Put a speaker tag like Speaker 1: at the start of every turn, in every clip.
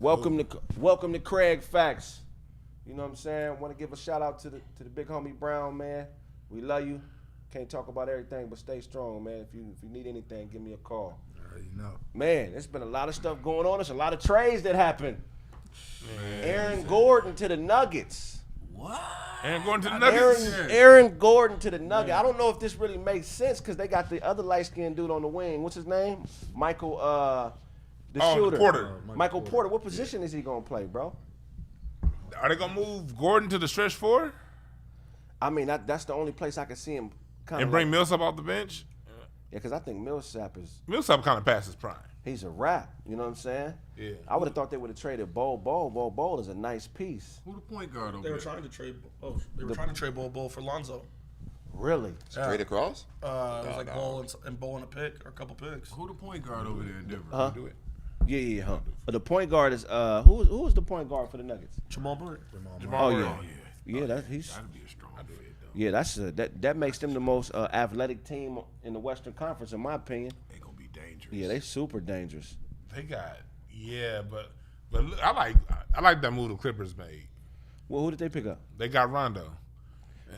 Speaker 1: Welcome to Kraig Facts. You know what I'm saying? Want to give a shout out to the big homie Brown, man. We love you. Can't talk about everything, but stay strong, man. If you need anything, give me a call.
Speaker 2: You know.
Speaker 1: Man, there's been a lot of stuff going on. There's a lot of trades that happened. Aaron Gordon to the Nuggets.
Speaker 3: What?
Speaker 4: Aaron Gordon to the Nuggets?
Speaker 1: Aaron Gordon to the Nuggets. I don't know if this really makes sense because they got the other light-skinned dude on the wing. What's his name? Michael, shooter.
Speaker 4: Porter.
Speaker 1: Michael Porter. What position is he going to play, bro?
Speaker 4: Are they going to move Gordon to the stretch four?
Speaker 1: I mean, that's the only place I can see him kind of.
Speaker 4: And bring Millsap off the bench?
Speaker 1: Yeah, because I think Millsap
Speaker 4: kind of past his prime.
Speaker 1: He's a wrap. You know what I'm saying?
Speaker 4: Yeah.
Speaker 1: I would have thought they would have traded Bol. Bol is a nice piece.
Speaker 3: Who the point guard over
Speaker 5: They
Speaker 3: there?
Speaker 5: were trying to trade. Oh, they were trying to trade Bol for Lonzo.
Speaker 1: Really?
Speaker 6: Straight across?
Speaker 5: It was like Bol and Bol and a pick or a couple picks.
Speaker 3: Who the point guard over there in Denver?
Speaker 1: Huh?
Speaker 4: Do it.
Speaker 1: Yeah. Huh. But the point guard is who was the point guard for the Nuggets?
Speaker 5: Jamal Murray.
Speaker 1: Oh yeah.
Speaker 3: Oh, yeah.
Speaker 1: Yeah, he's.
Speaker 3: That'd be a strong fit, though.
Speaker 1: Yeah, that makes them the most athletic team in the Western Conference, in my opinion.
Speaker 3: They gonna be dangerous.
Speaker 1: Yeah, they super dangerous.
Speaker 4: They got, but look, I like that move the Clippers made.
Speaker 1: Well, who did they pick up?
Speaker 4: They got Rondo.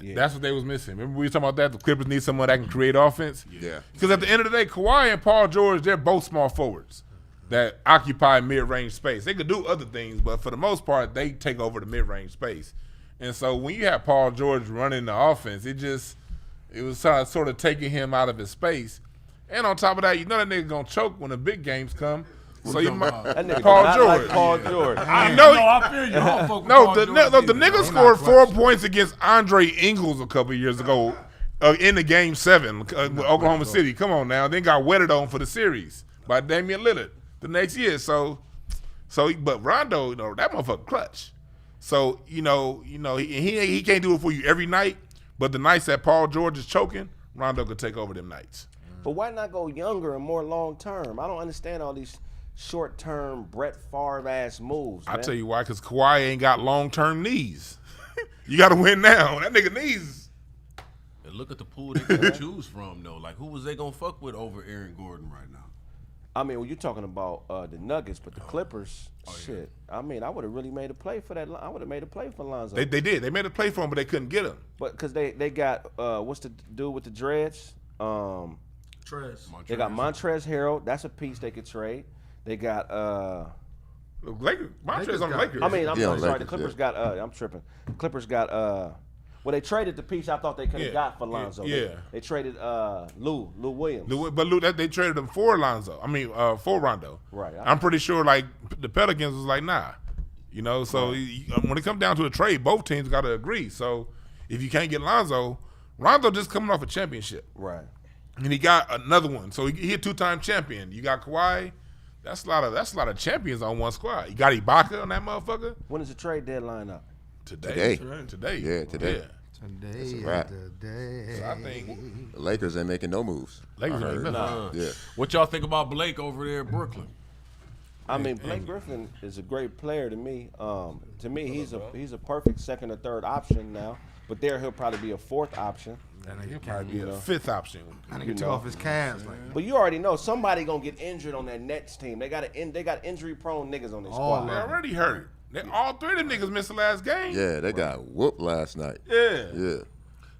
Speaker 1: Yeah.
Speaker 4: That's what they was missing. Remember we were talking about that? The Clippers need someone that can create offense?
Speaker 6: Yeah.
Speaker 4: Because at the end of the day, Kawhi and Paul George, they're both small forwards that occupy mid-range space. They could do other things, but for the most part, they take over the mid-range space. And so when you have Paul George running the offense, it was sort of taking him out of his space. And on top of that, you know that nigga gonna choke when the big games come. So you might
Speaker 1: That nigga
Speaker 4: Paul
Speaker 1: not
Speaker 4: George.
Speaker 1: Like Paul George.
Speaker 4: I know.
Speaker 3: I feel you. I don't fuck with
Speaker 4: No,
Speaker 3: Paul
Speaker 4: the
Speaker 3: George either.
Speaker 4: nigga scored 4 points against Andre Ingles a couple years ago in the game 7 with Oklahoma City. Come on now. Then got wetted on for the series by Damian Lillard the next year. But Rondo, that motherfucker clutch. So, he can't do it for you every night, but the nights that Paul George is choking, Rondo could take over them nights.
Speaker 1: But why not go younger and more long term? I don't understand all these short term Brett Favre ass moves.
Speaker 4: I'll
Speaker 1: Man.
Speaker 4: tell you why, because Kawhi ain't got long-term knees. You got to win now. That nigga knees.
Speaker 3: And look at the pool they can choose from, though. Like, who was they gonna fuck with over Aaron Gordon right now?
Speaker 1: I mean, well, you're talking about the Nuggets, but the Clippers, shit. I mean, I would have really made a play for that. I would have made a play for Lonzo.
Speaker 4: They did. They made a play for him, but they couldn't get him.
Speaker 1: But because they got what's the dude with the dreads?
Speaker 5: Trez.
Speaker 1: They got Montrezl Harrell. That's a piece they could trade. They got
Speaker 4: Lakers. Montrezl on the Lakers.
Speaker 1: I mean, I'm sorry. The
Speaker 6: Lakers,
Speaker 1: Clippers
Speaker 6: yeah.
Speaker 1: got. I'm tripping. The Clippers got. Well, they traded the piece I thought they could have got for Lonzo.
Speaker 4: Yeah.
Speaker 1: They traded Lou Williams.
Speaker 4: But Lou, they traded him for Lonzo. I mean, for Rondo.
Speaker 1: Right.
Speaker 4: I'm pretty sure, like, the Pelicans was like, nah. So when it comes down to a trade, both teams got to agree. So if you can't get Lonzo just coming off a championship.
Speaker 1: Right.
Speaker 4: And he got another one. So he a 2-time champion. You got Kawhi. That's a lot of champions on one squad. You got Ibaka on that motherfucker.
Speaker 1: When is the trade deadline up?
Speaker 4: Today.
Speaker 6: Yeah, today.
Speaker 2: Today.
Speaker 6: wrap.
Speaker 4: So I think
Speaker 6: The Lakers ain't making no moves.
Speaker 4: Lakers ain't nothing.
Speaker 1: Nah.
Speaker 6: Yeah.
Speaker 3: What y'all think about Blake over there in Brooklyn?
Speaker 1: I mean, Blake Griffin is a great player to me. To me, he's a perfect second or third option now. But there, he'll probably be a fourth option.
Speaker 2: That nigga
Speaker 4: He'll
Speaker 2: can't
Speaker 4: probably be
Speaker 1: You
Speaker 4: a
Speaker 1: know.
Speaker 4: 5th option.
Speaker 2: That
Speaker 1: You
Speaker 2: nigga took
Speaker 1: know.
Speaker 2: off his calves. Like,
Speaker 1: But you already know somebody gonna get injured on that Nets team. They got injury-prone niggas on their squad.
Speaker 4: They're already hurt. All 3 of them niggas missed the last game.
Speaker 6: Yeah, they got whooped last night.
Speaker 4: Yeah.
Speaker 6: Yeah.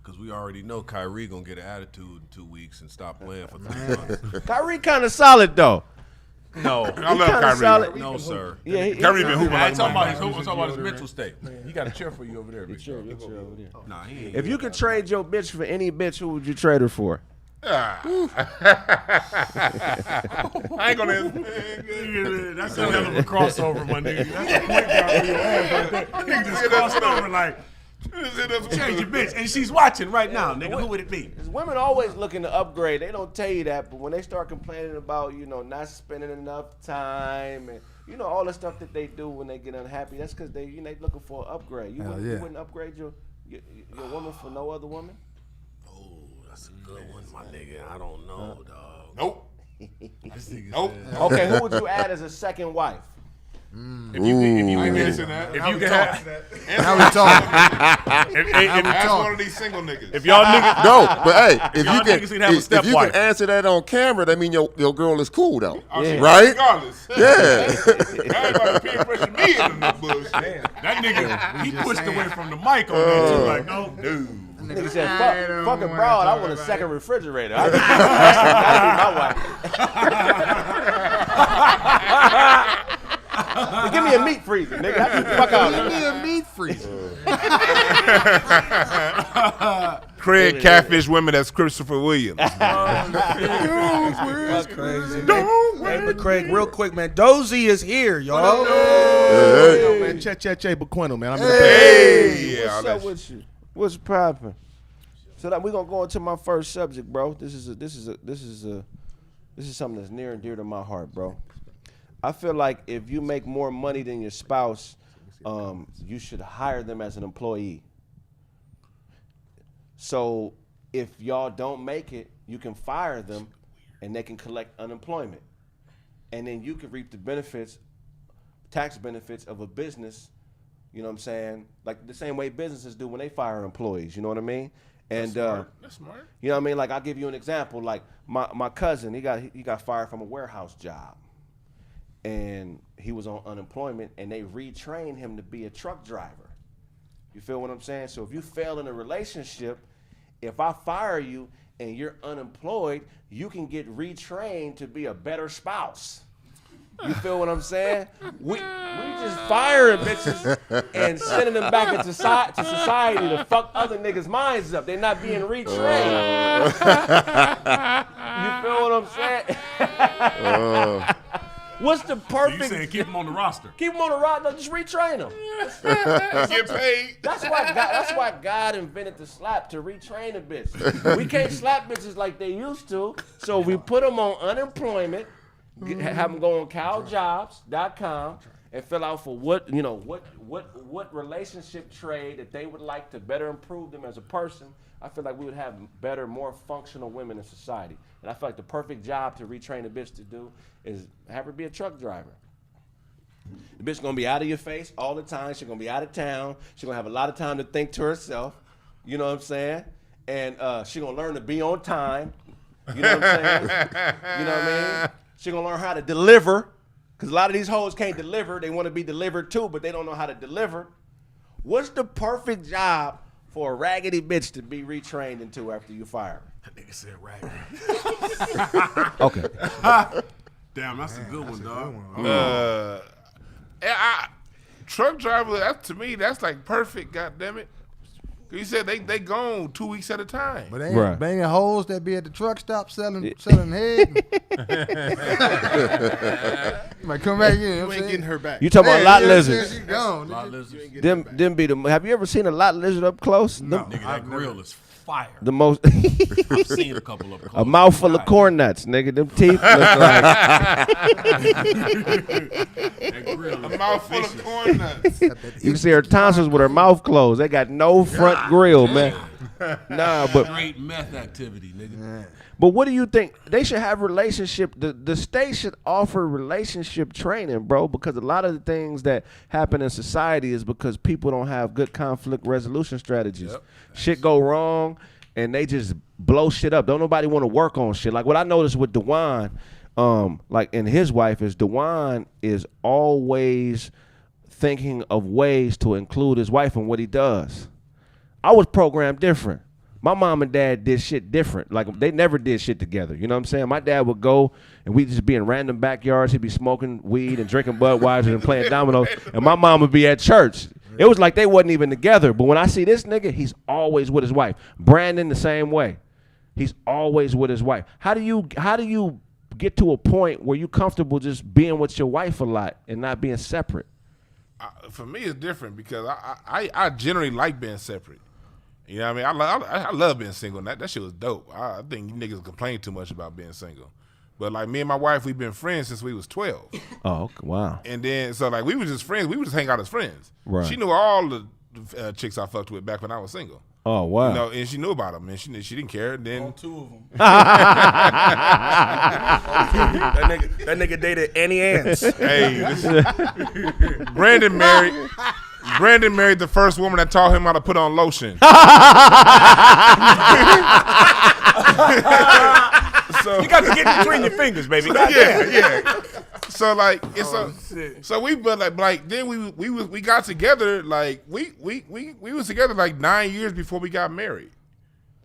Speaker 3: Because we already know Kyrie gonna get an attitude in 2 weeks and stop playing for 3 months.
Speaker 1: Kyrie kind of solid though.
Speaker 3: No,
Speaker 4: I love
Speaker 1: kinda
Speaker 4: Kyrie.
Speaker 1: solid.
Speaker 3: no, sir.
Speaker 1: Yeah,
Speaker 4: Kyrie been hooping
Speaker 3: I
Speaker 4: like
Speaker 3: ain't talking about
Speaker 4: Mike.
Speaker 3: his, I'm talking about his mental state. He got a chair for you over there, big
Speaker 1: Sure,
Speaker 3: dog.
Speaker 1: sure, over there.
Speaker 3: Nah, he ain't.
Speaker 1: If you could trade your bitch for any bitch, who would you trade her for?
Speaker 4: I ain't gonna.
Speaker 3: That's a hell of a crossover, my nigga. That's a point guard for your ass right there. Nigga just crossed over like, change your bitch. And she's watching right now, nigga. Who would it be?
Speaker 1: 'Cause women always looking to upgrade. They don't tell you that, but when they start complaining about, not spending enough time and, all the stuff that they do when they get unhappy, that's because they looking for an upgrade. You
Speaker 2: Hell
Speaker 1: wouldn't,
Speaker 2: yeah.
Speaker 1: you wouldn't upgrade your woman for no other woman?
Speaker 3: Oh, that's a good one, my nigga. I don't know, dog.
Speaker 4: Nope.
Speaker 3: This nigga
Speaker 4: Nope.
Speaker 3: said-
Speaker 1: Okay, who would you add as a second wife?
Speaker 4: If you can have,
Speaker 2: now we talking.
Speaker 4: ask one of these single niggas.
Speaker 3: If y'all niggas,
Speaker 6: No, but hey, if
Speaker 3: y'all
Speaker 6: you
Speaker 3: niggas can have a
Speaker 6: if you
Speaker 3: stepwife.
Speaker 6: can answer that on camera, that mean your girl is cool though,
Speaker 4: Oh, shit,
Speaker 6: right?
Speaker 4: Regardless.
Speaker 6: Yeah.
Speaker 4: Everybody peer pressure in the bullshit.
Speaker 3: That nigga, he pushed away from the mic on that too. Like, no, dude.
Speaker 1: Nigga said, fuck a broad, I want a second refrigerator. That'd be my wife. Give me a meat freezer, nigga. Fuck out.
Speaker 2: Give me a meat freezer.
Speaker 4: Kraig catfish women. That's Christopher Williams.
Speaker 5: That's crazy. Hey, but Kraig, real quick, man. Dozie is here, y'all.
Speaker 3: Yo, man, che Bequeno, man. I'm in the
Speaker 4: Hey, yeah,
Speaker 1: What's up with you? What's poppin'? So that we're gonna go into my first subject, bro. This is something that's near and dear to my heart, bro. I feel like if you make more money than your spouse, you should hire them as an employee. So if y'all don't make it, you can fire them and they can collect unemployment. And then you can reap the benefits, tax benefits of a business, you know what I'm saying? Like the same way businesses do when they fire employees, you know what I mean? And
Speaker 4: That's smart.
Speaker 1: you know what I mean? Like I'll give you an example. Like my cousin, he got fired from a warehouse job. And he was on unemployment and they retrained him to be a truck driver. You feel what I'm saying? So if you fail in a relationship, if I fire you and you're unemployed, you can get retrained to be a better spouse. You feel what I'm saying? We just firing bitches and sending them back into society to fuck other niggas' minds up. They're not being retrained. You feel what I'm saying? What's the perfect?
Speaker 3: You saying keep him on the roster?
Speaker 1: Keep them on the roster. No, just retrain them.
Speaker 4: Get paid.
Speaker 1: That's why God invented the slap, to retrain a bitch. We can't slap bitches like they used to, so we put them on unemployment, have them go on CalJobs.com and fill out for what relationship trade that they would like to better improve them as a person. I feel like we would have better, more functional women in society. And I feel like the perfect job to retrain a bitch to do is have her be a truck driver. The bitch gonna be out of your face all the time. She's gonna be out of town. She's gonna have a lot of time to think to herself. You know what I'm saying? And she's gonna learn to be on time. You know what I'm saying? You know what I mean? She's gonna learn how to deliver. Because a lot of these hoes can't deliver. They want to be delivered too, but they don't know how to deliver. What's the perfect job for a raggedy bitch to be retrained into after you fire her?
Speaker 3: That nigga said raggedy.
Speaker 1: Okay.
Speaker 3: Damn, that's a good one, dog.
Speaker 4: Truck driver, to me, that's like perfect, goddammit. You said they gone 2 weeks at a time.
Speaker 2: But they ain't
Speaker 1: Right.
Speaker 2: banging hoes that be at the truck stop selling head. You might come back in.
Speaker 3: You ain't getting her back.
Speaker 1: You talking about lot lizards?
Speaker 2: She gone.
Speaker 3: Lot lizards.
Speaker 1: Them be the. Have you ever seen a lot lizard up close?
Speaker 3: No, nigga, that grill is fire.
Speaker 1: The most.
Speaker 3: I've seen a couple of them.
Speaker 1: A mouthful of corn nuts, nigga. Them teeth look like.
Speaker 3: That grill
Speaker 4: A
Speaker 3: is
Speaker 4: mouthful of corn nuts.
Speaker 1: You can see her tonsils with her mouth closed. They got no front grill, man. Nah, but
Speaker 3: great meth activity, nigga.
Speaker 1: But what do you think? They should have relationship. The state should offer relationship training, bro, because a lot of the things that happen in society is because people don't have good conflict resolution strategies.
Speaker 3: Yep.
Speaker 1: Shit go wrong, and they just blow shit up. Don't nobody want to work on shit. Like what I noticed with DeJuan, like and his wife is DeJuan is always thinking of ways to include his wife in what he does. I was programmed different. My mom and dad did shit different. Like, they never did shit together. You know what I'm saying? My dad would go, and we'd just be in random backyards. He'd be smoking weed and drinking Budweiser and playing dominoes. And my mom would be at church. It was like they wasn't even together. But when I see this nigga, he's always with his wife. Brandon, the same way. He's always with his wife. How do you get to a point where you comfortable just being with your wife a lot and not being separate?
Speaker 4: For me, it's different because I generally like being separate. You know what I mean? I love being single. And that shit was dope. I think you niggas complain too much about being single. But like me and my wife, we've been friends since we was 12.
Speaker 1: Oh, okay. Wow.
Speaker 4: And then, so like we were just friends. We would just hang out as friends.
Speaker 1: Right.
Speaker 4: She knew all the chicks I fucked with back when I was single.
Speaker 1: Oh, wow.
Speaker 4: You know, and she knew about them, and she didn't care. And then
Speaker 5: All two of them.
Speaker 6: That nigga dated Annie Ann's.
Speaker 4: hey, Brandon married the first woman that taught him how to put on lotion.
Speaker 6: So you got to get between your fingers, baby.
Speaker 4: Yeah. So like it's so we but like then we got together like we was together like 9 years before we got married.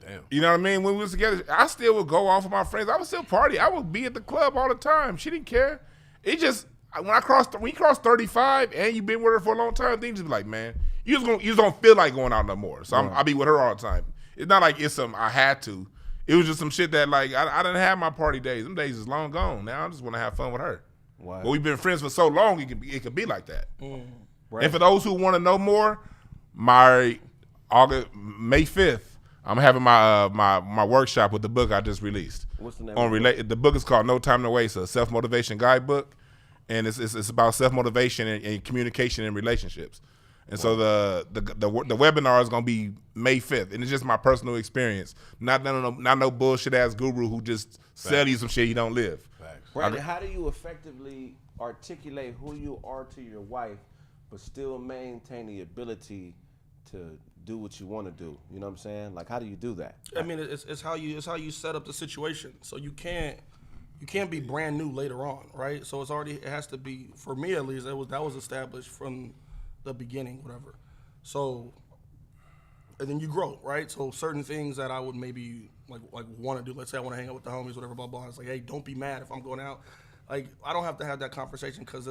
Speaker 4: Damn. You know what I mean? When we was together, I still would go off with my friends. I would still party. I would be at the club all the time. She didn't care. It just when you cross 35 and you've been with her for a long time, things just be like, man, you just don't feel like going out no more. So I'll be with her all the time. It's not like it's something I had to. It was just some shit that like I didn't have my party days. Them days is long gone. Now I just want to have fun with her. Wow. But we've been friends for so long, it could be like that. Right. And for those who want to know more, May 5th, I'm having my workshop with the book I just released. What's the name? The book is called No Time to Waste, a self-motivation guidebook, and it's about self-motivation and communication in relationships. And so the webinar is gonna be May 5th, and it's just my personal experience, not no bullshit ass guru who just sell you some shit you don't live.
Speaker 1: Brandyn, how do you effectively articulate who you are to your wife, but still maintain the ability to do what you want to do? You know what I'm saying? Like, how do you do that?
Speaker 5: I mean, it's how you set up the situation. So you can't be brand new later on, right? So it has to be, for me at least, that was established from the beginning, whatever. So, and then you grow, right? So certain things that I would maybe like want to do, let's say I want to hang out with the homies, whatever, blah, blah. It's like, hey, don't be mad if I'm going out. Like, I don't have to have that conversation because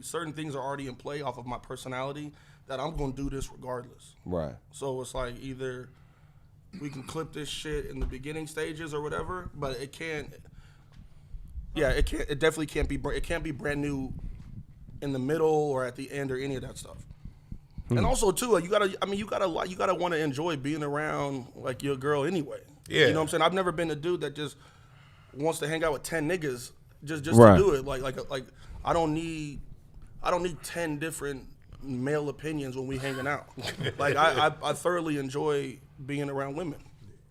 Speaker 5: certain things are already in play off of my personality that I'm going to do this regardless. Right. So it's like either we can clip this shit in the beginning stages or whatever, but it definitely can't be brand new in the middle or at the end or any of that stuff. And also too, you gotta want to enjoy being around like your girl anyway. Yeah. You know what I'm saying? I've never been a dude that just wants to hang out with 10 niggas just to do it. Like I don't need 10 different male opinions when we hanging out. Like I thoroughly enjoy being around women.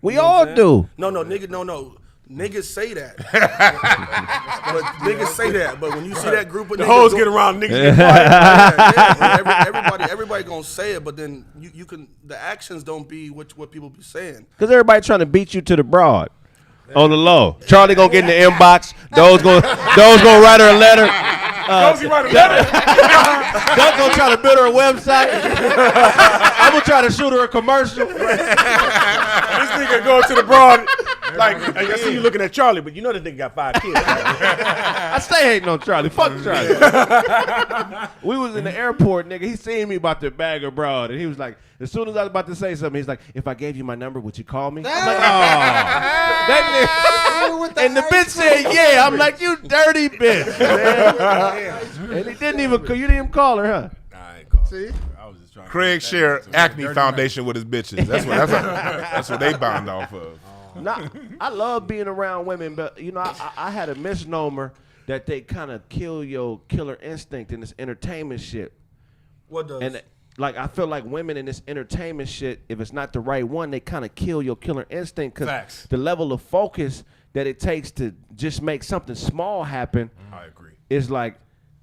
Speaker 1: We all do.
Speaker 5: No, niggas say that. But niggas say that. But when you see that group of
Speaker 3: the
Speaker 5: niggas,
Speaker 3: hoes get around niggas.
Speaker 5: Everybody gonna say it, but then you can. The actions don't be what people be saying.
Speaker 1: Because everybody trying to beat you to the broad. On the low. Charlie gonna get in the inbox. Those gonna write her a letter.
Speaker 3: Dozie write a letter.
Speaker 1: Doug gonna try to build her a website. I'm gonna try to shoot her a commercial.
Speaker 3: This nigga go to the broad. Like, I see you looking at Charlie, but you know this nigga got 5 kids. Right?
Speaker 1: I stay hating on Charlie. Fuck Charlie. We was in the airport, nigga. He seen me about to bag her broad, and he was like, as soon as I was about to say something, he's like, if I gave you my number, would you call me? I'm like, oh. And the bitch said, yeah. I'm like, you dirty bitch, man. And he didn't even call her, huh?
Speaker 3: Nah, I ain't call.
Speaker 2: See?
Speaker 3: I was just trying.
Speaker 4: Craig share Acne Foundation with his bitches. That's what they bound off of.
Speaker 1: Nah, I love being around women, but you know, I had a misnomer that they kind of kill your killer instinct in this entertainment shit.
Speaker 5: What does?
Speaker 1: And like, I feel like women in this entertainment shit, if it's not the right one, they kind of kill your killer instinct because the level of focus that it takes to just make something small happen.
Speaker 3: I agree.
Speaker 1: Is like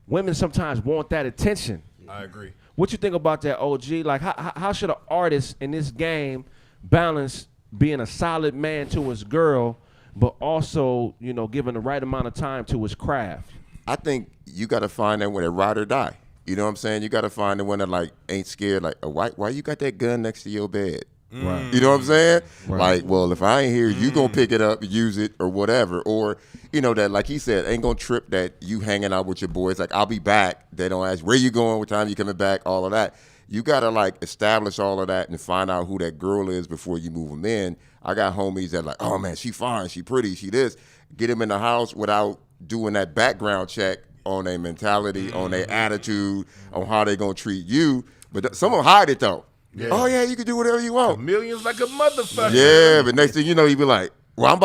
Speaker 1: women sometimes want that attention.
Speaker 3: I agree.
Speaker 1: What you think about that, OG? Like, how should an artist in this game balance being a solid man to his girl, but also, you know, giving the right amount of time to his craft?
Speaker 7: I think you got to find that when they ride or die. You know what I'm saying? You got to find the one that like ain't scared. Like, why you got that gun next to your bed? Right. You know what I'm saying? Right. Like, well, if I ain't here, you gonna pick it up, use it, or whatever. Or, you know, that like he said, ain't gonna trip that you hanging out with your boys. Like, I'll be back. They don't ask where you going, what time you coming back, all of that. You gotta like establish all of that and find out who that girl is before you move them in. I got homies that like, oh man, she fine, she pretty, she this. Get them in the house without doing that background check on their mentality, on their attitude, on how they gonna treat you. But some of them hide it though. Yeah. Oh yeah, you can do whatever you want.
Speaker 4: Millions like a motherfucker.
Speaker 7: Yeah, but next thing you know, you be like, well,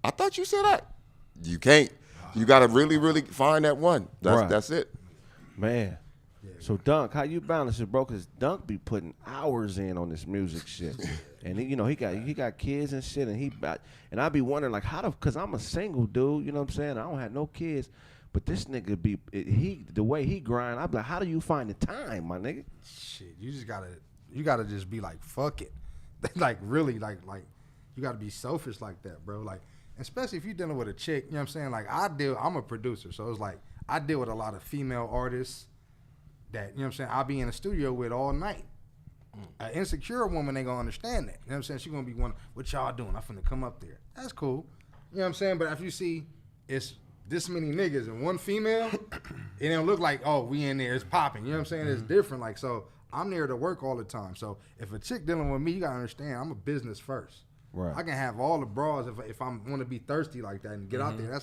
Speaker 7: I thought you said that. You can't. You gotta really, really find that one. That's it.
Speaker 1: Man. So Dunk, how you balance it, bro? Because Dunk be putting hours in on this music shit, and he got kids and shit, and I be wondering like because I'm a single dude, you know what I'm saying? I don't have no kids, but this nigga the way he grind, I be like, how do you find the time, my nigga?
Speaker 2: Shit, you gotta just be like, fuck it, like really, like you gotta be selfish like that, bro. Like, especially if you're dealing with a chick, you know what I'm saying? Like I'm a producer, so it's like I deal with a lot of female artists that, you know what I'm saying, I'll be in the studio with all night. An insecure woman ain't gonna understand that. You know what I'm saying? She gonna be one, what y'all doing? I'm finna come up there. That's cool. You know what I'm saying? But if you see it's this many niggas and one female, it don't look like, oh, we in there, it's popping. You know what I'm saying? It's different. Like, so I'm there to work all the time. So if a chick dealing with me, you gotta understand, I'm a business first.
Speaker 1: Right.
Speaker 2: I can have all the bras if I want to be thirsty like that and get out there.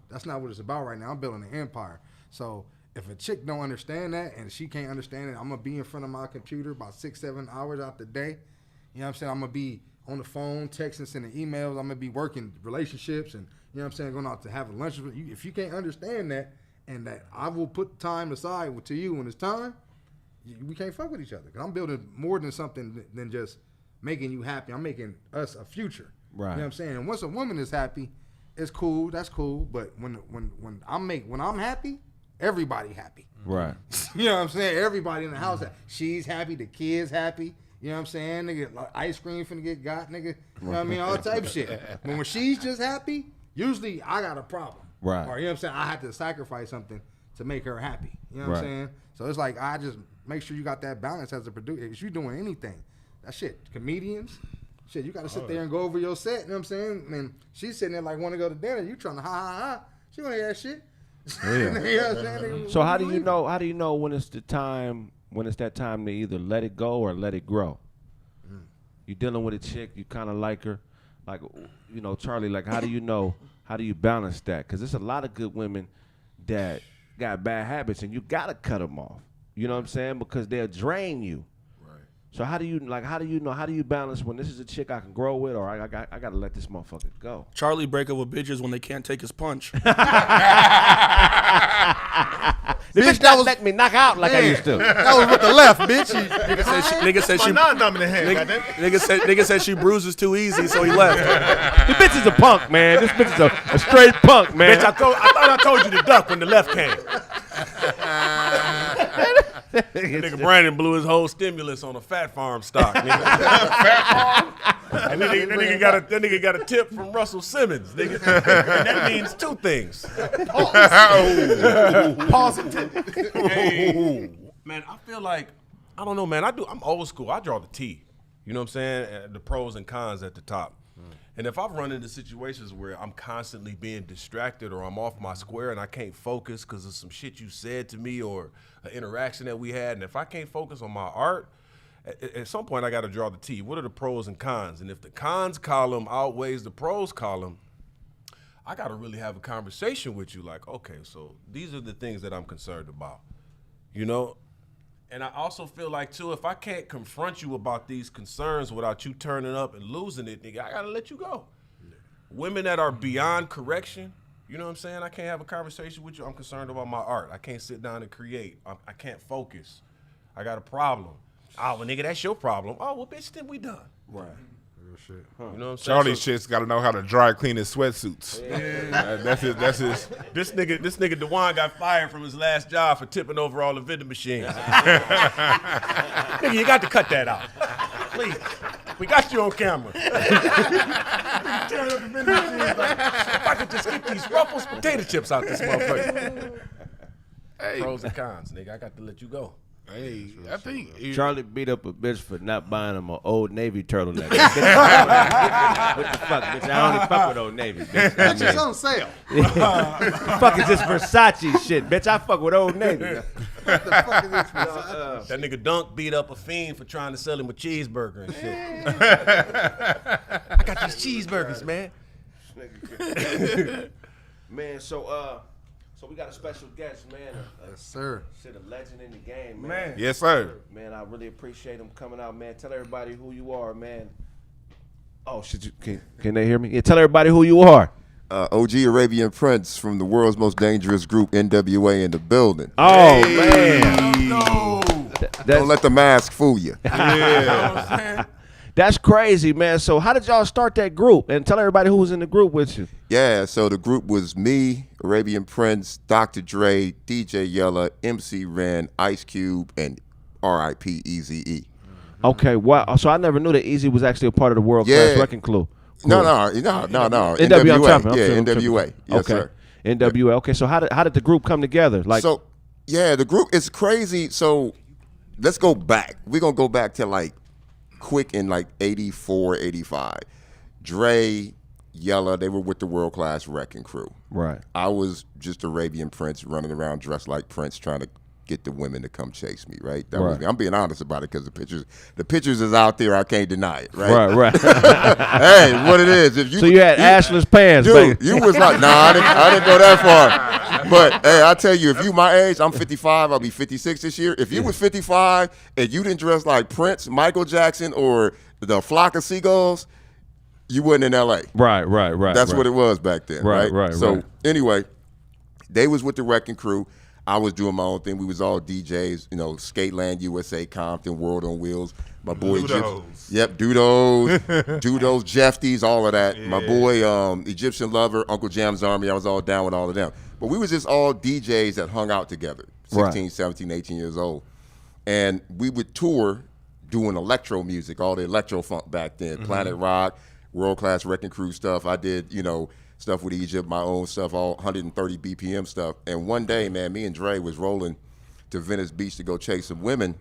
Speaker 2: That's not what it's about right now. I'm building an empire. So if a chick don't understand that and she can't understand it, I'm gonna be in front of my computer about 6-7 hours out the day. You know what I'm saying? I'm gonna be on the phone, texting, sending emails. I'm gonna be working relationships and, you know what I'm saying, going out to have a lunch with you. If you can't understand that and that I will put time aside to you when it's time, we can't fuck with each other. Cause I'm building more than something than just making you happy. I'm making us a future.
Speaker 1: Right.
Speaker 2: You know what I'm saying? And once a woman is happy, it's cool. That's cool. But when I'm happy, everybody happy.
Speaker 1: Right.
Speaker 2: You know what I'm saying? Everybody in the house, she's happy, the kids happy. You know what I'm saying? Nigga, like, ice cream finna get got, nigga. You know what I mean? All type of shit. But when she's just happy, usually I got a problem.
Speaker 1: Right.
Speaker 2: Or, you know what I'm saying? I have to sacrifice something to make her happy. You know what I'm saying? So it's like, I just make sure you got that balance as a producer. If you're doing anything, that shit, comedians, shit, you got to sit there and go over your set. You know what I'm saying? And she's sitting there like, want to go to dinner. You trying to ha. She want to hear that shit.
Speaker 1: Yeah.
Speaker 2: You know what I'm saying?
Speaker 1: So how do you know when it's that time to either let it go or let it grow? You dealing with a chick, you kind of like her, like, you know, Charlie, like, how do you balance that? Because there's a lot of good women that got bad habits and you got to cut them off. You know what I'm saying? Because they'll drain you. Right. So how do you balance when this is a chick I can grow with, or I got to let this motherfucker go?
Speaker 5: Charlie break up with bitches when they can't take his punch.
Speaker 1: The bitch that let me knock out like I used to.
Speaker 2: That was with the left, bitch.
Speaker 5: Nigga said she
Speaker 3: non-dominant hand.
Speaker 5: nigga said she bruises too easy, so he left.
Speaker 1: The bitch is a punk, man. This bitch is a straight punk, man.
Speaker 3: Bitch, I thought I told you to duck when the left came.
Speaker 5: Nigga Brandon blew his whole stimulus on a Fat Farm stock. Nigga. And that nigga got a tip from Russell Simmons. Nigga. And that means two things.
Speaker 3: Pause and tip.
Speaker 5: Hey, man, I feel like, I don't know, man. I'm old school. I draw the T. You know what I'm saying? The pros and cons at the top. And if I've run into situations where I'm constantly being distracted or I'm off my square and I can't focus because of some shit you said to me or an interaction that we had, and if I can't focus on my art, at some point I got to draw the T. What are the pros and cons? And if the cons column outweighs the pros column, I got to really have a conversation with you like, okay, so these are the things that I'm concerned about, you know? And I also feel like, too, if I can't confront you about these concerns without you turning up and losing it, nigga, I got to let you go. Women that are beyond correction, you know what I'm saying? I can't have a conversation with you. I'm concerned about my art. I can't sit down and create. I can't focus. I got a problem. Oh, well, nigga, that's your problem. Oh, well, bitch, then we done.
Speaker 1: Right.
Speaker 2: Real shit.
Speaker 5: You know what I'm saying?
Speaker 4: Charlie's shit's got to know how to dry clean his sweatsuits. Yeah. That's his.
Speaker 5: This nigga Dewan got fired from his last job for tipping over all the vending machines. Nigga, you got to cut that out. Please. We got you on camera. If I could just get these Ruffles potato chips out this motherfucker. Hey. Pros and cons, nigga. I got to let you go.
Speaker 4: Hey, I think
Speaker 1: Charlie beat up a bitch for not buying him an Old Navy turtleneck. What the fuck, bitch? I only fuck with Old Navy, bitch.
Speaker 2: Bitch, it's on sale.
Speaker 1: Fuck is this Versace shit, bitch? I fuck with Old Navy.
Speaker 2: What the fuck is this?
Speaker 5: That nigga Dunk beat up a fiend for trying to sell him a cheeseburger and shit. I got these cheeseburgers, man.
Speaker 1: Man, so we got a special guest, man.
Speaker 2: Yes, sir.
Speaker 1: Shit, a legend in the game, man.
Speaker 4: yes, sir.
Speaker 1: Man, I really appreciate him coming out, man. Tell everybody who you are, man. Oh, shit, can they hear me? Yeah, tell everybody who you are.
Speaker 7: OG Arabian Prince from the world's most dangerous group, NWA, in the building.
Speaker 1: Oh, man.
Speaker 3: No.
Speaker 7: Don't let the mask fool you.
Speaker 3: Yeah.
Speaker 1: That's crazy, man. So how did y'all start that group? And tell everybody who was in the group with you.
Speaker 7: Yeah, so the group was me, Arabian Prince, Dr. Dre, DJ Yella, MC Ren, Ice Cube, and R.I.P. Eazy-E.
Speaker 1: Okay, wow. So I never knew that Eazy was actually a part of the World Class Wrecking Crew.
Speaker 7: No.
Speaker 1: NWA, I'm chopping.
Speaker 7: NWA. Yes,
Speaker 1: okay.
Speaker 7: sir.
Speaker 1: NWA. Okay, so how did the group come together? Like,
Speaker 7: so, yeah, the group is crazy. So let's go back. We're going to go back to like quick in like 84, 85. Dre, Yella, they were with the World Class Wrecking Crew.
Speaker 1: right.
Speaker 7: I was just Arabian Prince running around dressed like Prince trying to get the women to come chase me, right? That was
Speaker 1: Right.
Speaker 7: me. I'm being honest about it because the pictures is out there. I can't deny it, right?
Speaker 1: Right.
Speaker 7: Hey, what it is. If you
Speaker 1: So you had ashless pants,
Speaker 7: dude,
Speaker 1: baby.
Speaker 7: you was like, nah, I didn't go that far. But hey, I tell you, if you my age, I'm 55, I'll be 56 this year. If you was 55 and you didn't dress like Prince, Michael Jackson, or the Flock of Seagulls, you wasn't in LA.
Speaker 1: Right.
Speaker 7: That's what it was back then, right?
Speaker 1: Right.
Speaker 7: So anyway, they was with the Wrecking Crew. I was doing my own thing. We was all DJs, Skateland, USA, Compton, World on Wheels. My boy,
Speaker 4: Dudos.
Speaker 7: Dudos, Jefties, all of that. My boy, Egyptian Lover, Uncle Jam's Army. I was all down with all of them. But we was just all DJs that hung out together, 16,
Speaker 1: Right.
Speaker 7: 17, 18 years old. And we would tour doing electro music, all the electro funk back then, Planet Rock, World Class Wrecking Crew stuff. I did, stuff with Egypt, my own stuff, all 130 BPM stuff. And one day, man, me and Dre was rolling to Venice Beach to go chase some women.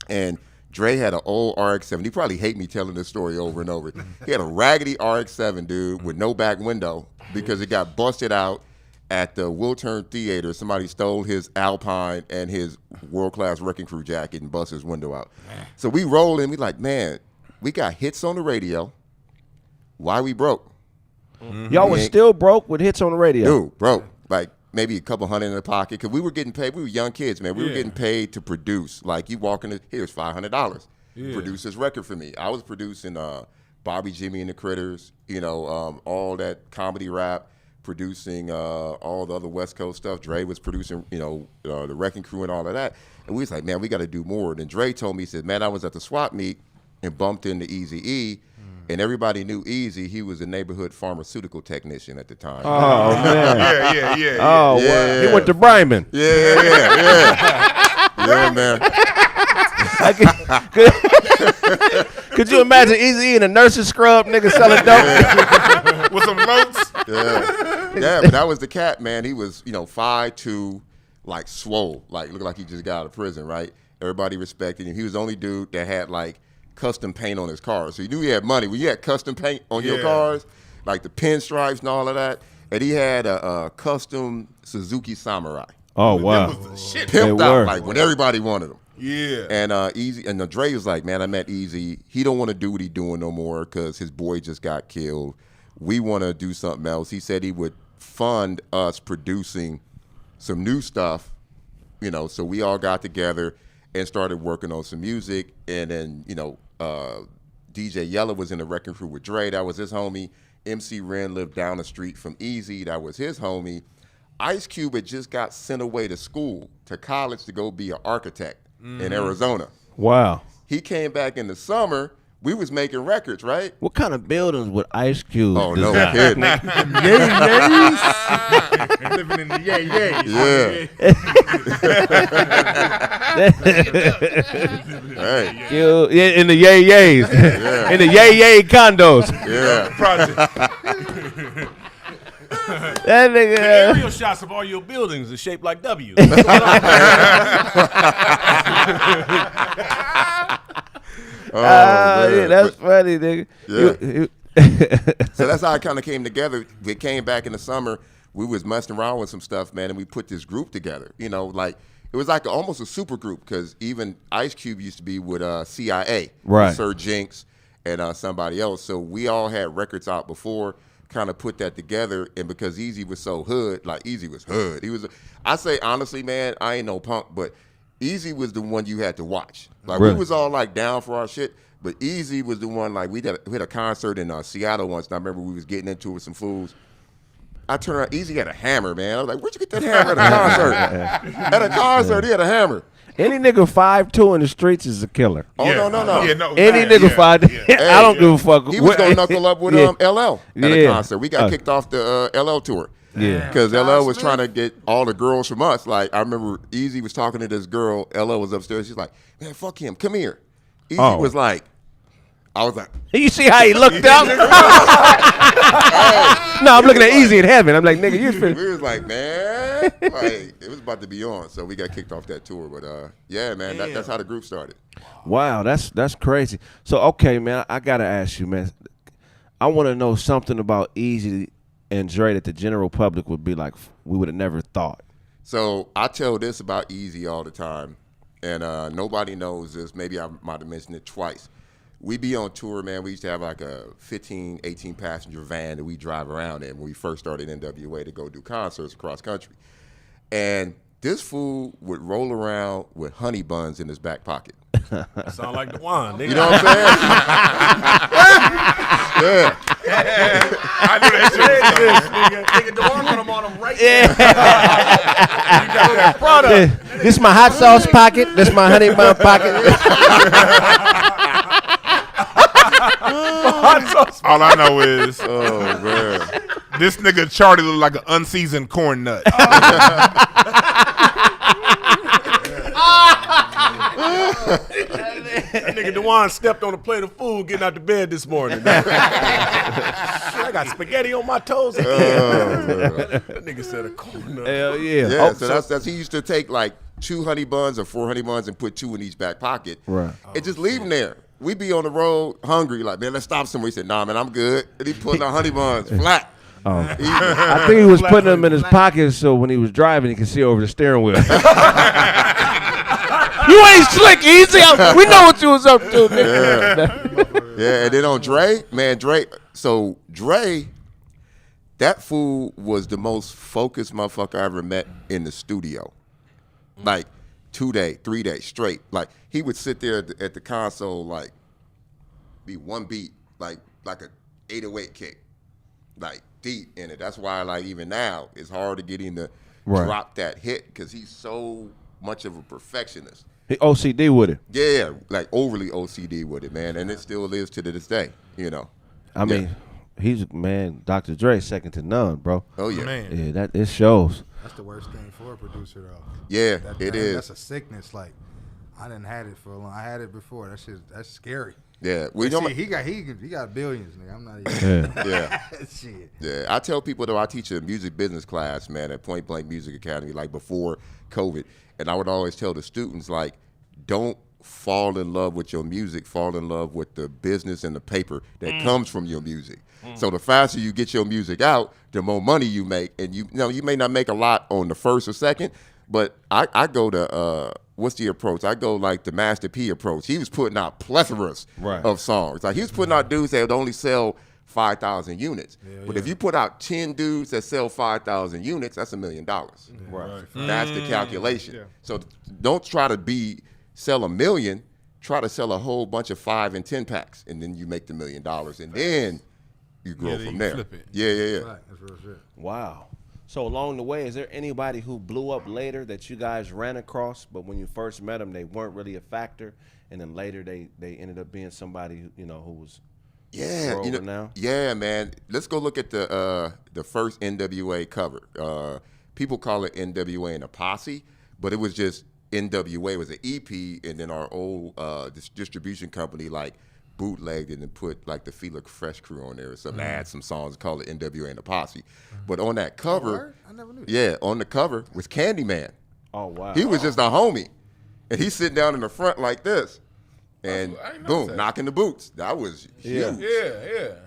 Speaker 7: And Dre had an old RX-7. He probably hate me telling this story over and over. He had a raggedy RX-7, dude, with no back window because it got busted out at the Wiltern Theater. Somebody stole his Alpine and his World Class Wrecking Crew jacket and busted his window out. So we roll in. We like, man, we got hits on the radio. Why we broke?
Speaker 1: Y'all was still broke with hits on the radio.
Speaker 7: Dude, broke. Like maybe a couple hundred in the pocket. Because we were getting paid. We were young kids, man. We were getting paid to produce. Like you walk in, here's $500. Produce this record for me. I was producing Bobby, Jimmy and the Critters, all that comedy rap, producing all the other West Coast stuff. Dre was producing, the Wrecking Crew and all of that. And we was like, man, we got to do more. And then Dre told me, he said, man, I was at the swap meet and bumped into Eazy-E. And everybody knew Eazy. He was a neighborhood pharmaceutical technician at the time.
Speaker 1: Oh man.
Speaker 4: Yeah.
Speaker 1: Oh,
Speaker 7: Yeah.
Speaker 1: well, he went to Bryman.
Speaker 7: Yeah. Yeah, man.
Speaker 1: Could you imagine Eazy in a nurse's scrub, nigga selling dope?
Speaker 4: With some loads.
Speaker 7: Yeah, but that was the cat, man. He was, 5'2", like swole, like looked like he just got out of prison, right? Everybody respected him. He was the only dude that had like custom paint on his cars. So you knew he had money. When you had custom paint on your cars, like the pinstripes and all of that, and he had a custom Suzuki Samurai.
Speaker 1: Oh wow.
Speaker 4: That was the shit.
Speaker 7: Pimped
Speaker 1: They
Speaker 7: out,
Speaker 1: were.
Speaker 7: like when everybody wanted them.
Speaker 4: Yeah.
Speaker 7: And Eazy, and Dre was like, man, I met Eazy. He don't want to do what he doing no more because his boy just got killed. We want to do something else. He said he would fund us producing some new stuff, so we all got together and started working on some music. And then, DJ Yella was in the Wrecking Crew with Dre. That was his homie. MC Ren lived down the street from Eazy. That was his homie. Ice Cube had just got sent away to college to go be an architect in Arizona.
Speaker 1: Wow.
Speaker 7: He came back in the summer. We was making records, right?
Speaker 1: What kind of buildings would Ice Cube
Speaker 7: Oh, no
Speaker 1: design?
Speaker 7: kidding.
Speaker 2: Living in the yay.
Speaker 7: Hey,
Speaker 1: Yeah, in the yay-yays. In the yay-yay condos.
Speaker 7: yeah.
Speaker 4: Project.
Speaker 1: That nigga.
Speaker 3: Aerial shots of all your buildings are shaped like W's.
Speaker 7: Man.
Speaker 1: That's funny, nigga.
Speaker 7: Yeah. So that's how it kind of came together. We came back in the summer. We was messing around with some stuff, man, and we put this group together. Like it was like almost a super group because even Ice Cube used to be with CIA,
Speaker 1: Right.
Speaker 7: with Sir Jinx and somebody else. So we all had records out before, kind of put that together. And because Eazy was so hood, like Eazy was hood. I say honestly, man, I ain't no punk, but Eazy was the one you had to watch. Like
Speaker 1: Really?
Speaker 7: we was all like down for our shit. But Eazy was the one, like, we had a concert in Seattle once, and I remember we was getting into it with some fools. I turned around, Eazy had a hammer, man. I was like, where'd you get that hammer at a concert? At a concert, he had a hammer.
Speaker 1: Any nigga 5'2" in the streets is a killer.
Speaker 7: Oh, no.
Speaker 4: Yeah, no.
Speaker 1: Any nigga 5'2", I don't give a fuck.
Speaker 7: He was going to knuckle up with
Speaker 1: Yeah.
Speaker 7: LL at a
Speaker 1: Yeah.
Speaker 7: concert. We got kicked off the LL tour.
Speaker 1: Yeah.
Speaker 7: Because LL was trying to get all the girls from us. Like, I remember Eazy was talking to this girl. LL was upstairs. She's like, man, fuck him. Come here. Eazy was like, I was like,
Speaker 1: You see how he looked up? No, I'm looking at Easy in Heaven. I'm like, nigga, you finna.
Speaker 7: we was like, man, like it was about to be on. So we got kicked off that tour. But yeah, man, that's how the group started.
Speaker 1: Wow, that's crazy. So okay, man, I gotta ask you, man. I want to know something about Easy and Dre that the general public would be like, we would have never thought.
Speaker 7: So I tell this about Easy all the time, and nobody knows this. Maybe I might have mentioned it twice. We be on tour, man. We used to have like a 15, 18 passenger van that we drive around in when we first started NWA to go do concerts across country. And this fool would roll around with honey buns in his back pocket.
Speaker 3: Sound like the one, nigga.
Speaker 7: You know what I'm saying? Yeah.
Speaker 4: I knew that shit.
Speaker 5: Nigga, DeWan put him on him right
Speaker 1: This is my hot sauce pocket. This is my honey bun pocket.
Speaker 4: All I know is
Speaker 7: Oh, man.
Speaker 4: this nigga Charlie look like an unseasoned corn nut.
Speaker 3: That nigga DeWan stepped on a plate of food getting out the bed this morning. I got spaghetti on my toes again. That nigga said a corn.
Speaker 1: Hell yeah.
Speaker 7: Yeah, so that's he used to take like 2 honey buns or 4 honey buns and put 2 in each back pocket.
Speaker 1: Right.
Speaker 7: And just leave them there. We be on the road hungry, like, man, let's stop somewhere. He said, nah, man, I'm good. And he putting our honey buns flat.
Speaker 1: I think he was putting them in his pocket so when he was driving, he could see over the steering wheel. You ain't slick, Easy. We know what you was up to, nigga.
Speaker 7: Yeah, and then on Dre, man, Dre, that fool was the most focused motherfucker I ever met in the studio. Like 2 days, 3 days straight. Like he would sit there at the console, like be one beat, like a 808 kick, like deep in it. That's why, like even now, it's hard to get him to drop that hit because he's so much of a perfectionist.
Speaker 1: He OCD with it.
Speaker 7: Yeah, like overly OCD with it, man, and it still is to this day. You know.
Speaker 1: I mean, he's Dr. Dre second to none, bro.
Speaker 7: Oh yeah,
Speaker 4: Man.
Speaker 1: Yeah, that it shows.
Speaker 2: That's the worst thing for a producer, though.
Speaker 7: yeah,
Speaker 2: It
Speaker 7: is.
Speaker 2: That's a sickness. Like, I didn't had it for a long. I had it before. That's scary.
Speaker 7: Yeah, we
Speaker 2: See,
Speaker 7: don't.
Speaker 2: he got billions, nigga. I'm not even.
Speaker 7: Yeah.
Speaker 2: Shit.
Speaker 7: Yeah, I tell people though, I teach a music business class, man, at Point Blank Music Academy, like before COVID, and I would always tell the students, like, don't fall in love with your music, fall in love with the business and the paper that comes from your music. So the faster you get your music out, the more money you make, and you know you may not make a lot on the first or second, but I go to what's the approach? I go like the Master P approach. He was putting out plethoras of songs. Like he was putting out dudes that would only sell 5,000 units. But if you put out 10 dudes that sell 5,000 units, that's $1 million.
Speaker 1: Right.
Speaker 7: That's the calculation. So don't try to sell 1 million. Try to sell a whole bunch of 5 and 10 packs, and then you make the $1 million, and then you grow
Speaker 4: then
Speaker 7: from
Speaker 4: you
Speaker 7: there.
Speaker 4: flip it.
Speaker 7: Yeah.
Speaker 2: Right, that's real shit.
Speaker 1: Wow. So along the way, is there anybody who blew up later that you guys ran across, but when you first met them, they weren't really a factor, and then later they ended up being somebody who was now?
Speaker 7: Yeah, man. Let's go look at the first NWA cover. People call it NWA and a Posse, but it was just NWA was an EP, and then our old distribution company like bootlegged it and put like the Feel Fresh crew on there or something, add some songs, call it NWA and a Posse. But on that cover,
Speaker 2: I never knew that.
Speaker 7: yeah, on the cover was Candyman.
Speaker 1: Oh, wow.
Speaker 7: He was just a homie, and he's sitting down in the front like this, and
Speaker 4: I didn't know
Speaker 7: boom,
Speaker 4: that.
Speaker 7: knocking the boots. That was huge,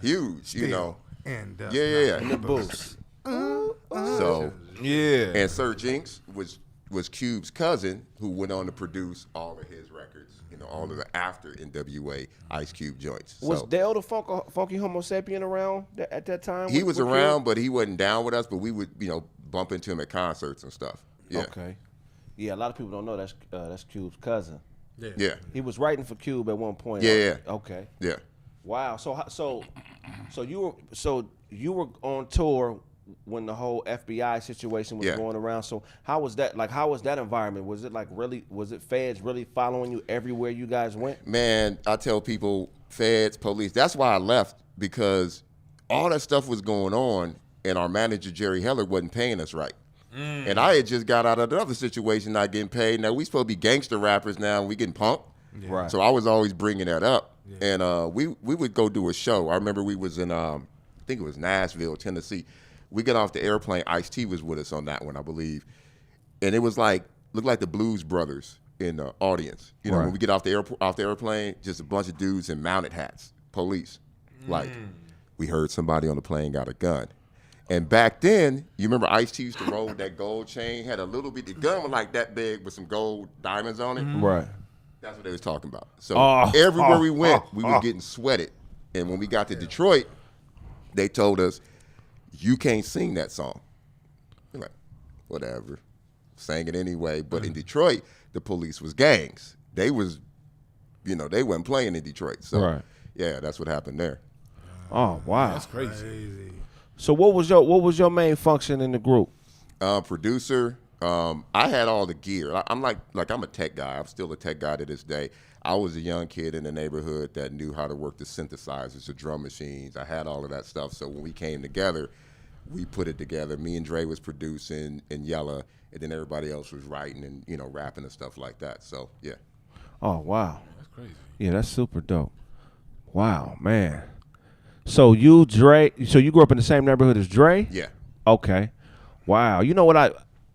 Speaker 7: huge, you know.
Speaker 2: And
Speaker 7: Yeah.
Speaker 1: The boost.
Speaker 7: So
Speaker 4: Yeah.
Speaker 7: and Sir Jinx was Cube's cousin, who went on to produce all of his records, all of the after NWA Ice Cube joints.
Speaker 1: Was
Speaker 7: So
Speaker 1: Dale the funky Homo sapien around at that time?
Speaker 7: he
Speaker 1: with-
Speaker 7: was
Speaker 1: with
Speaker 7: around,
Speaker 1: Cube?
Speaker 7: but he wasn't down with us. But we would, bump into him at concerts and stuff. Yeah,
Speaker 1: Okay. Yeah, a lot of people don't know that's Cube's cousin.
Speaker 7: yeah,
Speaker 1: He was writing for Cube at one point.
Speaker 7: Yeah.
Speaker 1: Okay.
Speaker 7: yeah.
Speaker 1: Wow. So you were on tour when the whole FBI situation was
Speaker 7: Yeah.
Speaker 1: going around. So how was that? Like, how was that environment? Was it was it feds really following you everywhere you guys went?
Speaker 7: Man, I tell people, feds, police. That's why I left, because all that stuff was going on, and our manager Jerry Heller wasn't paying us right. And I had just got out of another situation, not getting paid. Now we supposed to be gangster rappers now, and we getting punked.
Speaker 1: Right.
Speaker 7: So I was always bringing that up. And we would go do a show. I remember we was in, I think it was Nashville, Tennessee. We got off the airplane. Ice-T was with us on that one, I believe. And it was like, looked like the Blues Brothers in the audience. You know, when we get off the airplane, just a bunch of dudes in mounted hats, police. Like, we heard somebody on the plane got a gun. And back then, you remember Ice-T used to roll with that gold chain, had a little bit, the gun was like that big with some gold diamonds on it.
Speaker 1: Right.
Speaker 7: That's what they was talking about. So everywhere we went, we were getting sweated. And when we got to Detroit, they told us, you can't sing that song. We're like, whatever. Sang it anyway. But in Detroit, the police was gangs. They was, you know, they wasn't playing in Detroit. So, yeah, that's what happened there.
Speaker 1: Oh, wow.
Speaker 4: That's crazy.
Speaker 1: So what was your main function in the group?
Speaker 7: Producer. I had all the gear. I'm like I'm a tech guy. I'm still a tech guy to this day. I was a young kid in the neighborhood that knew how to work the synthesizers, the drum machines. I had all of that stuff. So when we came together, we put it together. Me and Dre was producing and Yella, and then everybody else was writing and, you know, rapping and stuff like that. So, yeah.
Speaker 1: Oh, wow.
Speaker 4: That's crazy.
Speaker 1: Yeah, that's super dope. Wow, man. So you grew up in the same neighborhood as Dre?
Speaker 7: Yeah.
Speaker 1: Okay. Wow. You know what,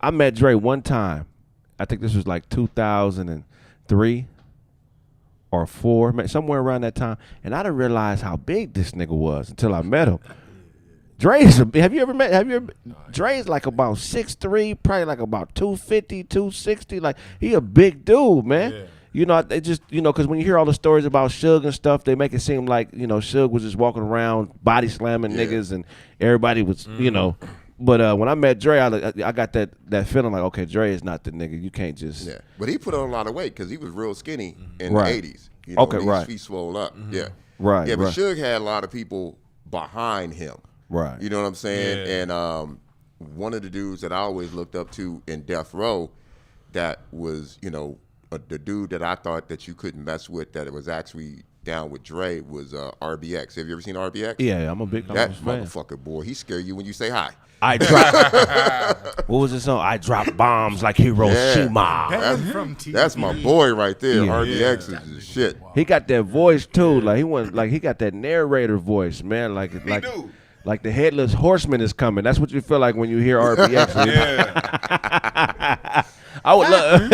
Speaker 1: I met Dre one time. I think this was like 2003 or 4, somewhere around that time. And I didn't realize how big this nigga was until I met him. Dre's Dre's like about 6'3", probably like about 250, 260. Like, he a big dude, man. Yeah. You know, they just, you know, because when you hear all the stories about Suge and stuff, they make it seem like, you know, Suge was just walking around body slamming niggas and everybody was, you know. But when I met Dre, I got that feeling like, okay, Dre is not the nigga. You can't just.
Speaker 7: Yeah, but he put on a lot of weight because he was real skinny in the 80s. You know, his feet swole up. Yeah.
Speaker 1: Right.
Speaker 7: Yeah, but Suge had a lot of people behind him.
Speaker 1: Right.
Speaker 7: You know what I'm saying?
Speaker 4: Yeah.
Speaker 7: And one of the dudes that I always looked up to in Death Row that was, you know, the dude that I thought that you couldn't mess with that was actually down with Dre was RBX. Have you ever seen RBX?
Speaker 1: Yeah, I'm a big fan.
Speaker 7: That motherfucker, boy, he scare you when you say hi.
Speaker 1: I drop. What was the song? I drop bombs like Hiroshima.
Speaker 7: That's my boy right there. RBX is the shit.
Speaker 1: He got that voice too. Like he got that narrator voice, man. Like the headless horseman is coming. That's what you feel like when you hear RBX.
Speaker 4: Yeah.
Speaker 1: I would love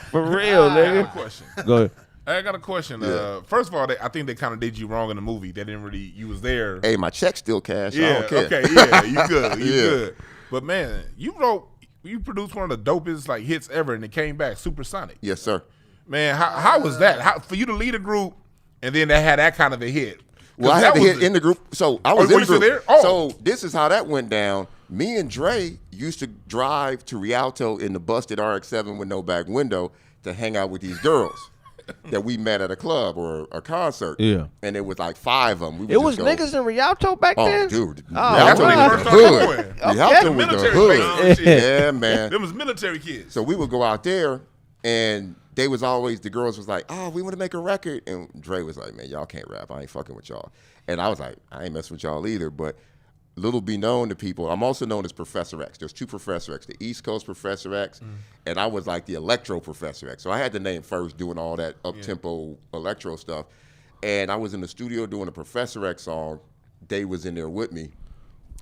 Speaker 1: for real, nigga.
Speaker 4: I got a question.
Speaker 1: Go ahead.
Speaker 4: I got a question. First of all, I think they kind of did you wrong in the movie. They didn't really. You was there.
Speaker 7: Hey, my check still cash.
Speaker 4: Yeah.
Speaker 7: I don't care.
Speaker 4: Okay. Yeah. You good. You good. But man, you produced one of the dopest like hits ever, and it came back Supersonic.
Speaker 7: Yes, sir.
Speaker 4: Man, how was that? How for you to lead a group and then they had that kind of a hit?
Speaker 7: Well, I had to hit in the group. So I was in the group.
Speaker 4: There? Oh.
Speaker 7: So this is how that went down. Me and Dre used to drive to Rialto in the busted RX-7 with no back window to hang out with these girls that we met at a club or a concert.
Speaker 1: Yeah.
Speaker 7: And it was like 5 of them.
Speaker 1: It was niggas in Rialto back then?
Speaker 7: Oh, dude.
Speaker 4: That's when they
Speaker 7: Rialto
Speaker 4: first
Speaker 7: was the
Speaker 4: started
Speaker 7: hood.
Speaker 4: going.
Speaker 7: Rialto was the
Speaker 4: Military
Speaker 7: hood.
Speaker 4: base and shit.
Speaker 7: Yeah, man.
Speaker 4: Them was military kids.
Speaker 7: So we would go out there, and they was always, the girls was like, oh, we want to make a record. And Dre was like, man, y'all can't rap. I ain't fucking with y'all. And I was like, I ain't messing with y'all either. But little be known to people, I'm also known as Professor X. There's 2 Professor X, the East Coast Professor X, and I was like the Electro Professor X. So I had the name first, doing all that up-tempo electro stuff. And I was in the studio doing a Professor X song. They was in there with me.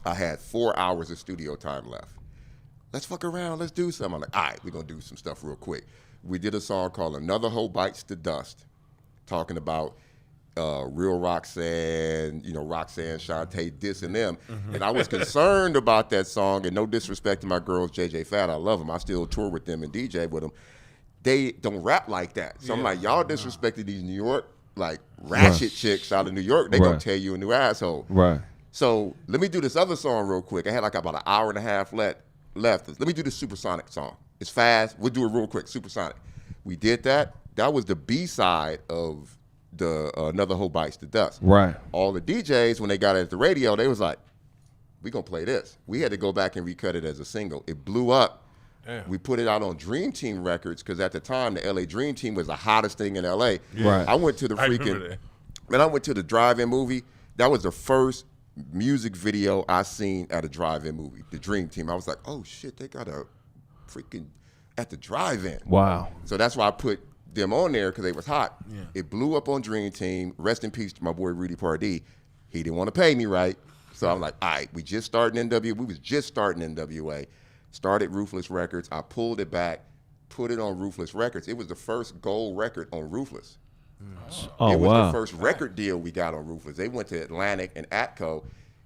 Speaker 7: I had 4 hours of studio time left. Let's fuck around. Let's do something. I'm like, all right, we're going to do some stuff real quick. We did a song called Another Hoe Bites the Dust, talking about real Roxanne, you know, Roxanne, Shantae, this and them. And I was concerned about that song, and no disrespect to my girls, JJ Fat, I love them. I still tour with them and DJ with them. They don't rap like that. So I'm like, y'all disrespected these New York, like, ratchet chicks out of New York. They gonna tear you a new asshole.
Speaker 1: Right.
Speaker 7: So let me do this other song real quick. I had like about an hour and a half left. Let me do this Supersonic song. It's fast. We'll do it real quick, Supersonic. We did that. That was the B-side of the Another Hoe Bites the Dust.
Speaker 1: Right.
Speaker 7: All the DJs, when they got it at the radio, they was like, we gonna play this. We had to go back and recut it as a single. It blew up. Damn. We put it out on Dream Team Records because at the time the LA Dream Team was the hottest thing in LA.
Speaker 1: Yeah.
Speaker 7: Right. I went to the I went to the drive-in movie. That was the first music video I seen at a drive-in movie, the Dream Team. I was like, oh shit, they got a freaking at the drive-in.
Speaker 1: Wow.
Speaker 7: So that's why I put them on there because they was hot. Yeah. It blew up on Dream Team. Rest in peace to my boy Rudy Pardee. He didn't want to pay me right. So I'm like, all right, we just starting NWA. We was just starting NWA. Started Ruthless Records. I pulled it back, put it on Ruthless Records. It was the first gold record on Ruthless.
Speaker 8: Oh,
Speaker 7: it was
Speaker 8: wow.
Speaker 7: the first record deal we got on Ruthless. They went to Atlantic and Atco.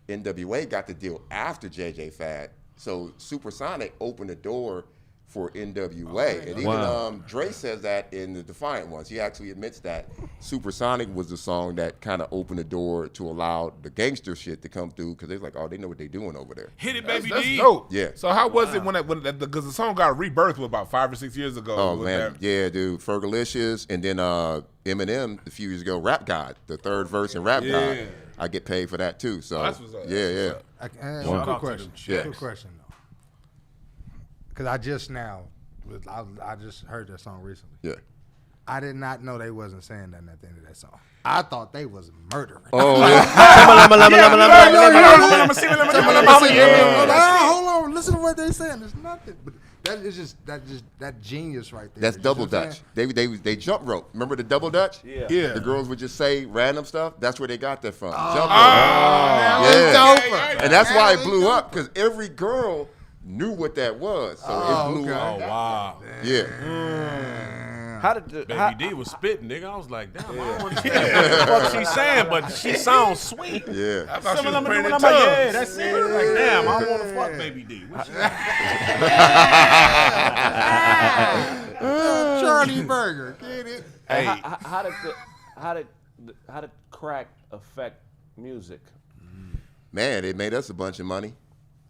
Speaker 7: NWA got the deal after JJ Fad. So Supersonic opened the door for NWA. And even Dre says that in the Defiant ones. He actually admits that Supersonic was the song that kind of opened the door to allow the gangster shit to come through because they're like, oh, they know what they're doing over there.
Speaker 3: Hit it, baby
Speaker 4: That's
Speaker 3: D.
Speaker 4: dope.
Speaker 7: Yeah.
Speaker 4: So how was it because the song got rebirthed about 5 or 6 years ago?
Speaker 7: Oh, man. Yeah, dude. Fergalicious. And then Eminem a few years ago, Rap God, the third verse in Rap God. I get paid for that too. So
Speaker 4: that's what's up.
Speaker 7: Yeah.
Speaker 2: Quick question. Quick question though. Because I just heard that song recently.
Speaker 7: Yeah.
Speaker 2: I did not know they wasn't saying that at the end of that song. I thought they was murdering.
Speaker 7: Oh, yeah.
Speaker 2: Hold on. Listen to what they saying. There's nothing. But that is just that genius right there.
Speaker 7: That's double dutch. They jump rope. Remember the double dutch?
Speaker 1: Yeah.
Speaker 7: The girls would just say random stuff. That's where they got that from. Jump rope.
Speaker 2: Yeah.
Speaker 7: And that's why it blew up because every girl knew what that was. So it blew up.
Speaker 3: Oh, wow.
Speaker 7: Yeah.
Speaker 1: How did
Speaker 3: Baby D was spitting, nigga. I was like, damn, I don't understand what she's saying, but she sounds sweet.
Speaker 7: Yeah.
Speaker 4: I thought she was
Speaker 3: I'm
Speaker 4: playing
Speaker 3: like,
Speaker 4: in
Speaker 3: yeah, that's it. Like, damn, I don't want to fuck Baby D. What she
Speaker 2: Charlie Burger. Get it?
Speaker 1: Hey, how did crack affect music?
Speaker 7: Man, it made us a bunch of money,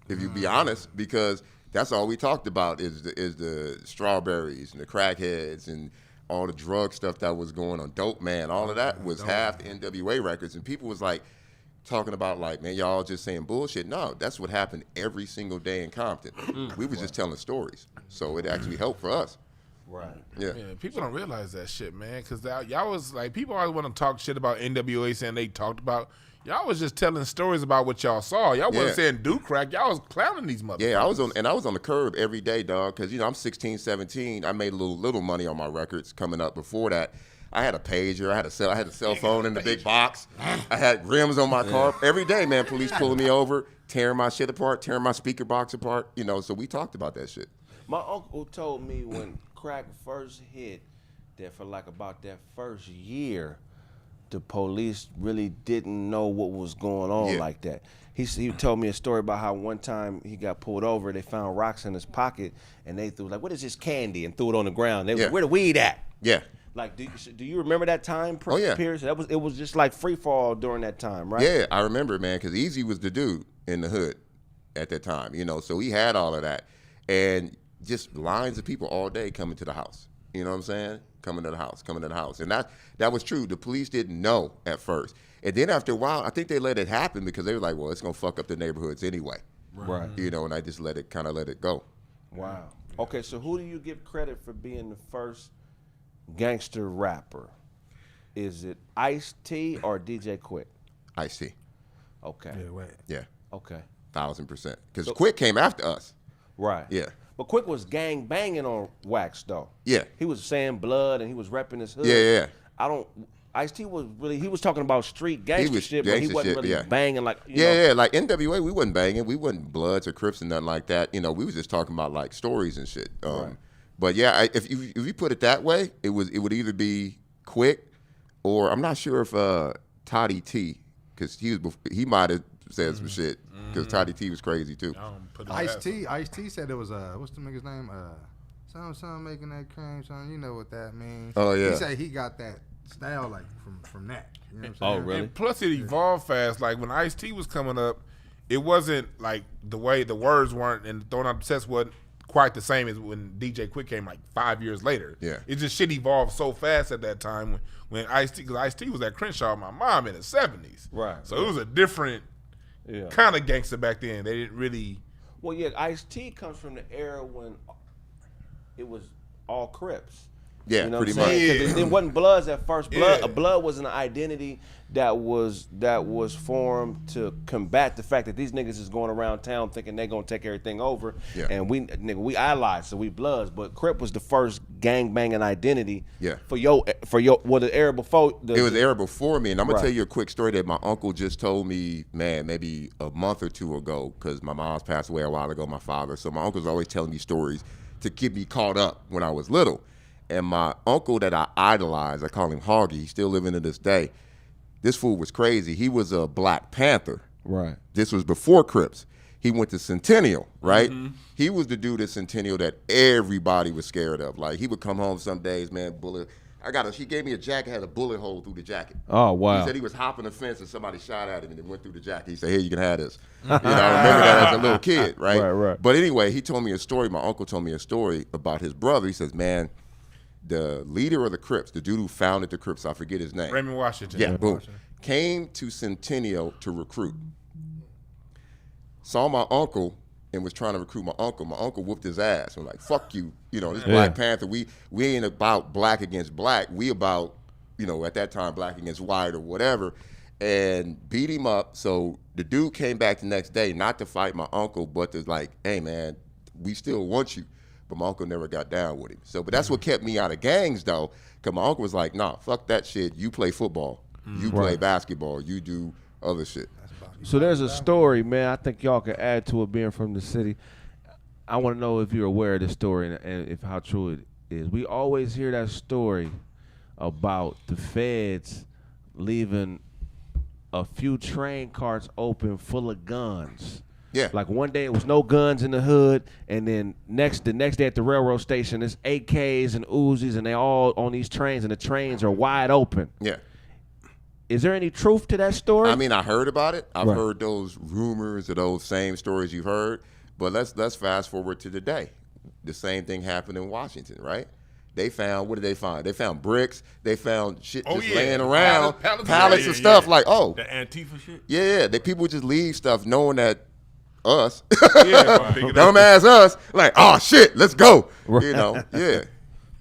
Speaker 7: if you be honest, because that's all we talked about is the strawberries and the crackheads and all the drug stuff that was going on. Dope Man, all of that was half the NWA records. And people was like talking about like, man, y'all just saying bullshit. No, that's what happened every single day in Compton. We was just telling stories. So it actually helped for us.
Speaker 1: Right.
Speaker 7: Yeah.
Speaker 4: People don't realize that shit, man, because y'all was like, people always want to talk shit about NWA saying they talked about. Y'all was just telling stories about what y'all saw. Y'all wasn't saying do crack. Y'all was clowning these motherfuckers.
Speaker 7: Yeah, I was on the curb every day, dog, because, I'm 16, 17. I made little money on my records coming up. Before that, I had a pager. I had a cell phone in the big box. I had rims on my car. Every day, man, police pulling me over, tearing my shit apart, tearing my speaker box apart. So we talked about that shit.
Speaker 1: My uncle told me when crack first hit that for like about that first year, the police really didn't know what was going on like that. He told me a story about how one time he got pulled over, they found rocks in his pocket, and they threw like, what is this candy? And threw it on the ground. They was like, where the weed at?
Speaker 7: Yeah.
Speaker 1: Like, do you remember that time period? It was just like free fall during that time, right?
Speaker 7: Yeah, I remember, man, because Easy was the dude in the hood at that time, so he had all of that. And just lines of people all day coming to the house. You know what I'm saying? Coming to the house. And that was true. The police didn't know at first. And then after a while, I think they let it happen because they were like, well, it's going to fuck up the neighborhoods anyway.
Speaker 1: Right.
Speaker 7: And I just let it go.
Speaker 1: Wow. Okay, so who do you give credit for being the first gangster rapper? Is it Ice-T or DJ Quick?
Speaker 7: Ice-T.
Speaker 1: Okay.
Speaker 7: Yeah.
Speaker 1: Okay.
Speaker 7: 1,000%. Because Quick came after us.
Speaker 1: Right.
Speaker 7: Yeah.
Speaker 1: But Quick was gang banging on wax though.
Speaker 7: Yeah.
Speaker 1: He was saying blood and he was repping his hood.
Speaker 7: Yeah.
Speaker 1: Ice-T was he was talking about street gangster shit, but he wasn't really banging like you know.
Speaker 7: Like NWA, we wasn't banging. We wasn't Bloods or Crips and nothing like that. We was just talking about like stories and shit.
Speaker 1: Right.
Speaker 7: But yeah, if you put it that way, it would either be Quick or I'm not sure if Toddy T, because he might have said some shit because Toddy T was crazy too.
Speaker 2: Ice-T said it was what's the nigga's name? Some making that cream, son. You know what that means.
Speaker 7: Oh yeah.
Speaker 2: He said he got that style like from that. You know what I'm saying?
Speaker 1: Oh really?
Speaker 4: And plus it evolved fast. Like when Ice-T was coming up, it wasn't like the way the words weren't and throwing out the sets wasn't quite the same as when DJ Quick came like 5 years later.
Speaker 7: Yeah.
Speaker 4: It just shit evolved so fast at that time when Ice-T, because Ice-T was at Crenshaw, my mom in the 70s.
Speaker 1: Right.
Speaker 4: So it was a different kind of gangster back then. They didn't really.
Speaker 1: Well, yeah, Ice-T comes from the era when it was all Crips.
Speaker 7: Yeah,
Speaker 1: You know
Speaker 7: pretty
Speaker 1: what I'm saying?
Speaker 4: much.
Speaker 1: 'Cause it wasn't Bloods at first.
Speaker 4: Yeah.
Speaker 1: Blood was an identity that was formed to combat the fact that these niggas is going around town thinking they gonna take everything over.
Speaker 7: Yeah.
Speaker 1: And we allies, so we Bloods. But Crip was the first gang banging identity.
Speaker 7: Yeah.
Speaker 1: For your the era before.
Speaker 7: It was the era before me, and I'm gonna
Speaker 1: Right.
Speaker 7: tell you a quick story that my uncle just told me, man, maybe a month or two ago, because my mom's passed away a while ago, my father. So my uncle's always telling me stories to keep me caught up when I was little. And my uncle that I idolized, I call him Hoggy, he's still living to this day. This fool was crazy. He was a Black Panther.
Speaker 1: Right.
Speaker 7: This was before Crips. He went to Centennial, right? He was the dude at Centennial that everybody was scared of. Like, he would come home some days, man, he gave me a jacket, had a bullet hole through the jacket.
Speaker 1: Oh wow.
Speaker 7: He said he was hopping the fence and somebody shot at him and it went through the jacket. He said, "Here, you can have this." You know, I remember that as a little kid, right?
Speaker 1: Right.
Speaker 7: But anyway, he told me a story. My uncle told me a story about his brother. He says, man, the leader of the Crips, the dude who founded the Crips, I forget his name.
Speaker 4: Raymond Washington.
Speaker 7: Yeah, boom. Came to Centennial to recruit. Saw my uncle and was trying to recruit my uncle. My uncle whooped his ass. I'm like, fuck you. You know, this Black Panther, we ain't about black against black. We about, you know, at that time, black against white or whatever. And beat him up. So the dude came back the next day, not to fight my uncle, but to like, hey, man, we still want you. But my uncle never got down with him. So, but that's what kept me out of gangs, though, because my uncle was like, nah, fuck that shit. You play football. You play basketball. You do other shit.
Speaker 1: So there's a story, man. I think y'all can add to it being from the city. I want to know if you're aware of this story and if how true it is. We always hear that story about the feds leaving a few train carts open full of guns.
Speaker 7: Yeah.
Speaker 1: Like one day it was no guns in the hood, and then the next day at the railroad station, it's AKs and Uzis, and they all on these trains, and the trains are wide open.
Speaker 7: Yeah.
Speaker 1: Is there any truth to that story?
Speaker 7: I mean, I heard about it. I've
Speaker 1: Right.
Speaker 7: heard those rumors of those same stories you've heard. But let's fast forward to today. The same thing happened in Washington, right? They found, what did they find? They found bricks. They found shit just laying around, pallets of stuff. Like, oh,
Speaker 3: The Antifa shit.
Speaker 7: yeah. People just leave stuff knowing that us,
Speaker 4: Yeah,
Speaker 7: dumbass us, like, oh shit, let's go. You know, yeah.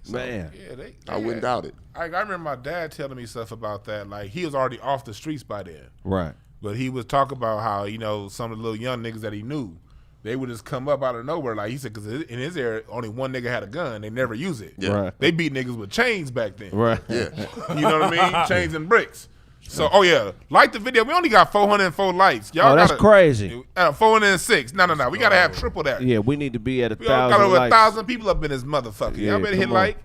Speaker 1: Man.
Speaker 4: yeah,
Speaker 7: I wouldn't doubt it.
Speaker 4: I remember my dad telling me stuff about that. Like, he was already off the streets by then.
Speaker 1: Right.
Speaker 4: But he was talking about how, you know, some of the little young niggas that he knew, they would just come up out of nowhere. Like he said, because in his area, only one nigga had a gun. They never use it.
Speaker 7: Yeah.
Speaker 1: Right.
Speaker 4: They beat niggas with chains back then.
Speaker 1: Right.
Speaker 7: Yeah.
Speaker 4: You know what I mean? Chains and bricks. So, oh yeah, like the video. We only got 404 likes. Y'all
Speaker 1: Oh, that's
Speaker 4: gotta,
Speaker 1: crazy.
Speaker 4: 406. No. We gotta have triple that.
Speaker 1: Yeah, we need to be at
Speaker 4: We got
Speaker 1: 1,000
Speaker 4: over
Speaker 1: likes.
Speaker 4: 1,000 people up in this motherfucker.
Speaker 1: Yeah,
Speaker 4: Y'all better hit
Speaker 1: come on.
Speaker 4: like.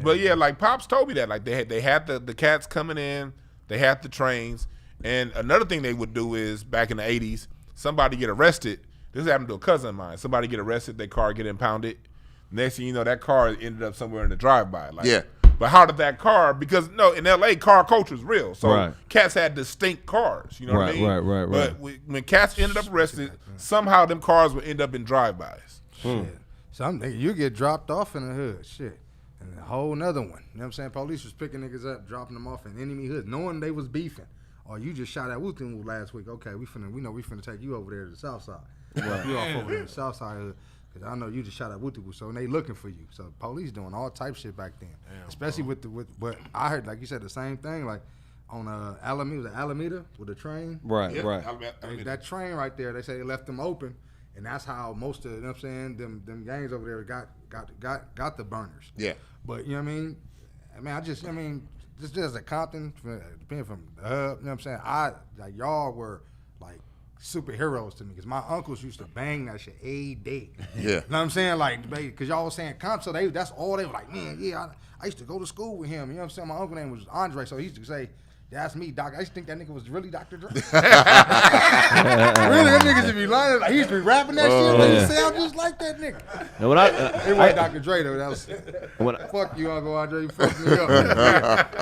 Speaker 4: But yeah, like Pops told me that. Like they had the cats coming in, they had the trains, and another thing they would do is back in the 80s, somebody get arrested. This happened to a cousin of mine. Somebody get arrested, their car get impounded. Next thing you know, that car ended up somewhere in the drive-by. Like,
Speaker 7: Yeah.
Speaker 4: But how did that car? Because no, in LA, car culture is real. So
Speaker 1: Right.
Speaker 4: cats had distinct cars. You know what I
Speaker 1: Right,
Speaker 4: mean?
Speaker 1: right.
Speaker 4: But when cats ended up arrested, somehow them cars would end up in drive-bys.
Speaker 2: Some nigga, you get dropped off in the hood, shit. And a whole nother one. You know what I'm saying? Police was picking niggas up, dropping them off in enemy hood, knowing they was beefing. Or you just shot at Wooten last week. Okay, we know we finna take you over there to the south side. Right. You off over there to the south side hood. Cause I know you just shot at Wooten, so they looking for you. So police doing all type shit back then. Especially with what I heard, like you said, the same thing, like on Alameda with the train.
Speaker 1: Right, right.
Speaker 2: That train right there, they say they left them open, and that's how most of, you know what I'm saying, them gangs over there got the burners.
Speaker 7: Yeah.
Speaker 2: But you know what I mean? Just as a Compton, being from the hub, you know what I'm saying? Y'all were like superheroes to me, because my uncles used to bang that shit a day.
Speaker 7: Yeah.
Speaker 2: You know what I'm saying? Like, because y'all was saying Compton, so that's all they were like, man, yeah, I used to go to school with him. You know what I'm saying? My uncle name was Andre, so he used to say, that's me, Doc. I used to think that nigga was really Dr. Dre. Really, that nigga should be lying. Like, he used to be rapping that shit. Like, he sound just like that nigga.
Speaker 1: And when
Speaker 2: It wasn't Dr. Dre though. That was fuck you, Uncle Andre. You fucked me up.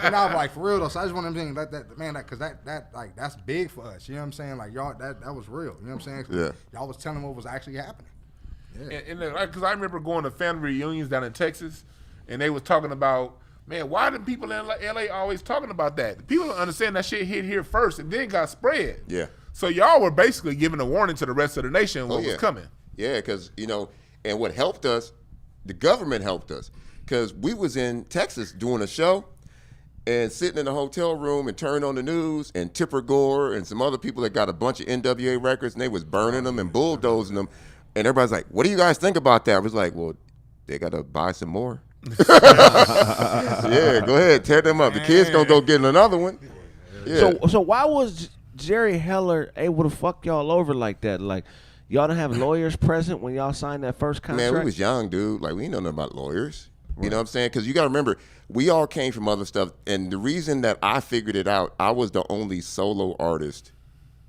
Speaker 2: And I was like, for real though. So I just want to think because that's big for us. You know what I'm saying? Like y'all, that was real. You know what I'm saying?
Speaker 7: Yeah.
Speaker 2: Y'all was telling what was actually happening. Yeah.
Speaker 4: And because I remember going to family reunions down in Texas, and they was talking about, man, why do people in LA always talking about that? People don't understand that shit hit here first and then got spread.
Speaker 7: Yeah.
Speaker 4: So y'all were basically giving a warning to the rest of the nation what was coming.
Speaker 7: Yeah, because, and what helped us, the government helped us. because we was in Texas doing a show and sitting in a hotel room and turned on the news, and Tipper Gore and some other people that got a bunch of NWA records, and they was burning them and bulldozing them. And everybody's like, what do you guys think about that? I was like, well, they got to buy some more. Yeah, go ahead, tear them up. The kids gonna go get another one. Yeah.
Speaker 1: So why was Jerry Heller able to fuck y'all over like that? Like, y'all didn't have lawyers present when y'all signed that first contract?
Speaker 7: Man, we was young, dude. Like, we didn't know nothing about lawyers. Right. You know what I'm saying? Because you got to remember, we all came from other stuff. And the reason that I figured it out, I was the only solo artist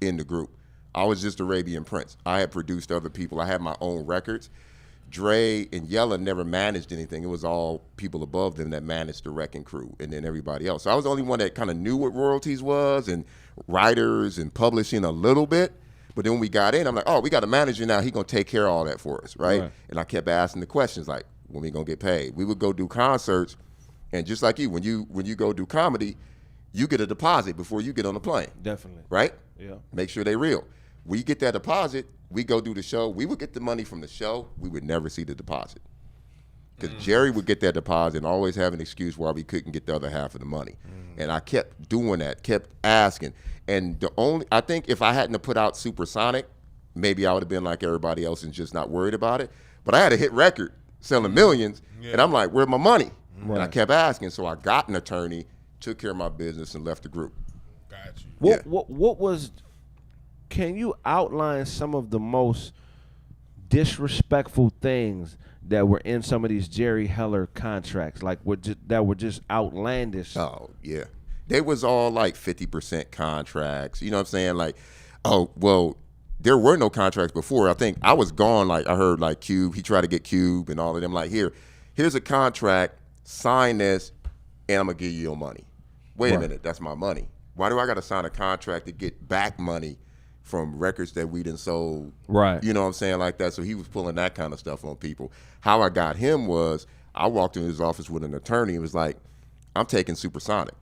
Speaker 7: in the group. I was just Arabian Prince. I had produced other people. I had my own records. Dre and Yella never managed anything. It was all people above them that managed the Wrecking Crew and then everybody else. So I was the only one that kind of knew what royalties was and writers and publishing a little bit. But then when we got in, I'm like, oh, we got a manager now. He going to take care of all that for us, right? And I kept asking the questions like, when we going to get paid? We would go do concerts, and just like you, when you go do comedy, you get a deposit before you get on the plane.
Speaker 1: Definitely.
Speaker 7: Right?
Speaker 1: Yeah.
Speaker 7: Make sure they real. We get that deposit, we go do the show. We would get the money from the show. We would never see the deposit. Because Jerry would get that deposit and always have an excuse why we couldn't get the other half of the money. And I kept doing that, kept asking. And I think if I hadn't have put out Supersonic, maybe I would have been like everybody else and just not worried about it. But I had a hit record selling millions, and I'm like, where's my money? Right. And I kept asking. So I got an attorney, took care of my business, and left the group.
Speaker 4: Got you.
Speaker 1: What was, can you outline some of the most disrespectful things that were in some of these Jerry Heller contracts, like that were just outlandish?
Speaker 7: Oh, yeah. They was all like 50% contracts. You know what I'm saying? Like, oh, well, there were no contracts before. I think I was gone. Like, I heard like Cube, he tried to get Cube and all of them. Like, here's a contract, sign this, and I'm going to give you your money. Wait a minute, that's my money. Why do I got to sign a contract to get back money from records that we done sold?
Speaker 1: Right.
Speaker 7: You know what I'm saying? Like that. So he was pulling that kind of stuff on people. How I got him was, I walked into his office with an attorney and was like, I'm taking Supersonic.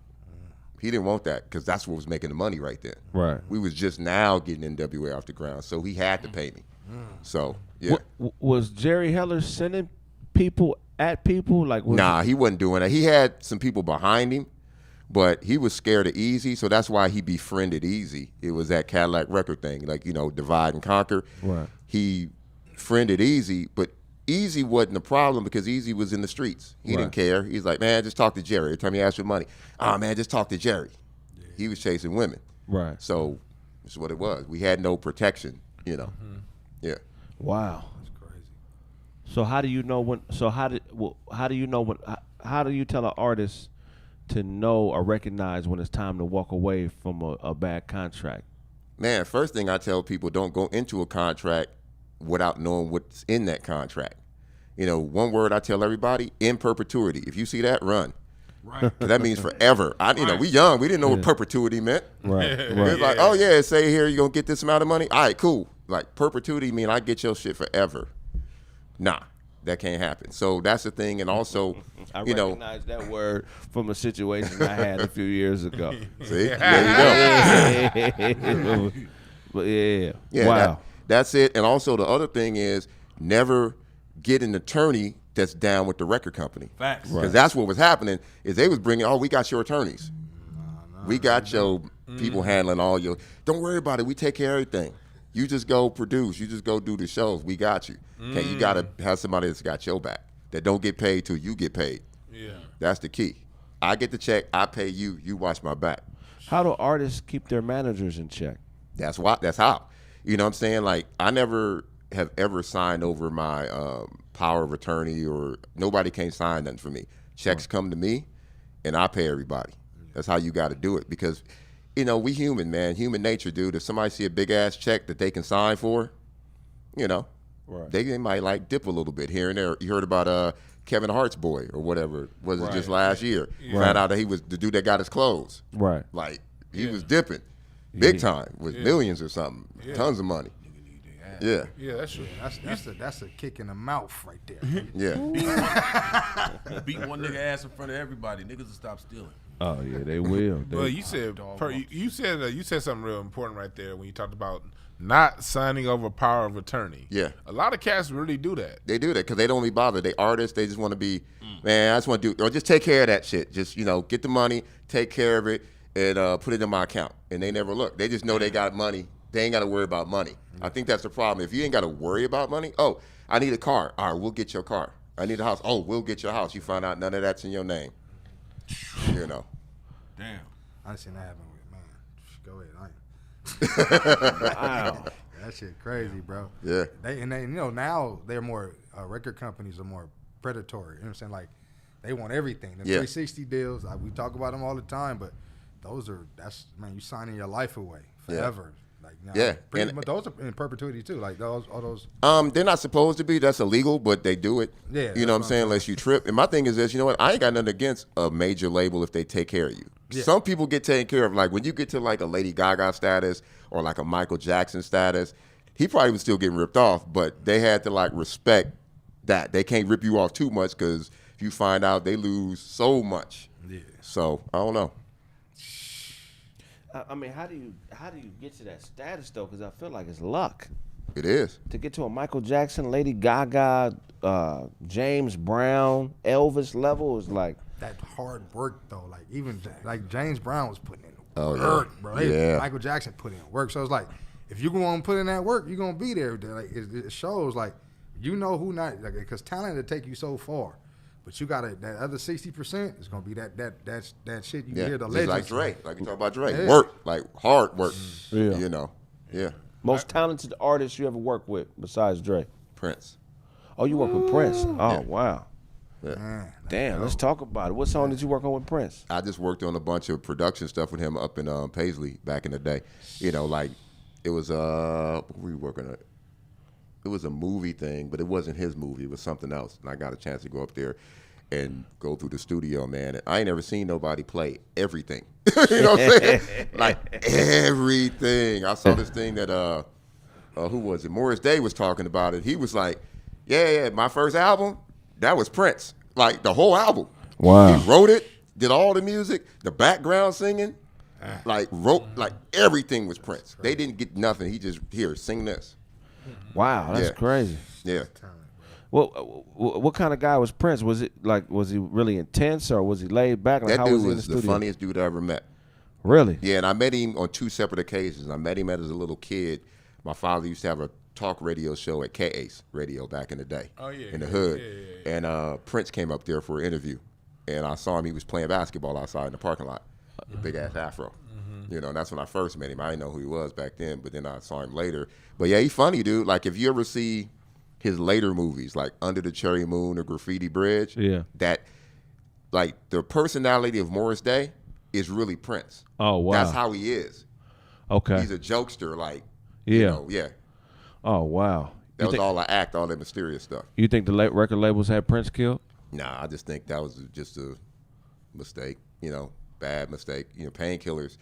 Speaker 7: He didn't want that because that's what was making the money right then. Right. We was just now getting NWA off the ground, so he had to pay me. So, yeah.
Speaker 1: Was Jerry Heller sending people at people? Like,
Speaker 7: nah, he wasn't doing that. He had some people behind him, but he was scared of Easy, so that's why he befriended Easy. It was that Cadillac record thing, like, you know, divide and conquer. Right. He friended Easy, but Easy wasn't the problem because Easy was in the streets. He didn't care. He's like, man, just talk to Jerry. Every time he asked for money, man, just talk to Jerry. Yeah. He was chasing women. Right. So that's what it was. We had no protection, you know. Yeah.
Speaker 1: Wow. That's crazy. So how do you know when? So how do you know when? How do you tell an artist to know or recognize when it's time to walk away from a bad contract?
Speaker 7: Man, first thing I tell people, don't go into a contract without knowing what's in that contract. You know, one word I tell everybody, in perpetuity. If you see that, run. Right. That means forever. You know, we young. We didn't know what perpetuity meant. Right. It's like, oh, yeah, say here you're going to get this amount of money. All right, cool. Like, perpetuity mean I get your shit forever. Nah, that can't happen. So that's the thing. And also,
Speaker 1: I recognize that word from a situation I had a few years ago.
Speaker 7: See? There you
Speaker 1: go. But yeah.
Speaker 7: Wow. That's it. And also the other thing is never get an attorney that's down with the record company. Facts. Because that's what was happening is they was bringing, we got your attorneys. We got your people handling all your, don't worry about it. We take care of everything. You just go produce. You just go do the shows. We got you. Okay, you got to have somebody that's got your back that don't get paid till you get paid. Yeah. That's the key. I get the check. I pay you. You watch my back.
Speaker 1: How do artists keep their managers in check?
Speaker 7: That's how. You know what I'm saying? Like, I never have ever signed over my power of attorney, or nobody can't sign nothing for me. Checks come to me, and I pay everybody. That's how you got to do it because, you know, we human, man. Human nature, dude. If somebody see a big-ass check that they can sign for, you know, they might, like, dip a little bit here and there. You heard about Kevin Hart's boy or whatever. Was it just last year? Found out that he was the dude that got his clothes. Right. Like, he was dipping. Big time, with millions or something, tons of money. Yeah.
Speaker 4: Yeah, that's true.
Speaker 2: That's a kick in the mouth right there.
Speaker 7: Yeah.
Speaker 8: Beat one nigga ass in front of everybody. Niggas will stop stealing.
Speaker 9: Oh yeah, they will.
Speaker 4: Well, you said you said something real important right there when you talked about not signing over power of attorney.
Speaker 7: Yeah.
Speaker 4: A lot of cats really do that.
Speaker 7: They do that because they don't be bothered. They artists. They just want to be, man, I just want to do, or just take care of that shit. Just, get the money, take care of it, and put it in my account. And they never look. They just know they got money. They ain't got to worry about money. I think that's the problem. If you ain't got to worry about money, oh, I need a car. All right, we'll get your car. I need a house. Oh, we'll get your house. You find out none of that's in your name.
Speaker 8: Damn.
Speaker 2: I done seen that happen with, man. Go ahead.
Speaker 9: Wow.
Speaker 2: That shit crazy, bro.
Speaker 7: Yeah.
Speaker 2: They now they're more record companies are more predatory. You know what I'm saying? Like they want everything. The 360 deals, we talk about them all the time, but that's you signing your life away forever. Like pretty much those are in perpetuity too. Like all those.
Speaker 7: They're not supposed to be. That's illegal, but they do it.
Speaker 2: Yeah.
Speaker 7: You know what I'm saying? Unless you trip. And my thing is this. You know what? I ain't got nothing against a major label if they take care of you. Yeah. Some people get taken care of. Like when you get to like a Lady Gaga status or like a Michael Jackson status, he probably was still getting ripped off, but they had to like respect that. They can't rip you off too much because if you find out, they lose so much.
Speaker 2: Yeah.
Speaker 7: So I don't know.
Speaker 1: I mean, how do you get to that status though? Because I feel like it's luck
Speaker 7: It is.
Speaker 1: to get to a Michael Jackson, Lady Gaga, James Brown, Elvis level is like.
Speaker 2: That hard work though, like even like James Brown was putting in
Speaker 7: work,
Speaker 2: bro.
Speaker 7: Yeah.
Speaker 2: Michael Jackson put in work, so it's like if you going to put in that work, you're gonna be there. Like it shows, like who not, like because talent will take you so far, but you gotta that other 60% is gonna be that shit you hear the
Speaker 7: Just
Speaker 2: legends.
Speaker 7: like Dre, like you talk about Dre,
Speaker 2: Yeah.
Speaker 7: work, like hard work.
Speaker 1: Yeah.
Speaker 7: Yeah.
Speaker 1: Most talented artist you ever worked with besides Dre?
Speaker 7: Prince.
Speaker 1: Oh, you work with Prince? Oh,
Speaker 7: Yeah.
Speaker 1: wow.
Speaker 7: Yeah.
Speaker 1: Damn, let's talk about it. What song did you work on with Prince?
Speaker 7: I just worked on a bunch of production stuff with him up in Paisley back in the day. Like it was what were we working on? It was a movie thing, but it wasn't his movie. It was something else. And I got a chance to go up there and go through the studio, man. And I ain't never seen nobody play everything. You know what I'm saying? Like everything. I saw this thing that who was it? Morris Day was talking about it. He was like, yeah, my first album, that was Prince. Like the whole album.
Speaker 9: Wow.
Speaker 7: He wrote it, did all the music, the background singing, wrote everything was Prince. They didn't get nothing. He just sing this.
Speaker 1: Wow, that's crazy.
Speaker 7: Yeah.
Speaker 1: Well, what kind of guy was Prince? Was he really intense or was he laid back? Like,
Speaker 7: That
Speaker 1: how
Speaker 7: dude
Speaker 1: was he in
Speaker 7: was
Speaker 1: the
Speaker 7: the
Speaker 1: studio?
Speaker 7: funniest dude I ever met.
Speaker 1: Really?
Speaker 7: Yeah, and I met him on 2 separate occasions. I met him as a little kid. My father used to have a talk radio show at K-Ace Radio back in the day.
Speaker 4: Oh, yeah,
Speaker 7: in the
Speaker 4: yeah,
Speaker 7: hood.
Speaker 4: yeah.
Speaker 7: And Prince came up there for an interview. And I saw him. He was playing basketball outside in the parking lot. A big-ass afro. And that's when I first met him. I didn't know who he was back then, but then I saw him later. But, yeah, he's funny, dude. Like, if you ever see his later movies, like Under the Cherry Moon or Graffiti Bridge, that, like, the personality of Morris Day is really Prince.
Speaker 9: Oh, wow.
Speaker 7: That's how he is.
Speaker 9: Okay.
Speaker 7: He's a jokester, like,
Speaker 9: Yeah.
Speaker 7: yeah.
Speaker 9: Oh, wow.
Speaker 7: That was all I act, all that mysterious stuff.
Speaker 9: You think the record labels had Prince killed?
Speaker 7: Nah, I just think that was just a mistake, bad mistake. Painkillers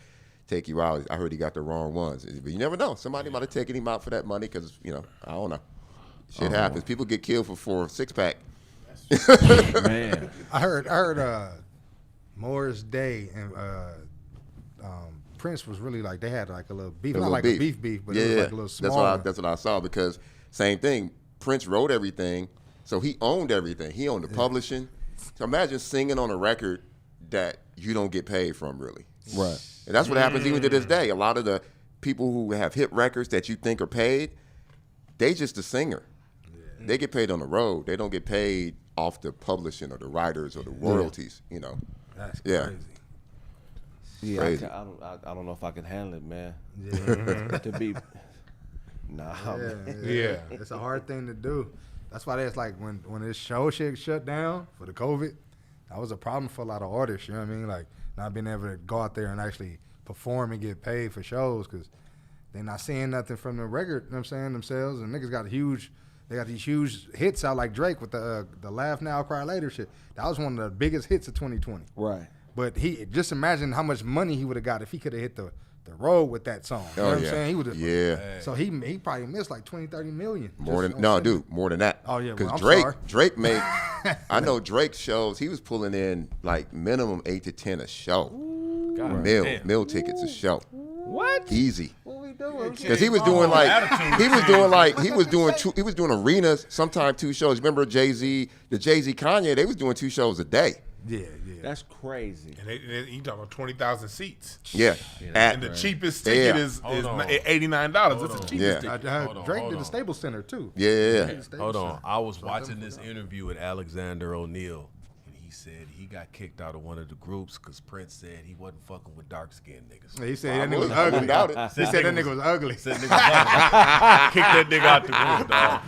Speaker 7: take you out. I heard he got the wrong ones. But you never know. Somebody might have taken him out for that money because, I don't know. Shit happens. People get killed for a 6-pack.
Speaker 9: Man.
Speaker 2: I heard Morris Day and Prince was really like they had like a little beef, not like a beef, but it was like a little small.
Speaker 7: That's what I saw because same thing. Prince wrote everything, so he owned everything. He owned the publishing. So imagine singing on a record that you don't get paid from, really.
Speaker 9: Right.
Speaker 7: And that's what happens even to this day. A lot of the people who have hit records that you think are paid, they just a singer. Yeah. They get paid on the road. They don't get paid off the publishing or the writers or the royalties.
Speaker 2: That's
Speaker 7: Yeah.
Speaker 2: crazy.
Speaker 1: Yeah,
Speaker 7: Crazy.
Speaker 1: I don't know if I can handle it, man.
Speaker 2: Yeah.
Speaker 1: To be, nah, man.
Speaker 2: Yeah. It's a hard thing to do. That's why it's like when this show shit shut down for the COVID, that was a problem for a lot of artists. You know what I mean? Like not being able to go out there and actually perform and get paid for shows because they're not seeing nothing from the record. You know what I'm saying, themselves, and niggas got these huge hits out like Drake with the Laugh Now, Cry Later shit. That was one of the biggest hits of 2020.
Speaker 1: Right.
Speaker 2: But he just imagine how much money he would have got if he could have hit the the road with that song. You know what I'm saying? He was
Speaker 7: Yeah.
Speaker 2: So he probably missed like 20, 30 million.
Speaker 7: More
Speaker 2: just
Speaker 7: than
Speaker 2: on singing.
Speaker 7: more than that.
Speaker 2: Oh, yeah, well,
Speaker 7: because
Speaker 2: I'm sorry.
Speaker 7: Drake made. I know Drake shows. He was pulling in like minimum 8 to 10 a show. Meal tickets a show.
Speaker 9: What?
Speaker 7: Easy.
Speaker 2: What we doing?
Speaker 7: Because he was doing arenas, sometime 2 shows. Remember Jay-Z, Kanye, they was doing 2 shows a day.
Speaker 2: Yeah.
Speaker 9: That's crazy.
Speaker 4: And you talking about 20,000 seats.
Speaker 7: Yeah.
Speaker 4: And the cheapest ticket is $89. That's the cheapest ticket.
Speaker 2: Drake did the Staples Center too.
Speaker 7: Yeah.
Speaker 8: Hold on. I was watching this interview with Alexander O'Neal, and he said he got kicked out of one of the groups because Prince said he wasn't fucking with dark-skinned niggas.
Speaker 2: He said that nigga was ugly. He said that nigga was ugly.
Speaker 8: Said nigga was ugly. Kick that nigga out the group, dog.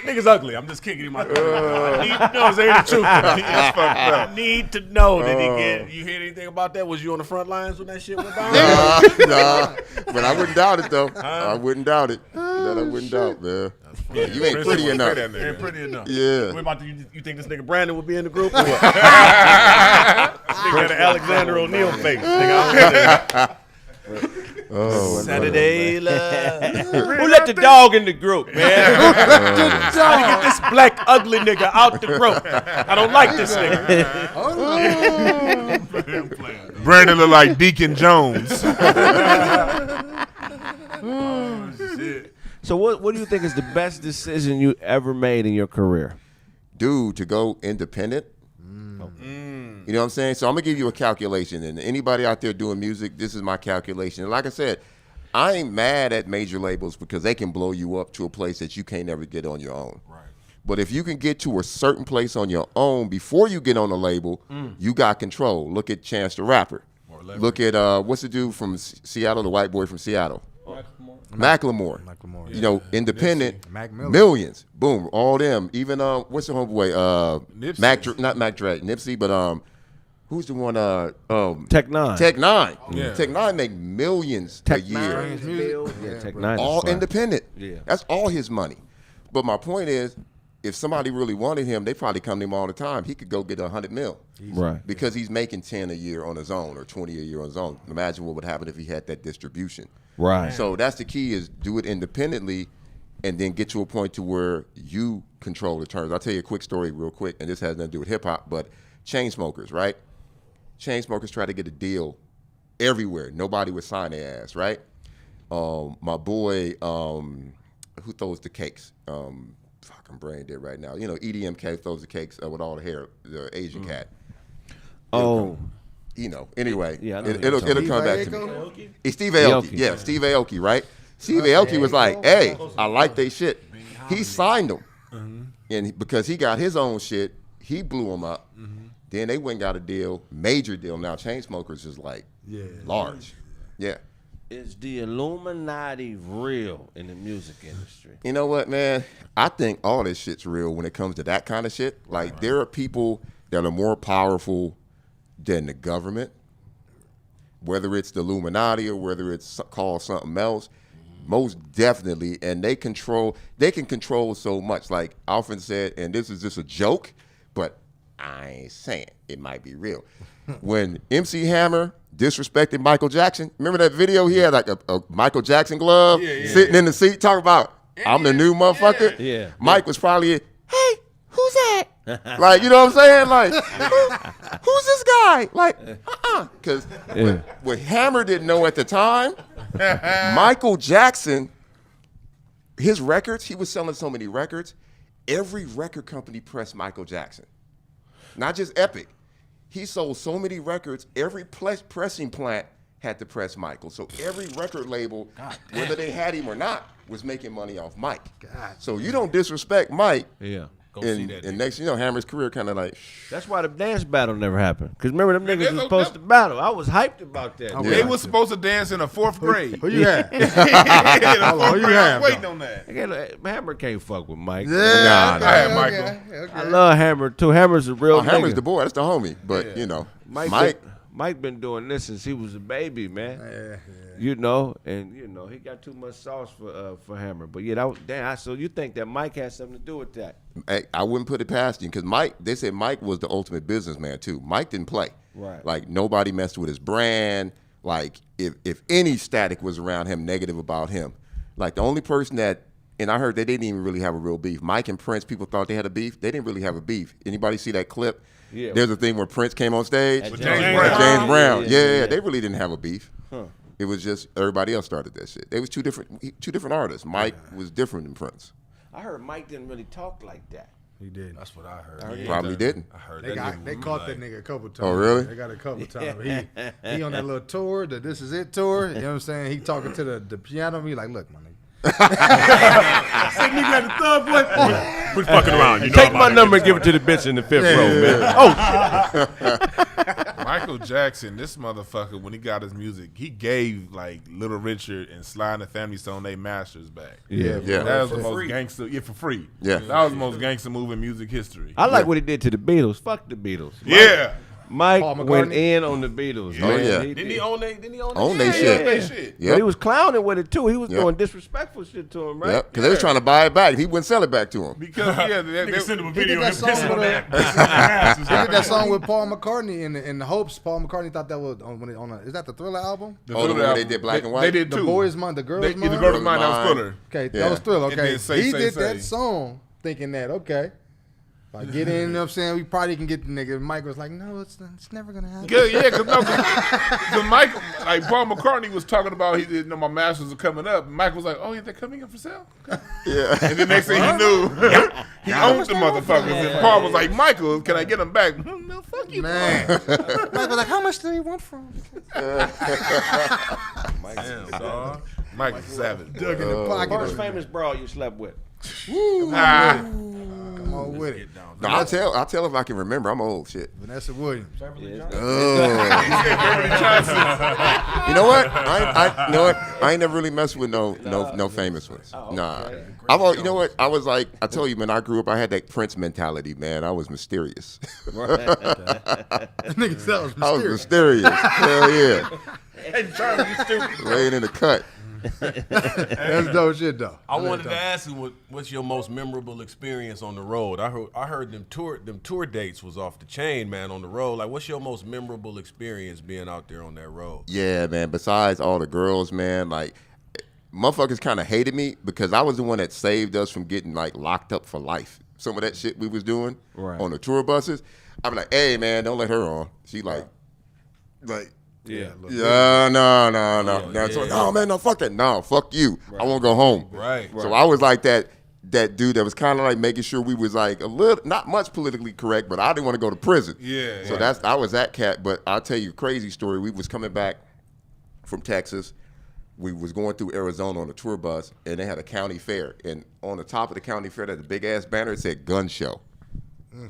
Speaker 8: Nigga's ugly. I'm just kicking him out. I need to know. Saying the truth. I need to know that he get. You hear anything about that? Was you on the front lines when that shit went down?
Speaker 7: Nah. But I wouldn't doubt it though. I wouldn't doubt it. That I wouldn't doubt, man. Yeah, you ain't pretty enough.
Speaker 8: You ain't pretty enough.
Speaker 7: Yeah.
Speaker 8: What about you think this nigga Brandon would be in the group? Or what? Nigga got an Alexander O'Neal face. Nigga, Saturday love.
Speaker 9: Who let the dog in the group, man?
Speaker 8: Trying to get this black ugly nigga out the group. I don't like this nigga.
Speaker 4: Brandon look like Deacon Jones.
Speaker 9: So what do you think is the best decision you ever made in your career?
Speaker 7: Dude, to go independent. You know what I'm saying? So I'm going to give you a calculation. And anybody out there doing music, this is my calculation. And like I said, I ain't mad at major labels because they can blow you up to a place that you can't never get on your own. Right. But if you can get to a certain place on your own before you get on a label, you got control. Look at Chance the Rapper. Look at, what's the dude from Seattle, the white boy from Seattle? Macklemore. You know, independent, millions. Boom, all them. Even, what's the homeboy? Not Mac Dre, Nipsey, but who's the one? Tech Nine. Tech Nine. Yeah. Tech Nine make millions a year.
Speaker 9: Yeah, Tech Nine.
Speaker 7: All independent. Yeah. That's all his money. But my point is, if somebody really wanted him, they probably come to him all the time. He could go get 100 mil.
Speaker 9: Right.
Speaker 7: Because he's making 10 a year on his own or 20 a year on his own. Imagine what would happen if he had that distribution.
Speaker 9: Right.
Speaker 7: So that's the key is do it independently and then get to a point to where you control the terms. I'll tell you a quick story real quick, and this has nothing to do with hip-hop, but Chainsmokers, right? Chainsmokers tried to get a deal everywhere. Nobody would sign their ass, right? My boy, who throws the cakes? Fucking brain dead right now. You know, EDMK throws the cakes with all the hair, the Asian cat.
Speaker 9: Oh.
Speaker 7: You know, anyway,
Speaker 9: yeah,
Speaker 7: it'll come back to me. It's Steve Aoki. Yeah, Steve Aoki, right? Steve Aoki was like, hey, I like they shit. He signed them. And because he got his own shit, he blew them up. Then they went and got a deal, major deal. Now Chainsmokers is like large. Yeah.
Speaker 9: Is the Illuminati real in the music industry?
Speaker 7: You know what, man? I think all this shit's real when it comes to that kind of shit. Like, there are people that are more powerful than the government, whether it's the Illuminati or whether it's called something else. Most definitely, and they can control so much. Like Alfred said, and this is just a joke, but I ain't saying it might be real. When MC Hammer disrespected Michael Jackson, remember that video? He had like a Michael Jackson glove sitting in the seat talking about, I'm the new motherfucker.
Speaker 9: Yeah.
Speaker 7: Mike was probably, hey, who's that? Like, you know what I'm saying? Like, who's this guy? Like, because what Hammer didn't know at the time, Michael Jackson, his records, he was selling so many records, every record company pressed Michael Jackson. Not just Epic. He sold so many records, every pressing plant had to press Michael. So every record label, whether they had him or not, was making money off Mike. So you don't disrespect Mike.
Speaker 9: Yeah.
Speaker 7: And next, you know, Hammer's career kind of like.
Speaker 9: That's why the dance battle never happened. Because remember, them niggas was supposed to battle. I was hyped about that.
Speaker 4: They was supposed to dance in the 4th grade.
Speaker 2: Who you had?
Speaker 4: Who you had? Waiting on that.
Speaker 9: Hammer can't fuck with Mike.
Speaker 7: Nah.
Speaker 4: I had Michael.
Speaker 9: I love Hammer too. Hammer's a real nigga.
Speaker 7: Hammer's the boy. That's the homie. But you know, Mike
Speaker 9: Mike been doing this since he was a baby, man.
Speaker 2: Yeah.
Speaker 9: You know, and he got too much sauce for Hammer. But yeah, so you think that Mike has something to do with that?
Speaker 7: I wouldn't put it past him because they said Mike was the ultimate businessman too. Mike didn't play.
Speaker 9: Right.
Speaker 7: Like nobody messed with his brand. Like if any static was around him, negative about him. Like the only person that, and I heard they didn't even really have a real beef. Mike and Prince, people thought they had a beef. They didn't really have a beef. Anybody see that clip?
Speaker 9: Yeah.
Speaker 7: There's a thing where Prince came on stage.
Speaker 9: James
Speaker 7: James Brown. Yeah, they really didn't have a beef.
Speaker 9: Huh.
Speaker 7: It was just everybody else started that shit. They was two different artists. Mike was different than Prince.
Speaker 9: I heard Mike didn't really talk like that.
Speaker 2: He did.
Speaker 3: That's what I heard.
Speaker 7: Probably didn't.
Speaker 3: I heard
Speaker 2: They caught that nigga a couple times.
Speaker 7: Oh, really?
Speaker 2: They got a couple times. He on that little tour, the This Is It tour. You know what I'm saying? He talking to the piano. He like, look, my nigga.
Speaker 3: That nigga had the thug boy. Quit fucking around. You know
Speaker 9: Take my number and give it to the bitch in the 5th row, man. Oh,
Speaker 4: Michael Jackson, this motherfucker, when he got his music, he gave like Little Richard and Sly and the Family Stone their masters back.
Speaker 7: Yeah.
Speaker 4: That was the most gangster, for free.
Speaker 7: Yeah.
Speaker 4: That was the most gangster move in music history.
Speaker 9: I like what he did to the Beatles. Fuck the Beatles.
Speaker 4: Yeah.
Speaker 9: Mike
Speaker 2: Paul
Speaker 9: went
Speaker 2: McCartney?
Speaker 9: in on the Beatles.
Speaker 7: Oh,
Speaker 9: man.
Speaker 7: yeah.
Speaker 3: Didn't he own they?
Speaker 7: Own they shit.
Speaker 4: Shit.
Speaker 9: But he was clowning with it too. He was
Speaker 7: Yep.
Speaker 9: doing disrespectful shit to him, right?
Speaker 7: Yep. Because they was trying to buy it back. He wouldn't sell it back to him.
Speaker 4: Because
Speaker 3: Nigga send him a video
Speaker 2: that
Speaker 3: of him
Speaker 2: song
Speaker 3: pissing on
Speaker 2: with
Speaker 3: that.
Speaker 2: They did that song with Paul McCartney in the hopes. Paul McCartney thought that was is that the Thriller album?
Speaker 7: The one they did Black and White?
Speaker 4: They did
Speaker 2: The
Speaker 4: two.
Speaker 2: Boys Mind, the Girls Mind.
Speaker 4: The Girls Mind, that was Thriller.
Speaker 2: Okay,
Speaker 7: Yeah.
Speaker 2: that was Thriller.
Speaker 4: And
Speaker 2: Okay,
Speaker 4: then Say,
Speaker 2: he
Speaker 4: Say,
Speaker 2: did
Speaker 4: Say.
Speaker 2: that song thinking that if I get in, you know what I'm saying, we probably can get the nigga. Mike was like, no, it's never gonna happen.
Speaker 4: Good, yeah, because Michael, like Paul McCartney was talking about, he didn't know my masters are coming up. Michael was like, oh, yeah, they're coming up for sale?
Speaker 7: Yeah.
Speaker 4: And the next thing he knew, he owned the motherfuckers. And Paul was like, Michael, can I get them back? No, fuck you.
Speaker 2: Man, Mike was like, how much do you want from?
Speaker 4: Mike's savage.
Speaker 2: Dug in the pocket.
Speaker 9: First famous broad you slept with.
Speaker 2: Come on with it.
Speaker 7: No, I'll tell if I can remember. I'm old shit.
Speaker 2: Vanessa Williams.
Speaker 7: Oh. You know what? I ain't never really messed with no famous ones. Nah. You know what? I was like, I told you, man, I grew up, I had that Prince mentality, man. I was mysterious.
Speaker 2: Nigga said
Speaker 7: I was mysterious. Hell yeah. Laying in the cut.
Speaker 2: That's dope shit though.
Speaker 8: I wanted to ask you what's your most memorable experience on the road. I heard them tour dates was off the chain, man, on the road. Like, what's your most memorable experience being out there on that road?
Speaker 7: Yeah, man. Besides all the girls, man, like motherfuckers kind of hated me because I was the one that saved us from getting like locked up for life. Some of that shit we was doing on the tour buses. I'd be like, hey man, don't let her on. She like. No. Oh man, no, fuck that. No, fuck you. Right. I won't go home.
Speaker 8: Right.
Speaker 7: So I was like that dude that was kind of like making sure we was like a little, not much politically correct, but I didn't want to go to prison.
Speaker 4: Yeah.
Speaker 7: So I was that cat. But I'll tell you a crazy story. We was coming back from Texas. We was going through Arizona on a tour bus, and they had a county fair. And on the top of the county fair, there's a big ass banner that said gun show.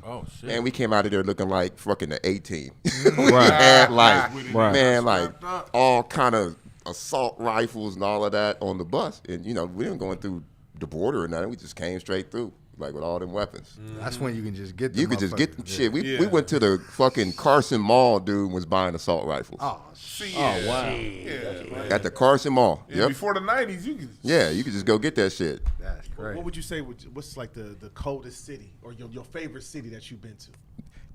Speaker 8: Oh shit!
Speaker 7: And we came out of there looking like fucking the A-team. We had like all kind of assault rifles and all of that on the bus, and we weren't going through the border or nothing. We just came straight through, like with all them weapons.
Speaker 2: That's when you can just get.
Speaker 7: You could just get shit. We went to the fucking Carson Mall. Dude was buying assault rifles.
Speaker 2: Oh shit!
Speaker 9: Oh wow!
Speaker 4: Yeah.
Speaker 7: At the Carson Mall.
Speaker 4: Yeah, before the 90s, you could.
Speaker 7: Yeah, you could just go get that shit.
Speaker 2: That's great.
Speaker 10: What would you say? What's like the coldest city or your favorite city that you've been to?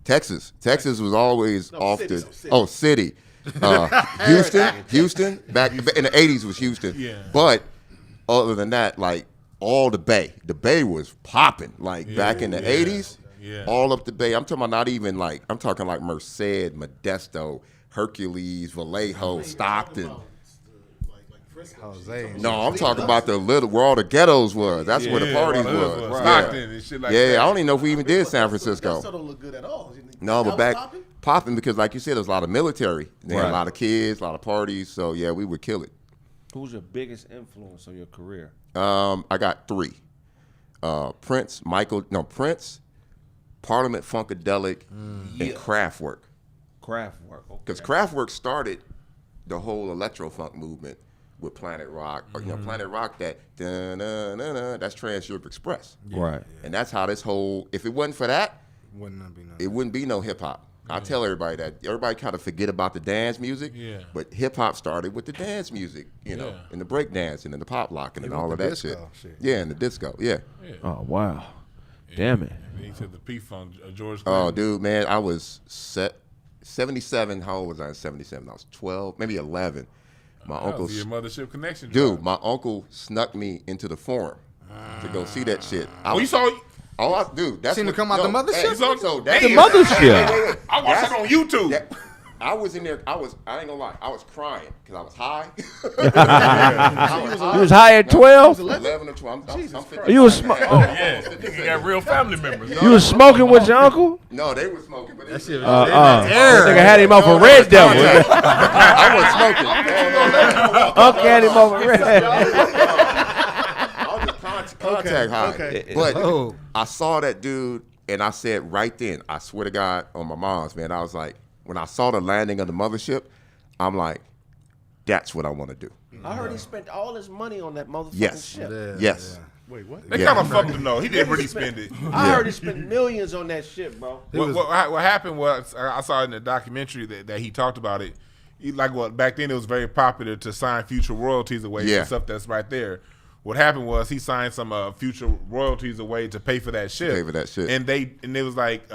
Speaker 7: Texas. Texas was always off
Speaker 10: city,
Speaker 7: the.
Speaker 10: city.
Speaker 7: Oh, city. Houston. Back in the 80s was Houston.
Speaker 4: Yeah.
Speaker 7: But other than that, like all the Bay. The Bay was popping. Like back in the 80s.
Speaker 4: Yeah.
Speaker 7: All up the Bay. I'm talking about not even like, I'm talking like Merced, Modesto, Hercules, Vallejo, Stockton.
Speaker 2: Jose.
Speaker 7: No, I'm talking about the little where all the ghettos was. That's where the parties was.
Speaker 4: Right.
Speaker 7: Yeah.
Speaker 4: Stockton and shit like
Speaker 7: Yeah,
Speaker 4: that.
Speaker 7: I don't even know if we even did San
Speaker 10: That
Speaker 7: Francisco.
Speaker 10: still don't look good at all.
Speaker 7: No, but
Speaker 10: That
Speaker 7: back
Speaker 10: was popping?
Speaker 7: popping because, like you said, there was a lot of military. They had a
Speaker 9: Right.
Speaker 7: lot of kids, a lot of parties. So yeah, we would kill it.
Speaker 9: Who's your biggest influence on your career?
Speaker 7: I got three: Prince, Parliament Funkadelic, and Kraftwerk.
Speaker 9: Kraftwerk. Okay.
Speaker 7: Because Kraftwerk started the whole electro funk movement with Planet Rock. Or, Planet Rock, that dun-dun-dun-dun, that's Trans Europe Express.
Speaker 9: Right.
Speaker 7: And that's how this whole. If it wasn't for that,
Speaker 2: Wouldn't be no.
Speaker 7: it wouldn't be no hip hop. I tell everybody that. Everybody kind of forget about the dance music.
Speaker 3: Yeah.
Speaker 7: But hip hop started with the dance music, you know, and the break dancing and the pop locking and all of that shit. Yeah, and the disco. Yeah.
Speaker 9: Oh wow. Damn it.
Speaker 3: And he took the P-Funk, George.
Speaker 7: Oh, dude, man, I was 77. How old was I in 77? I was 12, maybe 11. My uncle.
Speaker 3: Your mothership connection.
Speaker 7: Dude, my uncle snuck me into the forum to go see that shit.
Speaker 4: You saw?
Speaker 7: Dude, that's
Speaker 2: Seen him come out the mothership?
Speaker 7: So
Speaker 9: The mothership.
Speaker 7: wait.
Speaker 4: I watched it on YouTube.
Speaker 7: I was in there. I ain't gonna lie. I was crying because I was high.
Speaker 9: You was high at 12?
Speaker 7: 11 or 12. I'm 55.
Speaker 9: You was smoking.
Speaker 3: Oh yeah, you got real family members.
Speaker 9: You was smoking with your uncle?
Speaker 7: No, they were smoking, but that shit.
Speaker 9: That nigga had him off a Red Devil.
Speaker 7: I was smoking.
Speaker 9: Uncle had him off a Red.
Speaker 7: I was just contact high.
Speaker 10: Okay.
Speaker 7: But I saw that dude, and I said right then, I swear to God, on my mom's, man, I was like, when I saw the landing of the mothership, I'm like, that's what I want to do.
Speaker 9: I heard he spent all his money on that motherfucking
Speaker 7: Yes.
Speaker 9: ship.
Speaker 7: Yes.
Speaker 10: Wait, what?
Speaker 4: They kind of fucked him though. He didn't really spend it.
Speaker 9: I heard he spent millions on that shit, bro.
Speaker 4: What happened was I saw in the documentary that he talked about it. Back then it was very popular to sign future royalties away for stuff that's right there. What happened was he signed some future royalties away to pay for that shit. And it was like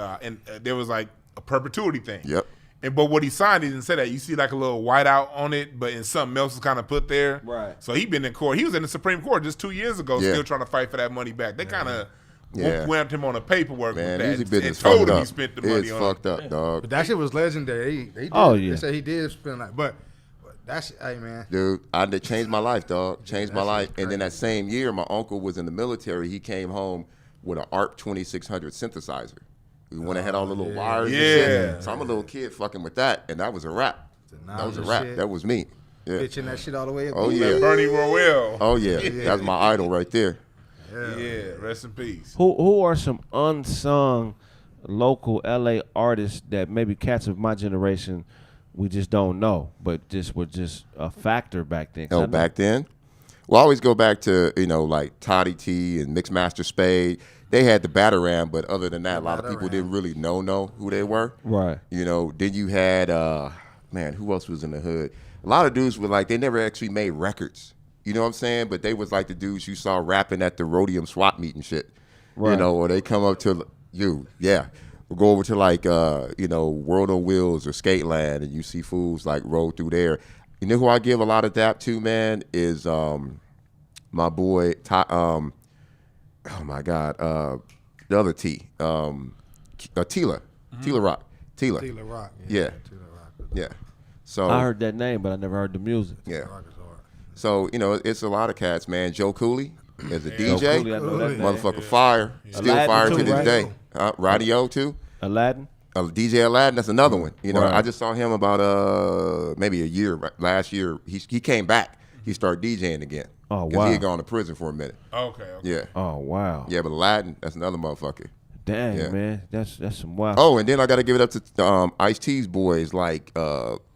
Speaker 4: there was like a perpetuity thing.
Speaker 7: Yep.
Speaker 4: But what he signed, he didn't say that. You see like a little whiteout on it, but something else was kind of put there.
Speaker 9: Right.
Speaker 4: So he been in court. He was in the Supreme Court just 2 years ago, still trying to fight for that money back. They kind of whamped him on the paperwork with that.
Speaker 7: Music business
Speaker 4: and told
Speaker 7: fucked
Speaker 4: him
Speaker 7: up.
Speaker 4: he spent the money
Speaker 7: It's
Speaker 4: on
Speaker 7: fucked
Speaker 4: it.
Speaker 7: up, dog.
Speaker 2: But that shit was legendary. They said he did spend like, but that's, hey man.
Speaker 7: Dude, it changed my life, dog. Changed my life. And then that same year, my uncle was in the military. He came home with an ARP 2600 synthesizer. We went and had all the little wires and shit. So I'm a little kid fucking with that, and that was a rap. That was a rap.
Speaker 2: Shit.
Speaker 7: That was me. Yeah.
Speaker 2: Pitching that shit all the way up.
Speaker 7: Oh, yeah.
Speaker 4: Bernie Royale.
Speaker 7: Oh, yeah. That's my idol right there.
Speaker 4: Yeah, rest in peace.
Speaker 9: Who are some unsung local LA artists that maybe cats of my generation we just don't know, but just were just a factor back then?
Speaker 7: Oh, back then? Well, I always go back to, like Toddy T and Mixmaster Spade. They had the Batarang, but other than that, a lot of people didn't really know who they were.
Speaker 9: Right.
Speaker 7: Then you had, who else was in the hood? A lot of dudes were like, they never actually made records. You know what I'm saying? But they was like the dudes you saw rapping at the Rhodium swap meet and shit.
Speaker 9: Right.
Speaker 7: Or they come up to you. Yeah. We'll go over to like, World on Wheels or Skateland, and you see fools like roll through there. You know who I give a lot of dap to, man, is my boy, oh my God, the other T, Tila Rock.
Speaker 2: Tila Rock.
Speaker 7: Yeah. Yeah. So
Speaker 9: I heard that name, but I never heard the music.
Speaker 7: Yeah. So, it's a lot of cats, man. Joe Cooley is a DJ.
Speaker 9: Joe Cooley, I know that name.
Speaker 7: Motherfucker fire. Still
Speaker 9: Aladdin
Speaker 7: fire
Speaker 9: too,
Speaker 7: to this
Speaker 9: right?
Speaker 7: day. Radio too.
Speaker 9: Aladdin?
Speaker 7: DJ Aladdin, that's another one.
Speaker 9: Right.
Speaker 7: I just saw him about maybe a year, last year. He came back. He started DJing again.
Speaker 9: Oh,
Speaker 7: Because
Speaker 9: wow.
Speaker 7: he had gone to prison for a minute.
Speaker 4: Okay.
Speaker 7: Yeah.
Speaker 9: Oh, wow.
Speaker 7: Yeah, but Aladdin, that's another motherfucker.
Speaker 9: Dang,
Speaker 7: Yeah.
Speaker 9: man. That's some wild.
Speaker 7: Oh, and then I got to give it up to Ice-T's boys like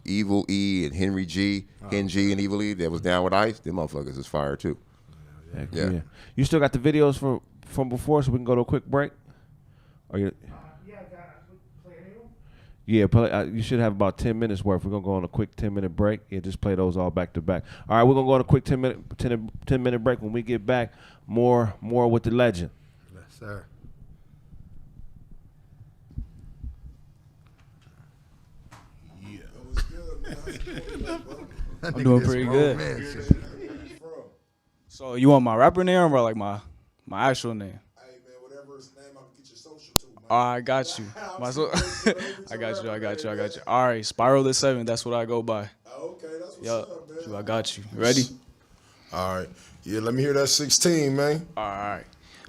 Speaker 7: Evil E and Henry G. Hen G and Evil E that was down with Ice. Them motherfuckers is fire too.
Speaker 9: Heck
Speaker 7: Yeah.
Speaker 9: You still got the videos from before, so we can go to a quick break? Or you? Yeah, you should have about 10 minutes worth. We're going to go on a quick 10-minute break. Yeah, just play those all back to back. All right, we're going to go on a quick 10-minute break. When we get back, more with the legend.
Speaker 2: Yes, sir.
Speaker 11: I'm doing pretty good. So you want my rapper name or like my actual name?
Speaker 12: Hey man, whatever his name, I'm gonna get your social too, man.
Speaker 11: I got you. I got you. All right, Spiral the 7. That's what I go by.
Speaker 12: Okay, that's what's
Speaker 11: Yup.
Speaker 12: up, man.
Speaker 11: I got you. Ready?
Speaker 12: All right. Yeah, let me hear that 16, man.
Speaker 11: All right.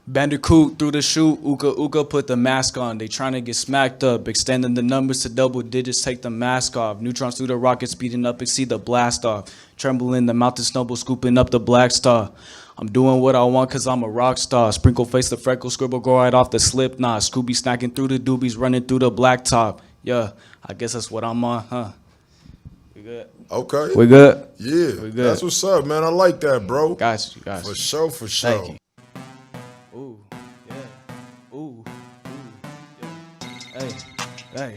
Speaker 11: Bandicoot through the chute, Uka put the mask on. They trying to get smacked up, extending the numbers to double digits, take the mask off. Neutrons through the rocket, speeding up, exceed the blast off. Tremble in the mountain snowball, scooping up the black star. I'm doing what I want cause I'm a rock star. Sprinkle face the freckle, scribble go right off the slip knot. Scooby snacking through the doobies, running through the blacktop. Yeah, I guess that's what I'm on, huh? We good?
Speaker 12: Okay.
Speaker 11: We good?
Speaker 12: Yeah,
Speaker 11: We good.
Speaker 12: that's what's up, man. I like that, bro.
Speaker 11: Got you.
Speaker 12: For sure, for sure.
Speaker 11: Thank you. Ooh, yeah. Ooh, yeah. Hey.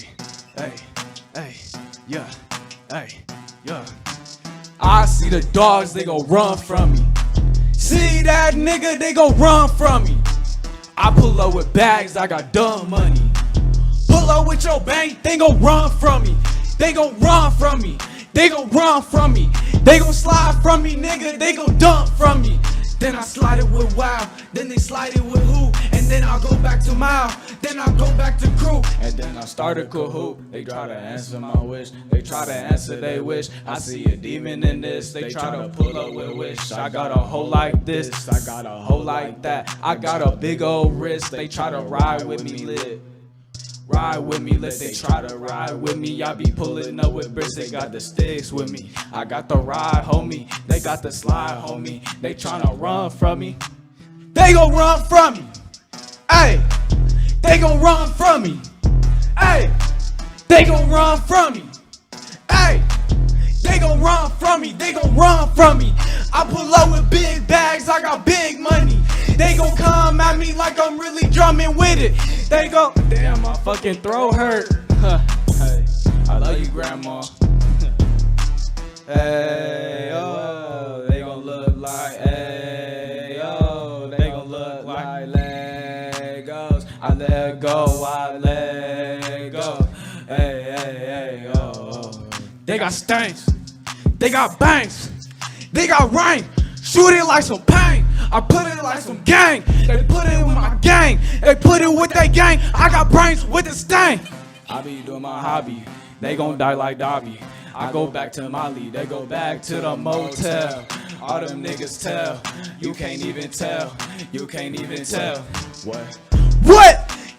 Speaker 11: yeah. I see the dogs, they gon' run from me. See that nigga, they gon' run from me. I pull up with bags, I got dumb money. Pull up with your bank, they gon' run from me. They gon' run from me. They gon' run from me. They gon' slide from me, nigga. They gon' dump from me. Then I slide it with Wow. Then they slide it with Who. And then I go back to Mile. Then I go back to Crew. And then I start a Kahoot. They try to answer my wish. They try to answer they wish. I see a demon in this. They try to pull up with Wish. I got a hoe like this. I got a hoe like that. I got a big old wrist. They try to ride with me lit. Ride with me, let they try to ride with me. I be pulling up with bricks, they got the sticks with me. I got the ride, homie. They got the slide, homie. They tryna run from me. They gon' run from me. Ay, they gon' run from me. Ay, they gon' run from me. Ay, they gon' run from me. They gon' run from me. I pull up with big bags, I got big money. They gon' come at me like I'm really drumming with it. They go, damn, my fucking throat hurt. Hey, I love you, grandma. Hey, oh, they gon' look like, hey, oh, they gon' look like Legos. I let go, I let go. Hey, oh. They got stanks, they got bangs, they got rain. Shoot it like some pain. I put it like some gang. They put it with my gang. They put it with their gang. I got brains with the stain. I be doing my hobby. They gon' die like Dobby. I go back to Molly. They go back to the motel. All them niggas tell. You can't even tell. You can't even tell. What?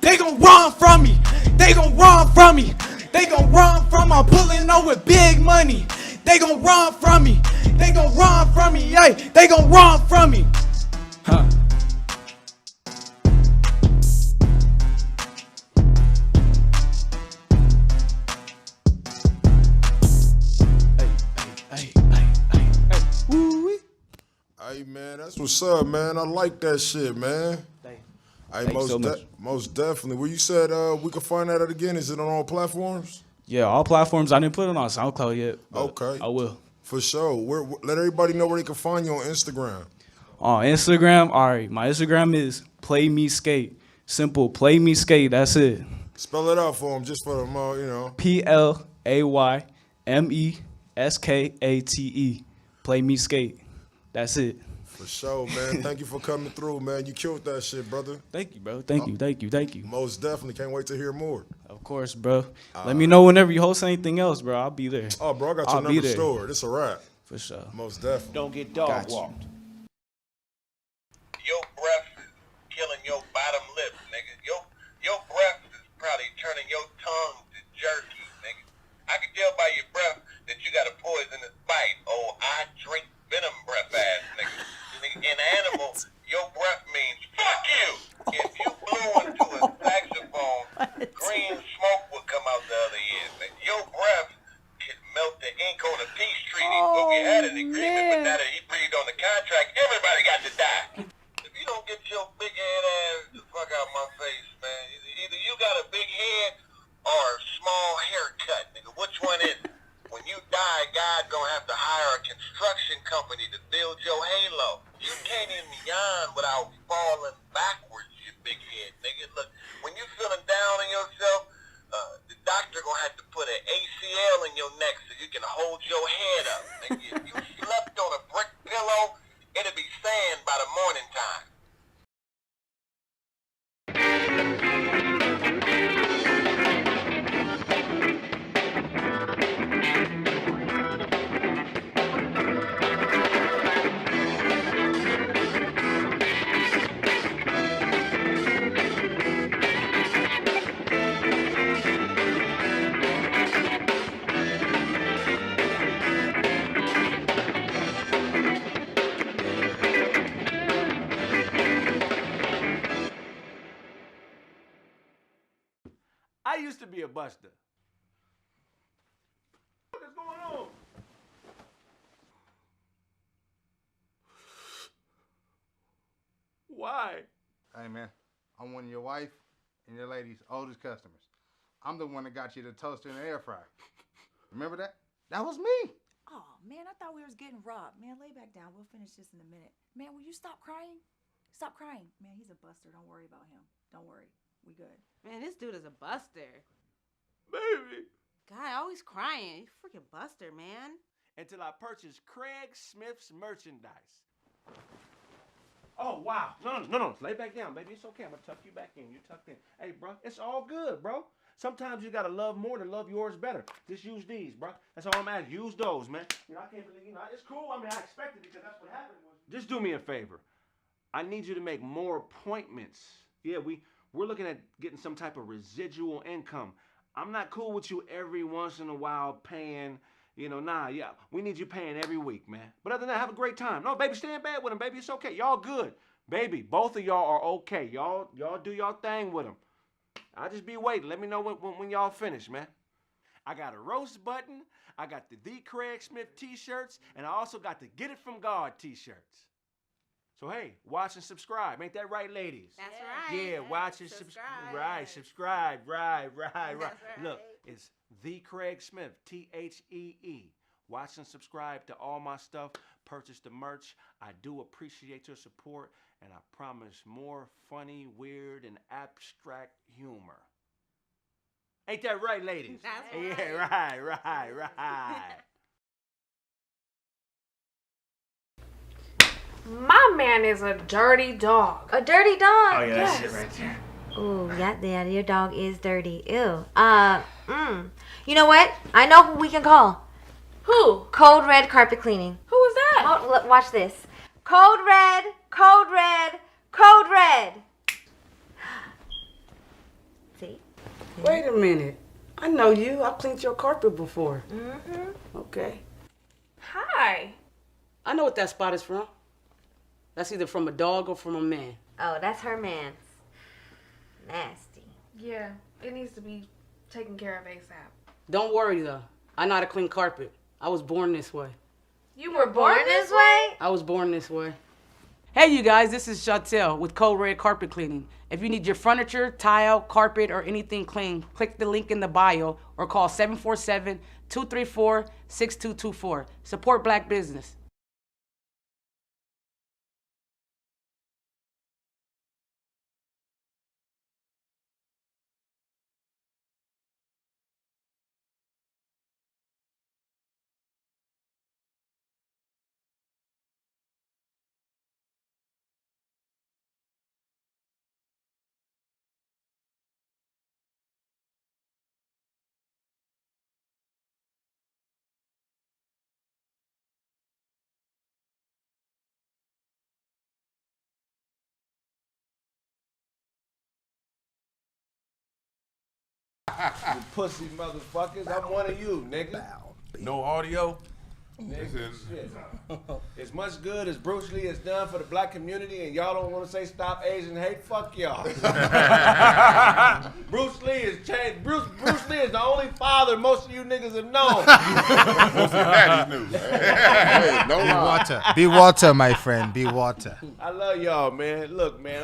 Speaker 11: They gon' run from me. They gon' run from me. They gon' run from me. I'm pulling up with big money. They gon' run from me. They gon' run from me. Hey, they gon' run from me. Huh.
Speaker 12: Hey man, that's what's up, man. I like that shit, man. Hey, most definitely. Well, you said we can find that out again. Is it on all platforms?
Speaker 11: Yeah, all platforms. I didn't put it on SoundCloud yet.
Speaker 12: Okay,
Speaker 11: I will.
Speaker 12: For sure. Let everybody know where they can find you on Instagram.
Speaker 11: On Instagram, all right. My Instagram is Play Me Skate. Simple, Play Me Skate. That's it.
Speaker 12: Spell it out for them, just for them,
Speaker 11: PLAYMESKATE. Play Me Skate. That's it.
Speaker 12: For sure, man. Thank you for coming through, man. You killed that shit, brother.
Speaker 11: Thank you, bro. Thank you.
Speaker 12: Most definitely. Can't wait to hear more.
Speaker 11: Of course, bro. Let me know whenever you host anything else, bro. I'll be there.
Speaker 12: Oh, bro, I got your number stored. It's a wrap.
Speaker 11: For sure.
Speaker 12: Most definitely.
Speaker 1: Don't get dog walked.
Speaker 13: Your breath is killing your bottom lip, nigga. Your breath is probably turning your tongue to jerky, nigga. I can tell by your breath that you got a poisonous bite. Oh, I drink venom breath ass, nigga. In animals, your breath means fuck you. If you blew into a saxophone, green smoke would come out the other end. Your breath could melt the ink on a peace treaty. But we had an agreement, but now that he breathed on the contract, everybody got to die. If you don't get your big head ass the fuck out my face, man, either you got a big head or a small haircut, nigga. Which one is it? When you die, God gonna have to hire a construction company to build your halo. You can't even yawn without falling backwards, you big head nigga. Look, when you feeling down on yourself, the doctor gonna have to put an ACL in your neck so you can hold your head up. Nigga, if you slept on a brick pillow, it'll be sand by the morning time.
Speaker 1: I used to be a buster. What is going on? Why?
Speaker 2: Hey man, I'm one of your wife and your lady's oldest customers. I'm the one that got you the toaster and the air fryer. Remember that? That was me.
Speaker 14: Oh, man, I thought we was getting robbed. Man, lay back down. We'll finish this in a minute. Man, will you stop crying? Stop crying. Man, he's a buster. Don't worry about him. Don't worry. We good.
Speaker 15: Man, this dude is a buster.
Speaker 1: Baby.
Speaker 15: God, always crying. You freaking buster, man.
Speaker 1: Until I purchase Kraig Smith's merchandise. Oh, wow. No. Lay back down, baby. It's okay. I'm going to tuck you back in. You tucked in. Hey, bro, it's all good, bro. Sometimes you got to love more than love yours better. Just use these, bro. That's all I'm asking. Use those, man. I can't believe, it's cool. I mean, I expected it because that's what happened. Just do me a favor. I need you to make more appointments. Yeah, we're looking at getting some type of residual income. I'm not cool with you every once in a while paying, we need you paying every week, man. But other than that, have a great time. No, baby, stay in bed with him, baby. It's okay. Y'all good. Baby, both of y'all are okay. Y'all do y'all thing with him. I'll just be waiting. Let me know when y'all finish, man. I got a roast button. I got the TheeKraigSmith t-shirts. And I also got the Get It From God t-shirts. So, hey, watch and subscribe. Ain't that right, ladies?
Speaker 15: That's right.
Speaker 1: Yeah, watch and subscribe. Right, subscribe. Right. Look, it's TheeKraigSmith, T-H-E-E. Watch and subscribe to all my stuff. Purchase the merch. I do appreciate your support. And I promise more funny, weird, and abstract humor. Ain't that right, ladies?
Speaker 15: That's right.
Speaker 1: Yeah, right.
Speaker 16: My man is a dirty dog.
Speaker 14: A dirty dog?
Speaker 1: Oh, yeah, that's it right there.
Speaker 14: Ooh, yeah, your dog is dirty. Ew. You know what? I know who we can call.
Speaker 16: Who?
Speaker 14: Code Red Carpet Cleaning.
Speaker 16: Who is that?
Speaker 14: Oh, look, watch this. Code Red, Code Red, Code Red. See?
Speaker 17: Wait a minute. I know you. I've cleaned your carpet before.
Speaker 14: Mm-hmm.
Speaker 17: Okay.
Speaker 16: Hi.
Speaker 17: I know what that spot is from. That's either from a dog or from a man.
Speaker 14: Oh, that's her man's. Nasty.
Speaker 16: Yeah, it needs to be taken care of ASAP.
Speaker 17: Don't worry, though. I know how to clean carpet. I was born this way.
Speaker 16: You were born this way?
Speaker 17: I was born this way. Hey, you guys, this is Chantel with Code Red Carpet Cleaning. If you need your furniture, tile, carpet, or anything clean, click the link in the bio or call 747-234-6224. Support black business.
Speaker 1: You pussy motherfuckers. I'm one of you, nigga.
Speaker 3: No audio.
Speaker 1: Nigga, shit. As much good as Bruce Lee has done for the black community, and y'all don't want to say stop Asian hate, fuck y'all. Bruce Lee has changed. Bruce Lee is the only father most of you niggas have known.
Speaker 4: Most of that is new.
Speaker 7: Hey, no
Speaker 2: Be
Speaker 7: lie.
Speaker 2: water. Be water, my friend. Be water.
Speaker 1: I love y'all, man. Look, man,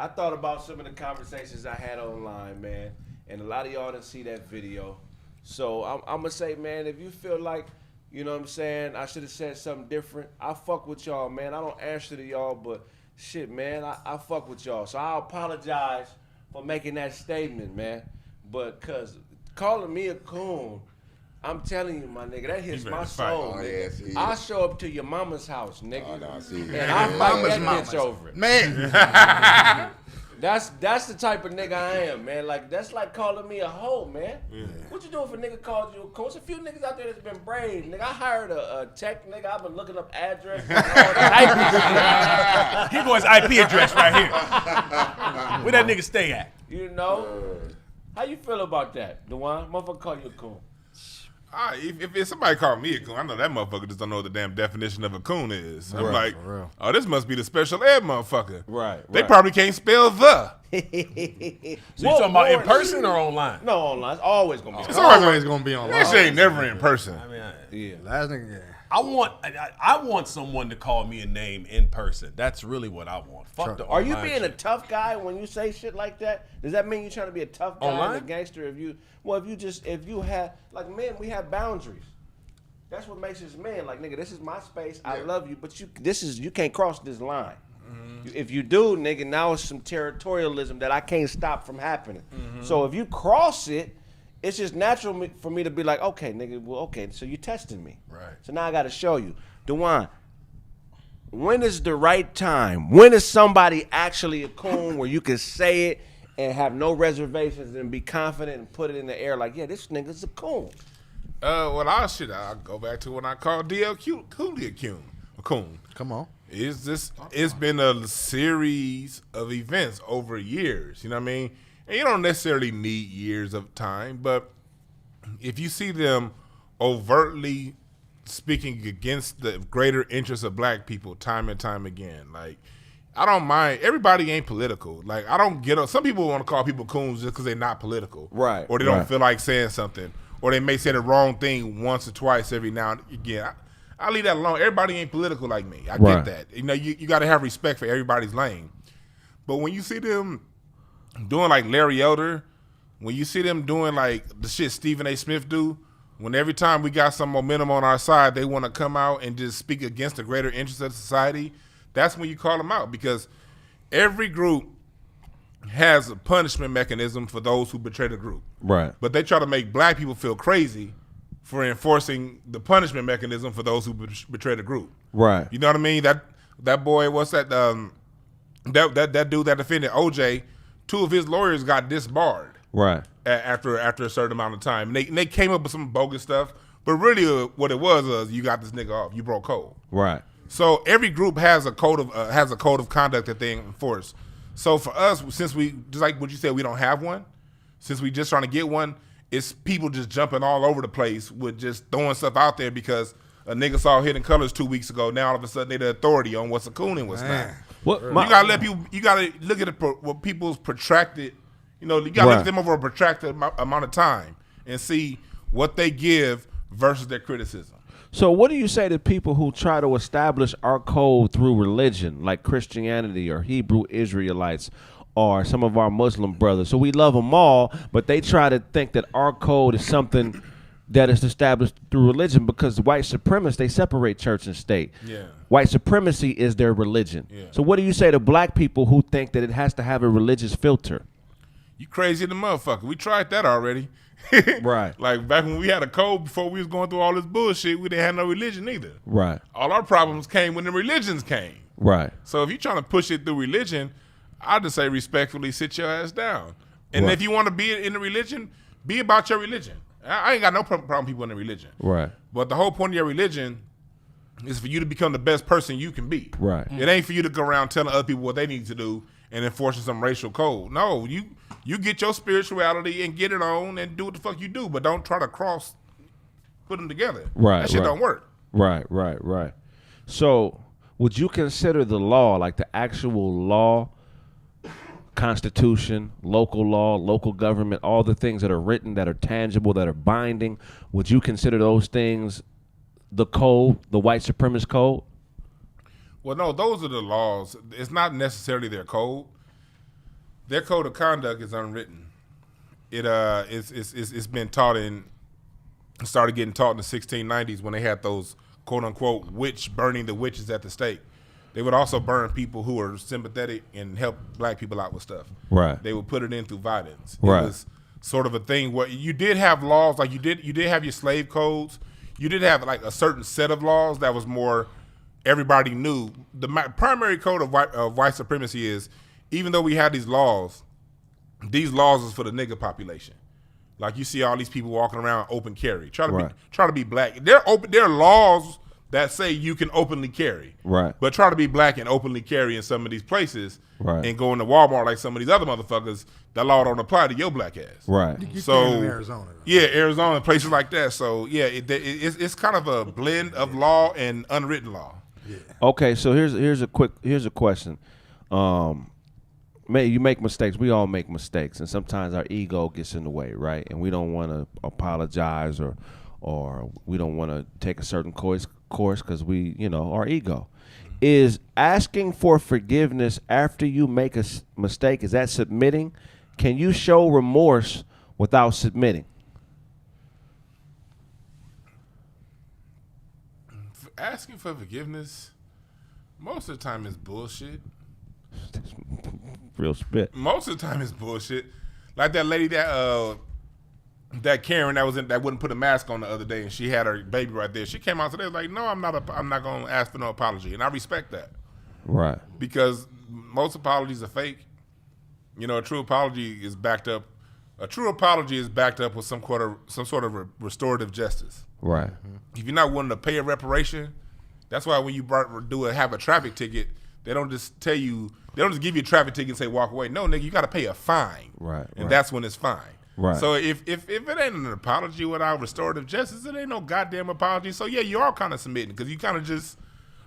Speaker 1: I thought about some of the conversations I had online, man, and a lot of y'all didn't see that video. So I'm going to say, man, if you feel like, you know what I'm saying, I should have said something different, I fuck with y'all, man. I don't answer to y'all, but shit, man, I fuck with y'all. So I apologize for making that statement, man. But because calling me a coon, I'm telling you, my nigga, that hits my soul.
Speaker 7: Oh,
Speaker 1: Nigga.
Speaker 7: yes,
Speaker 1: I show up to your mama's house, nigga,
Speaker 7: Oh, no, I see.
Speaker 1: and I fight that bitch over it.
Speaker 2: Man.
Speaker 1: That's the type of nigga I am, man. Like, that's like calling me a hoe, man. Yeah. What you doing if a nigga called you a coon? There's a few niggas out there that's been brave, nigga. I hired a tech nigga. I've been looking up addresses.
Speaker 3: He wants IP address right here. Where that nigga stay at?
Speaker 1: You know? How you feel about that, Dewan? Motherfucker call you a coon.
Speaker 4: If somebody called me a coon, I know that motherfucker just don't know what the damn definition of a coon is. I'm
Speaker 2: Right,
Speaker 4: like,
Speaker 2: for real.
Speaker 4: oh, this must be the special ed motherfucker.
Speaker 1: Right.
Speaker 4: They probably can't spell the.
Speaker 3: So you talking about in person or online?
Speaker 1: No, online. It's always gonna be.
Speaker 2: It's always going to be online.
Speaker 4: That shit ain't never in person.
Speaker 3: I mean,
Speaker 1: Yeah.
Speaker 2: Last nigga, yeah.
Speaker 8: I want someone to call me a name in person. That's really what I want. Fuck the
Speaker 1: Are you
Speaker 8: online
Speaker 1: being a
Speaker 8: shit.
Speaker 1: tough guy when you say shit like that? Does that mean you're trying to be a tough guy and a gangster? If you have, like, men, we have boundaries. That's what makes us men. Like, nigga, this is my space. I love you, but you can't cross this line. If you do, nigga, now it's some territorialism that I can't stop from happening. So if you cross it, it's just natural for me to be like, okay, nigga, well, okay, so you testing me.
Speaker 8: Right.
Speaker 1: So now I got to show you. Dewan, when is the right time? When is somebody actually a coon where you can say it and have no reservations and be confident and put it in the air like, yeah, this nigga's a coon?
Speaker 4: I'll go back to when I called DL Cooley a coon.
Speaker 2: Come on.
Speaker 4: It's been a series of events over years. You know what I mean? And you don't necessarily need years of time, but if you see them overtly speaking against the greater interests of black people time and time again, like, I don't mind. Everybody ain't political. Like, I don't get up. Some people want to call people coons just because they're not political.
Speaker 1: Right.
Speaker 4: Or they don't feel like saying something. Or they may say the wrong thing once or twice every now and again. I leave that alone. Everybody ain't political like me. I get that. You know, you got to have respect for everybody's lane. But when you see them doing like Larry Elder, when you see them doing like the shit Stephen A. Smith do, when every time we got some momentum on our side, they want to come out and just speak against the greater interests of society, that's when you call them out, because every group has a punishment mechanism for those who betray the group.
Speaker 9: Right.
Speaker 4: But they try to make black people feel crazy for enforcing the punishment mechanism for those who betray the group.
Speaker 9: Right.
Speaker 4: You know what I mean? That boy, what's that? That dude that defended OJ, 2 of his lawyers got disbarred.
Speaker 9: Right.
Speaker 4: After a certain amount of time, and they came up with some bogus stuff. But really, what it was you got this nigga off. You broke code.
Speaker 9: Right.
Speaker 4: So every group has a code of conduct that they enforce. So for us, since we, just like what you said, we don't have one. Since we just trying to get one, it's people just jumping all over the place with just throwing stuff out there because a nigga saw Hidden Colors 2 weeks ago. Now all of a sudden they the authority on what's a coon and what's not. You gotta let people. You gotta look at what people's protracted. You know, you gotta look at them over a protracted amount of time and see what they give versus their criticism.
Speaker 9: So what do you say to people who try to establish our code through religion, like Christianity or Hebrew Israelites or some of our Muslim brothers? So we love them all, but they try to think that our code is something that is established through religion, because white supremacists, they separate church and state.
Speaker 4: Yeah.
Speaker 9: White supremacy is their religion.
Speaker 4: Yeah.
Speaker 9: So what do you say to black people who think that it has to have a religious filter?
Speaker 4: You crazy the motherfucker. We tried that already.
Speaker 9: Right.
Speaker 4: Like back when we had a code before we was going through all this bullshit, we didn't have no religion either.
Speaker 9: Right.
Speaker 4: All our problems came when the religions came.
Speaker 9: Right.
Speaker 4: So if you're trying to push it through religion, I just say respectfully sit your ass down. And if you want to be in the religion, be about your religion. I ain't got no problem with people in the religion.
Speaker 9: Right.
Speaker 4: But the whole point of your religion is for you to become the best person you can be.
Speaker 9: Right.
Speaker 4: It ain't for you to go around telling other people what they need to do and enforcing some racial code. No, you get your spirituality and get it on and do what the fuck you do, but don't try to put them together.
Speaker 9: Right.
Speaker 4: That shit don't work.
Speaker 9: Right. So would you consider the law, like the actual law, Constitution, local law, local government, all the things that are written, that are tangible, that are binding, would you consider those things the code, the white supremacist code?
Speaker 4: Well, no, those are the laws. It's not necessarily their code. Their code of conduct is unwritten. It's been taught started getting taught in the 1690s when they had those quote unquote burning the witches at the stake. They would also burn people who were sympathetic and help black people out with stuff.
Speaker 9: Right.
Speaker 4: They would put it in through violence.
Speaker 9: Right.
Speaker 4: It was sort of a thing where you did have laws, like you did have your slave codes. You did have like a certain set of laws that was more everybody knew. The primary code of white supremacy is, even though we had these laws is for the nigga population. Like you see all these people walking around open carry. Try to be black. There are laws that say you can openly carry.
Speaker 9: Right.
Speaker 4: But try to be black and openly carry in some of these places.
Speaker 9: Right.
Speaker 4: And go into Walmart like some of these other motherfuckers, that law don't apply to your black ass.
Speaker 9: Right.
Speaker 4: So
Speaker 2: in Arizona.
Speaker 4: Yeah, Arizona, places like that. So yeah, it's kind of a blend of law and unwritten law.
Speaker 9: Yeah. Okay, so here's a question. You make mistakes. We all make mistakes, and sometimes our ego gets in the way, right? And we don't want to apologize or we don't want to take a certain course course, because we, our ego. Is asking for forgiveness after you make a mistake, is that submitting? Can you show remorse without submitting?
Speaker 4: Asking for forgiveness, most of the time is bullshit.
Speaker 9: Real spit.
Speaker 4: Most of the time is bullshit. Like that lady that Karen that wouldn't put a mask on the other day, and she had her baby right there. She came out today like, no, I'm not going to ask for no apology, and I respect that.
Speaker 9: Right.
Speaker 4: Because most apologies are fake. A true apology is backed up. A true apology is backed up with some sort of restorative justice.
Speaker 9: Right.
Speaker 4: If you're not willing to pay a reparation, that's why when you have a traffic ticket, they don't just give you a traffic ticket and say walk away. No, nigga, you got to pay a fine.
Speaker 9: Right.
Speaker 4: And that's when it's fine.
Speaker 9: Right.
Speaker 4: So if it ain't an apology without restorative justice, it ain't no goddamn apology. So yeah, you are kind of submitting because you kind of just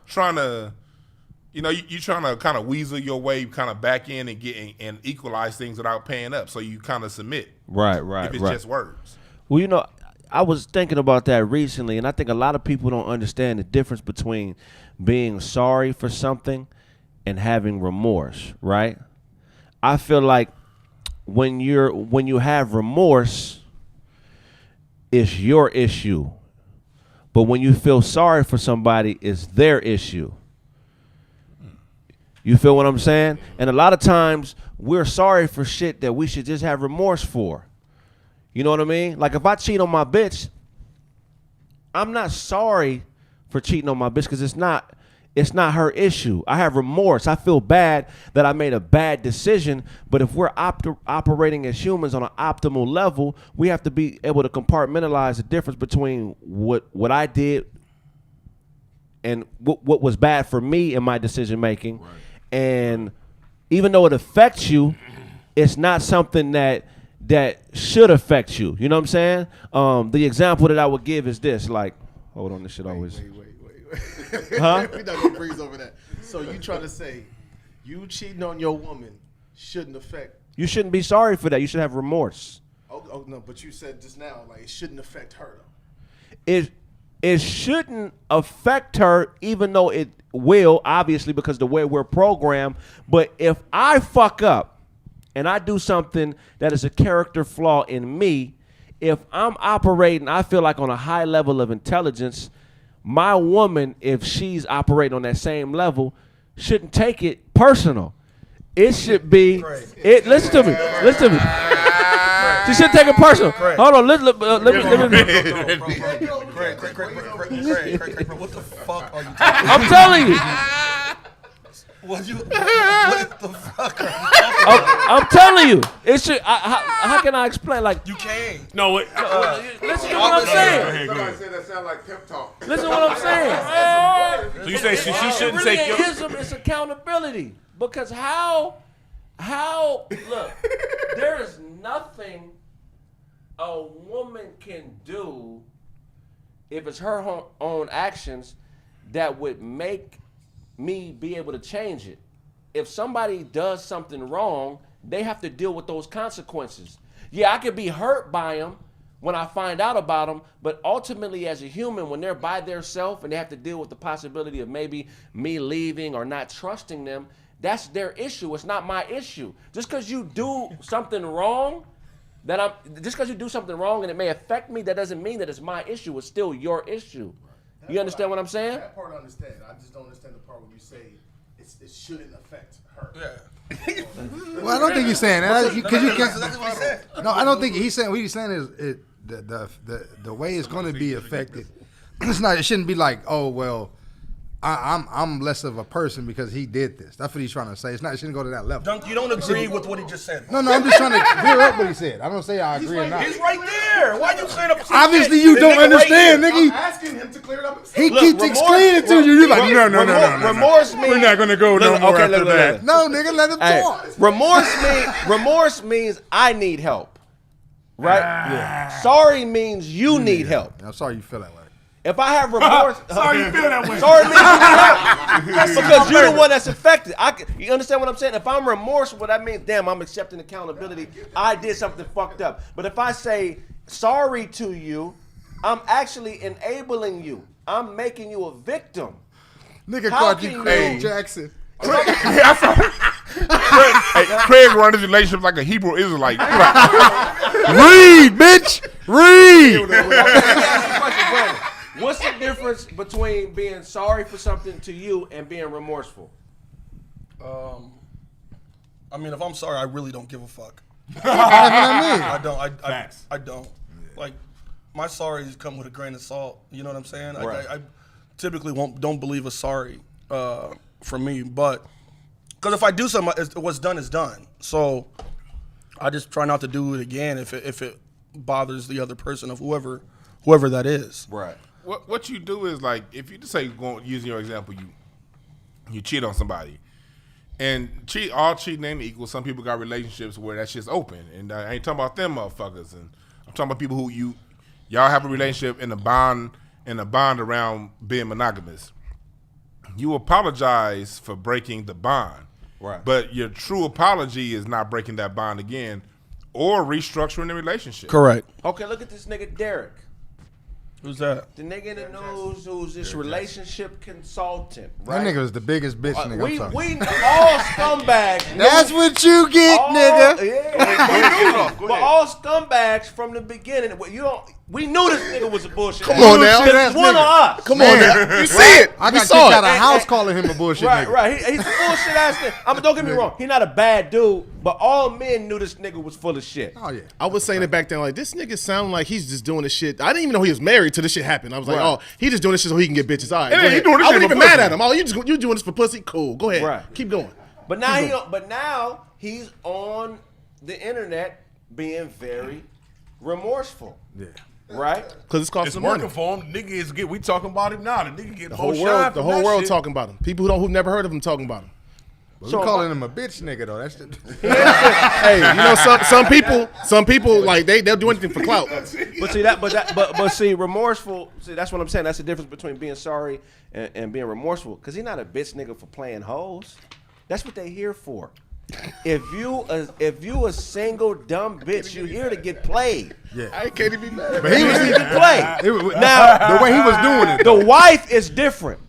Speaker 4: trying to, you trying to kind of weasel your way kind of back in and get and equalize things without paying up. So you kind of submit.
Speaker 9: Right.
Speaker 4: If it's just words.
Speaker 9: Well, I was thinking about that recently, and I think a lot of people don't understand the difference between being sorry for something and having remorse, right? I feel like when you have remorse, it's your issue. But when you feel sorry for somebody, it's their issue. You feel what I'm saying? And a lot of times we're sorry for shit that we should just have remorse for. You know what I mean? Like if I cheat on my bitch, I'm not sorry for cheating on my bitch because it's not her issue. I have remorse. I feel bad that I made a bad decision. But if we're operating as humans on an optimal level, we have to be able to compartmentalize the difference between what I did and what was bad for me in my decision making. Right. And even though it affects you, it's not something that should affect you. You know what I'm saying? The example that I would give is this. Like, hold on, this shit always.
Speaker 10: Wait.
Speaker 9: Huh?
Speaker 10: We not gonna breeze over that. So you trying to say you cheating on your woman shouldn't affect?
Speaker 9: You shouldn't be sorry for that. You should have remorse.
Speaker 10: Oh no, but you said just now like it shouldn't affect her though.
Speaker 9: It shouldn't affect her, even though it will, obviously, because the way we're programmed. But if I fuck up and I do something that is a character flaw in me, if I'm operating, I feel like on a high level of intelligence, my woman, if she's operating on that same level, shouldn't take it personal. It should be. Listen to me. She shouldn't take it personal. Hold on. Let me.
Speaker 5: Kraig, what the fuck are you talking about?
Speaker 9: I'm telling you.
Speaker 5: What the fuck are you talking about?
Speaker 9: I'm telling you. It should. How can I explain? Like
Speaker 5: you can't.
Speaker 8: No.
Speaker 9: Listen to what I'm saying.
Speaker 12: Somebody said that sound like pep talk.
Speaker 9: Listen to what I'm saying.
Speaker 8: So you say she shouldn't take your...
Speaker 9: It's accountability. Because how look, there is nothing a woman can do if it's her own actions that would make me be able to change it. If somebody does something wrong, they have to deal with those consequences. Yeah, I could be hurt by them when I find out about them, but ultimately as a human, when they're by themselves and they have to deal with the possibility of maybe me leaving or not trusting them, that's their issue. It's not my issue. Just because you do something wrong, just because you do something wrong and it may affect me, that doesn't mean that it's my issue. It's still your issue. You understand what I'm saying?
Speaker 10: That part I understand. I just don't understand the part where you say it shouldn't affect her.
Speaker 5: Yeah.
Speaker 2: Well, I don't think he's saying that. Because you can't.
Speaker 5: That's exactly what he said.
Speaker 2: No, I don't think he's saying. What he's saying is the way it's going to be affected. It's not. It shouldn't be like, oh well, I'm less of a person because he did this. That's what he's trying to say. It's not. It shouldn't go to that level.
Speaker 5: You don't agree with what he just said.
Speaker 2: No, I'm just trying to clear up what he said. I don't say I agree or not.
Speaker 5: He's right there. Why you clearing up?
Speaker 2: Obviously, you don't understand, nigga.
Speaker 10: I'm asking him to clear it up himself.
Speaker 2: He keeps explaining to you. You're like, no.
Speaker 9: Remorse means
Speaker 2: we're not gonna go no more after that. No, nigga, let him talk.
Speaker 9: Remorse means I need help, right? Yeah. Sorry means you need help.
Speaker 2: I'm sorry you feel that way.
Speaker 9: If I have remorse,
Speaker 8: sorry you feel that way.
Speaker 9: Sorry means you need help because you're the one that's affected. You understand what I'm saying? If I'm remorseful, that means damn, I'm accepting accountability. I did something fucked up. But if I say sorry to you, I'm actually enabling you.
Speaker 1: I'm making you a victim.
Speaker 2: Nigga
Speaker 1: How
Speaker 2: called you
Speaker 1: can
Speaker 2: Craig
Speaker 1: you-
Speaker 2: Jackson.
Speaker 4: Kraig run his relationship like a Hebrew Israelite.
Speaker 2: Read, bitch. Read.
Speaker 1: Let me ask you a question, Brandon. What's the difference between being sorry for something to you and being remorseful?
Speaker 5: I mean, if I'm sorry, I really don't give a fuck.
Speaker 2: I
Speaker 5: don't. I don't. Like, my sorries come with a grain of salt. You know what I'm saying?
Speaker 1: Right.
Speaker 5: I typically don't believe a sorry from me, but because if I do something, what's done is done. So I just try not to do it again if it bothers the other person of whoever that is.
Speaker 1: Right.
Speaker 4: What you do is like if you just say using your example, you cheat on somebody. And all cheating ain't equal. Some people got relationships where that shit's open, and I ain't talking about them motherfuckers. And I'm talking about people who y'all have a relationship in a bond around being monogamous. You apologize for breaking the bond,
Speaker 1: right?
Speaker 4: But your true apology is not breaking that bond again, or restructuring the relationship.
Speaker 5: Correct.
Speaker 1: Okay, look at this nigga Derek.
Speaker 5: Who's that?
Speaker 1: The nigga in the news who's this relationship consultant, right?
Speaker 2: That nigga was the biggest bitch nigga.
Speaker 1: We
Speaker 2: I'm sorry.
Speaker 1: all scumbags.
Speaker 2: That's what you get, nigga.
Speaker 1: Yeah. But all scumbags from the beginning. We knew this nigga was a bullshit.
Speaker 2: Come on now.
Speaker 1: It's one of us.
Speaker 2: Come on now.
Speaker 1: You
Speaker 2: see it. I got kicked out of house calling him a bullshit
Speaker 1: right,
Speaker 2: nigga.
Speaker 1: Right, he's a bullshit ass nigga. Don't get me wrong. He's not a bad dude, but all men knew this nigga was full of shit.
Speaker 2: Oh yeah.
Speaker 10: I was saying it back then, like this nigga sound like he's just doing this shit. I didn't even know he was married till this shit happened. I was like,
Speaker 1: Right.
Speaker 10: oh, he just doing this shit so he can get bitches. All right,
Speaker 5: Yeah,
Speaker 10: go
Speaker 5: he
Speaker 10: ahead.
Speaker 5: doing this
Speaker 10: I
Speaker 5: shit
Speaker 10: wasn't even
Speaker 5: for
Speaker 10: mad
Speaker 5: pussy.
Speaker 10: at him. Oh, you doing this for pussy? Cool. Go ahead.
Speaker 1: Right.
Speaker 10: Keep going.
Speaker 1: But now he's on the internet being very remorseful.
Speaker 2: Yeah.
Speaker 1: Right?
Speaker 10: Because it's costing
Speaker 8: It's
Speaker 10: some
Speaker 8: working
Speaker 10: money.
Speaker 8: for him. Nigga is we talking about him now. The nigga get
Speaker 10: The
Speaker 8: more
Speaker 10: whole world,
Speaker 8: shine
Speaker 10: the
Speaker 8: from
Speaker 10: whole
Speaker 8: that
Speaker 10: world
Speaker 8: shit.
Speaker 10: talking about him. People who've never heard of him talking about him.
Speaker 2: But we calling him a bitch nigga though. That's
Speaker 10: Hey, you know some people like they'll do anything for clout.
Speaker 1: But see, remorseful. See, that's what I'm saying. That's the difference between being sorry and being remorseful. Because he's not a bitch nigga for playing hoes. That's what they here for. If you a single dumb bitch, you here to get played.
Speaker 2: Yeah.
Speaker 10: I can't even be mad.
Speaker 2: But he was
Speaker 1: here to get played. Now
Speaker 2: the way he was doing it.
Speaker 1: The wife is different.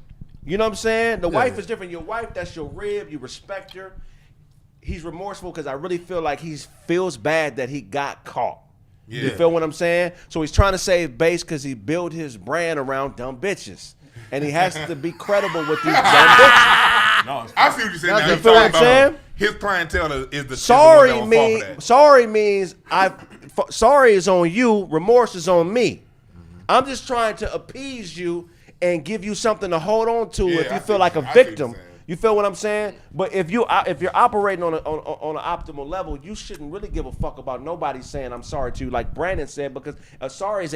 Speaker 1: You know what I'm saying? The wife is different. Your wife, that's your rib. You respect her. He's remorseful because I really feel like he feels bad that he got caught.
Speaker 4: Yeah.
Speaker 1: You feel what I'm saying? So he's trying to save base because he built his brand around dumb bitches. And he has to be credible with these dumb bitches.
Speaker 4: No, I see what you're saying. Now.
Speaker 1: You
Speaker 4: He's
Speaker 1: feel what I'm
Speaker 4: talking about
Speaker 1: saying?
Speaker 4: his clientele is the
Speaker 1: Sorry
Speaker 4: is the one that will fall for that.
Speaker 1: sorry means sorry is on you, remorse is on me. I'm just trying to appease you and give you something to hold on to if you feel like a victim. You feel what I'm saying? But if you're operating on an optimal level, you shouldn't really give a fuck about nobody saying I'm sorry to you, like Brandon said, because I'm sorry is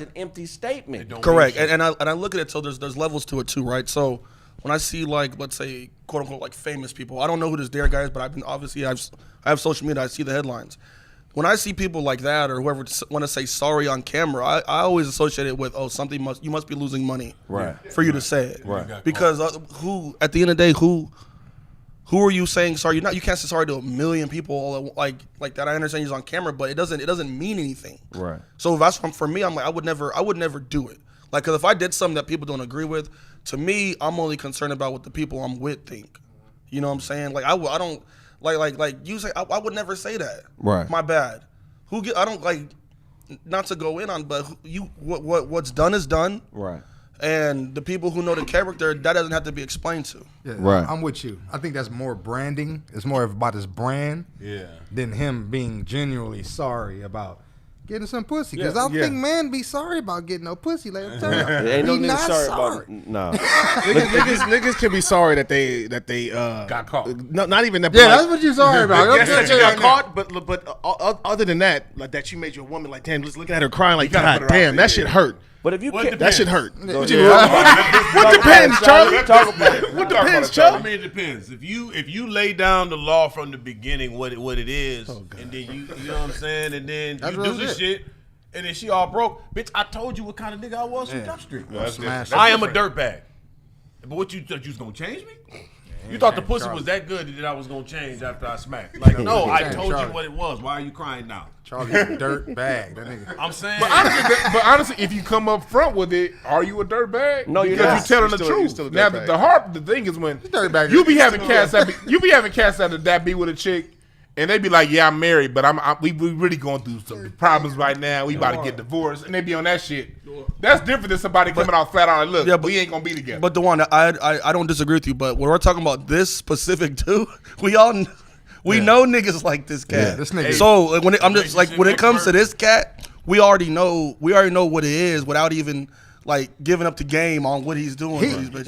Speaker 1: an empty statement.
Speaker 5: Correct, and I look at it so there's levels to it too, right? So when I see like let's say quote unquote like famous people, I don't know who this Derek guy is, but I have social media, I see the headlines. When I see people like that or whoever want to say sorry on camera, I always associate it with you must be losing money for you to say it,
Speaker 1: Right?
Speaker 5: Because who at the end of the day who are you saying sorry? You can't say sorry to a million people like that. I understand you're on camera, but it doesn't mean anything.
Speaker 1: Right.
Speaker 5: So that's for me. I'm like I would never do it. Like, cause if I did something that people don't agree with, to me, I'm only concerned about what the people I'm with think. You know what I'm saying? Like I don't like you say I would never say that.
Speaker 1: Right.
Speaker 5: My bad. I don't like not to go in on, but what's done is done.
Speaker 1: Right.
Speaker 5: And the people who know the character, that doesn't have to be explained to.
Speaker 2: Yeah,
Speaker 1: Right.
Speaker 2: I'm with you. I think that's more branding. It's more about his brand than him being genuinely sorry about getting some pussy. Because I don't think men be sorry about getting no pussy. Like, I'm telling you,
Speaker 1: Ain't no
Speaker 2: be
Speaker 1: nigga
Speaker 2: not
Speaker 1: sorry
Speaker 2: sorry.
Speaker 1: about no.
Speaker 10: niggas can be sorry that they
Speaker 4: got caught.
Speaker 10: No, not even that.
Speaker 2: Yeah,
Speaker 10: but
Speaker 2: that's what you're sorry about.
Speaker 10: Yes, that you got caught, but other than that, like that you made your woman like, damn, just looking at her crying like, God damn, that shit hurt.
Speaker 1: But if you
Speaker 10: that shit hurt.
Speaker 1: What
Speaker 10: depends, Charlie?
Speaker 8: What depends, Charlie? I mean, it depends. If you lay down the law from the beginning, what it is, and then you know what I'm saying, and then you do the shit, and then she all broke. Bitch, I told you what kind of nigga I was from Jump Street.
Speaker 4: That's
Speaker 8: I am a dirtbag. But what you was gonna change me? You thought the pussy was that good that I was gonna change after I smacked? Like, no, I told you what it was. Why are you crying now?
Speaker 2: Charlie's a dirt bag. That nigga.
Speaker 8: I'm saying.
Speaker 4: But honestly, if you come up front with it, are you a dirt bag?
Speaker 9: No, you're
Speaker 4: because
Speaker 9: not.
Speaker 4: you're telling the truth. Now the thing is when you be having cats that be with a chick. And they be like, yeah, I'm married, but we really going through some problems right now. We about to get divorced, and they be on that shit. That's different than somebody coming out flat out like, look, we ain't gonna be together.
Speaker 5: But DeJuan, I don't disagree with you. But when we're talking about this specific dude, we know niggas like this cat.
Speaker 2: Yeah, this nigga.
Speaker 5: So when it comes to this cat, we already know what it is without even like giving up the game on what he's doing.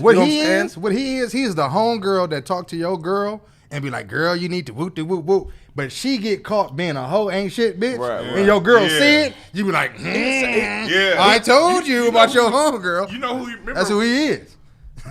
Speaker 2: What he is, he is the homegirl that talk to your girl and be like, girl, you need to whoop the whoop whoop. But she get caught being a hoe ain't shit bitch. Right. And your girl see it, you be like, I told you about your homegirl.
Speaker 4: You know who you remember?
Speaker 2: That's who he is.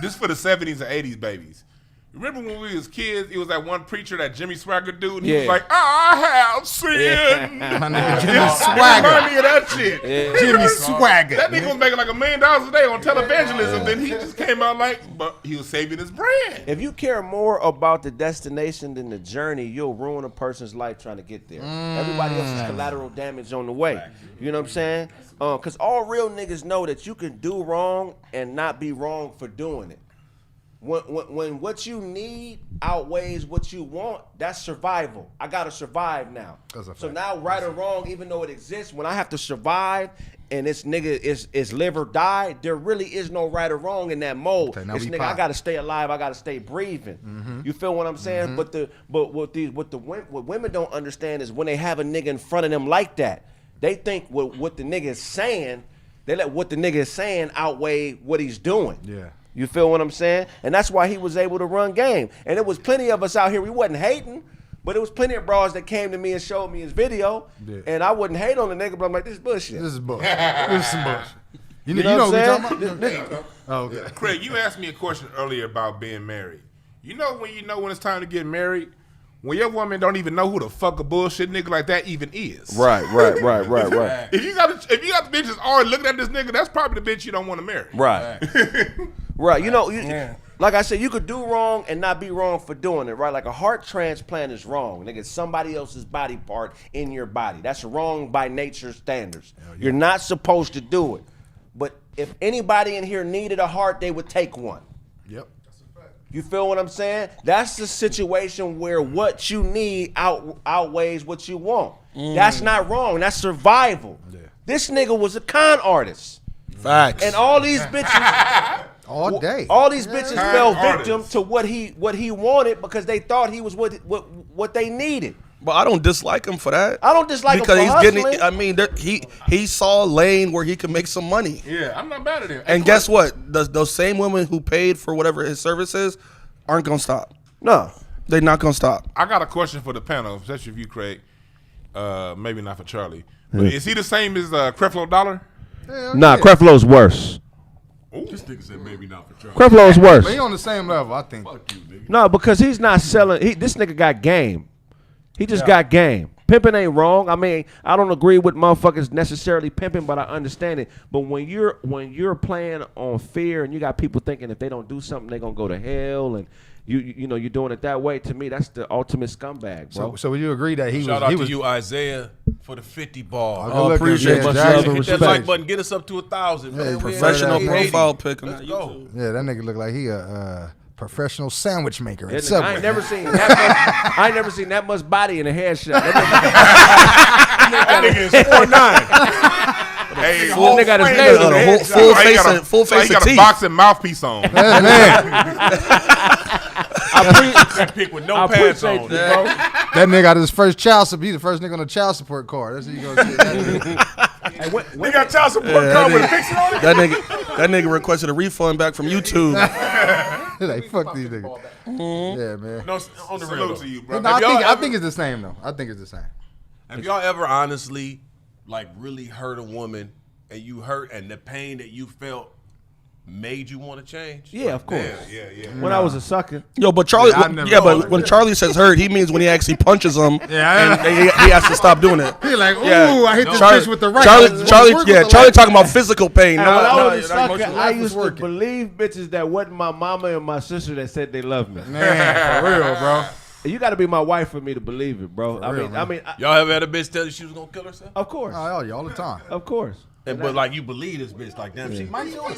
Speaker 4: This for the 70s and 80s babies. Remember when we was kids, it was that one preacher, that Jimmy Swagger dude, and he was like, I have sinned.
Speaker 2: My nigga Jimmy Swagger.
Speaker 4: Remind me of that shit.
Speaker 2: Yeah. Jimmy Swagger.
Speaker 4: That nigga was making like $1 million a day on televangelism. Then he just came out but he was saving his brand.
Speaker 9: If you care more about the destination than the journey, you'll ruin a person's life trying to get there. Everybody else is collateral damage on the way. You know what I'm saying? Because all real niggas know that you can do wrong and not be wrong for doing it. When what you need outweighs what you want, that's survival. I gotta survive now. So now, right or wrong, even though it exists, when I have to survive and this nigga is live or die, there really is no right or wrong in that mode.
Speaker 2: Okay,
Speaker 9: this nigga, I gotta stay alive. I gotta stay breathing. You feel what I'm saying? But what women don't understand is when they have a nigga in front of them like that, they think what the nigga is saying, they let what the nigga is saying outweigh what he's doing.
Speaker 2: Yeah.
Speaker 9: You feel what I'm saying? And that's why he was able to run game. And it was plenty of us out here, we wasn't hating, but it was plenty of bras that came to me and showed me his video. Yeah. And I wouldn't hate on the nigga, but I'm like, this is bullshit.
Speaker 2: This is bullshit. This is some bullshit.
Speaker 9: You know what I'm
Speaker 2: talking about? Oh, okay.
Speaker 4: Craig, you asked me a question earlier about being married. You know when it's time to get married? When your woman don't even know who the fuck a bullshit nigga like that even is.
Speaker 9: Right.
Speaker 4: If you got the bitches already looking at this nigga, that's probably the bitch you don't want to marry.
Speaker 9: Right. Right. You know, like I said, you could do wrong and not be wrong for doing it, right? Like a heart transplant is wrong. Nigga, it's somebody else's body part in your body. That's wrong by nature's standards. You're not supposed to do it. But if anybody in here needed a heart, they would take one.
Speaker 2: Yep.
Speaker 9: You feel what I'm saying? That's the situation where what you need outweighs what you want. That's not wrong. That's survival. Yeah. This nigga was a con artist.
Speaker 5: Facts.
Speaker 9: And all these bitches
Speaker 2: all day.
Speaker 9: All these bitches fell victim to what he wanted because they thought he was what they needed.
Speaker 5: But I don't dislike him for that.
Speaker 9: I don't dislike him for
Speaker 5: hustling. I mean, he saw a lane where he could make some money.
Speaker 4: Yeah, I'm not mad at him.
Speaker 5: And guess what? Those same women who paid for whatever his services aren't gonna stop.
Speaker 9: No,
Speaker 5: they're not gonna stop.
Speaker 4: I got a question for the panel, especially for you, Craig. Maybe not for Charlie. But is he the same as Creflo Dollar?
Speaker 9: Nah, Creflo's worse.
Speaker 8: Ooh. This nigga said maybe not for Charlie.
Speaker 9: Creflo's worse.
Speaker 2: But he on the same level, I think.
Speaker 8: Fuck you, nigga.
Speaker 9: No, because he's not selling. This nigga got game. He just got game. Pimping ain't wrong. I mean, I don't agree with motherfuckers necessarily pimping, but I understand it. But when you're playing on fear and you got people thinking if they don't do something they're gonna go to hell, and you know you're doing it that way, to me that's the ultimate scumbag, bro.
Speaker 2: So would you agree that
Speaker 8: Shout out to you, Isaiah, for the 50 ball.
Speaker 2: Oh, appreciate
Speaker 8: much
Speaker 2: love
Speaker 8: hit that like button, get us up to 1,000.
Speaker 2: Hey,
Speaker 5: professional profile pick.
Speaker 8: Let's go.
Speaker 2: Yeah, that nigga look like he a professional sandwich maker at
Speaker 9: I
Speaker 2: Subway.
Speaker 9: ain't never seen that much body in a headshot. That
Speaker 8: nigga is 4'9".
Speaker 4: Hey,
Speaker 9: nigga got his nails on it.
Speaker 5: Full face
Speaker 4: he
Speaker 5: of
Speaker 4: got
Speaker 5: teeth.
Speaker 4: a boxing mouthpiece on.
Speaker 8: That pick with no pants on.
Speaker 2: That nigga got his first child support. He's the first nigga on the child support card. That's what you gonna say.
Speaker 8: We got child support card with a picture on it.
Speaker 5: That nigga requested a refund back from YouTube.
Speaker 2: Like, fuck these niggas. Yeah, man.
Speaker 8: No, on the real
Speaker 4: to you, bro.
Speaker 2: No, I think it's the same though. I think it's the same.
Speaker 8: Have y'all ever honestly, like, really hurt a woman and you hurt and the pain that you felt made you want to change?
Speaker 9: Yeah, of course.
Speaker 4: Yeah.
Speaker 9: When I was a sucker.
Speaker 5: Yo, but Charlie,
Speaker 2: Yeah,
Speaker 5: when Charlie says hurt, he means when he actually punches him,
Speaker 2: Yeah,
Speaker 5: and he has to stop doing it.
Speaker 2: He like, ooh,
Speaker 5: Yeah.
Speaker 2: I hit this
Speaker 5: Charlie-
Speaker 2: bitch with the right.
Speaker 5: Charlie talking about physical pain.
Speaker 9: And when I was a
Speaker 5: not
Speaker 9: sucker,
Speaker 5: emotional.
Speaker 9: I used to believe bitches that wasn't my mama and my sister that said they love me.
Speaker 2: Man, for real, bro.
Speaker 9: You got to be my wife for me to believe it, bro. I mean,
Speaker 8: Y'all ever had a bitch tell you she was gonna kill herself?
Speaker 9: of course,
Speaker 2: Oh, yeah, all the time.
Speaker 9: of course.
Speaker 8: But like you believe this bitch, like damn, she might do it.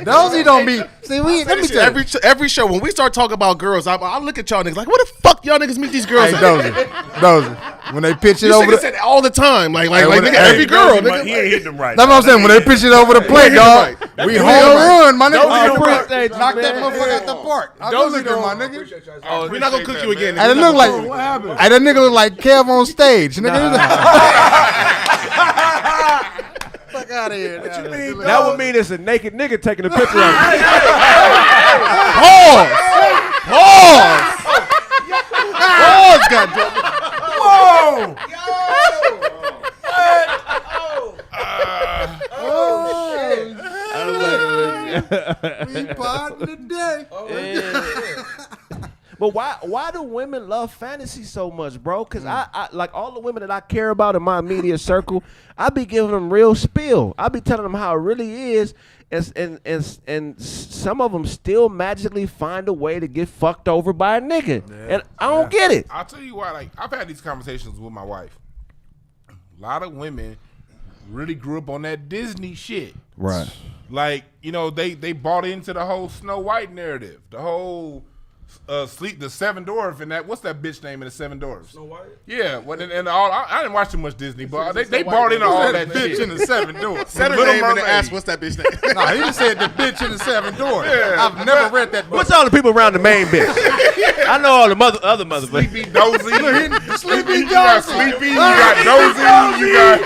Speaker 2: Dozie don't be. See, let me tell you.
Speaker 10: Every show when we start talking about girls, I look at y'all niggas like, what the fuck y'all niggas meet these girls?
Speaker 2: Hey,
Speaker 10: at?
Speaker 2: Dozie. When they pitch it
Speaker 10: This
Speaker 2: over
Speaker 10: nigga said it all the time, like nigga,
Speaker 2: hey,
Speaker 10: every girl. Nigga.
Speaker 8: He ain't hitting them right.
Speaker 2: That's what I'm saying. When they pitch it over the plate, dog, we home run, my
Speaker 9: Dozie
Speaker 2: nigga.
Speaker 9: appreciate you,
Speaker 2: Knock that
Speaker 9: man.
Speaker 2: motherfucker out the park. I
Speaker 10: Dozie
Speaker 2: look at my
Speaker 10: don't
Speaker 2: nigga.
Speaker 8: Oh,
Speaker 10: We're not gonna cook you again.
Speaker 2: And it look like, and that nigga look like Kev on stage. Nigga, fuck out of here. What you mean?
Speaker 9: That would mean it's a naked nigga taking a picture of it.
Speaker 10: Pause, goddamn.
Speaker 2: Whoa! We party today.
Speaker 9: But why do women love fantasy so much, bro? Because I like all the women that I care about in my immediate circle, I be giving them real spill. I be telling them how it really is, and some of them still magically find a way to get fucked over by a nigga, and I don't get it.
Speaker 4: I'll tell you why. Like I've had these conversations with my wife. A lot of women really grew up on that Disney shit.
Speaker 9: Right.
Speaker 4: Like, you know, they bought into the whole Snow White narrative, the whole the Seven Dwarf and that. What's that bitch name in the Seven Dwarfs? Snow White. Yeah, and all I didn't watch too much Disney, but they bought into all that
Speaker 2: bitch
Speaker 4: shit.
Speaker 2: in the Seven Dwarfs.
Speaker 10: Said her name and asked, what's that bitch name?
Speaker 2: Nah, he just said the bitch in the Seven Dwarfs.
Speaker 4: Yeah.
Speaker 2: I've never read that book.
Speaker 9: What's all the people around the main bitch? I know all the other motherfuckers.
Speaker 4: Sleepy Dozie.
Speaker 2: Sleepy
Speaker 4: You got Sleepy. You got Dozie. You got.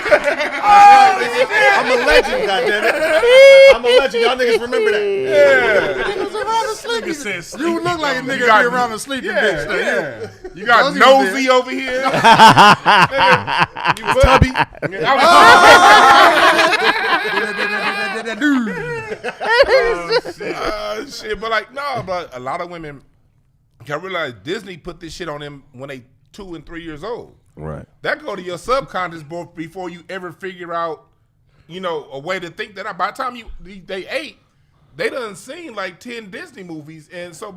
Speaker 10: I'm a legend, goddammit. I'm a legend. Y'all niggas remember that.
Speaker 4: Yeah.
Speaker 2: He was around the sleeping. You look like a nigga
Speaker 4: got-
Speaker 2: be around the sleeping bitch.
Speaker 4: Yeah. You got
Speaker 2: Dozie
Speaker 4: Nosy over here.
Speaker 10: You was Tubby.
Speaker 4: Shit, but like no, but a lot of women can realize Disney put this shit on them when they 2 and 3 years old.
Speaker 9: Right.
Speaker 4: That go to your subconscious before you ever figure out, you know, a way to think that by the time they 8, they done seen like 10 Disney movies, and so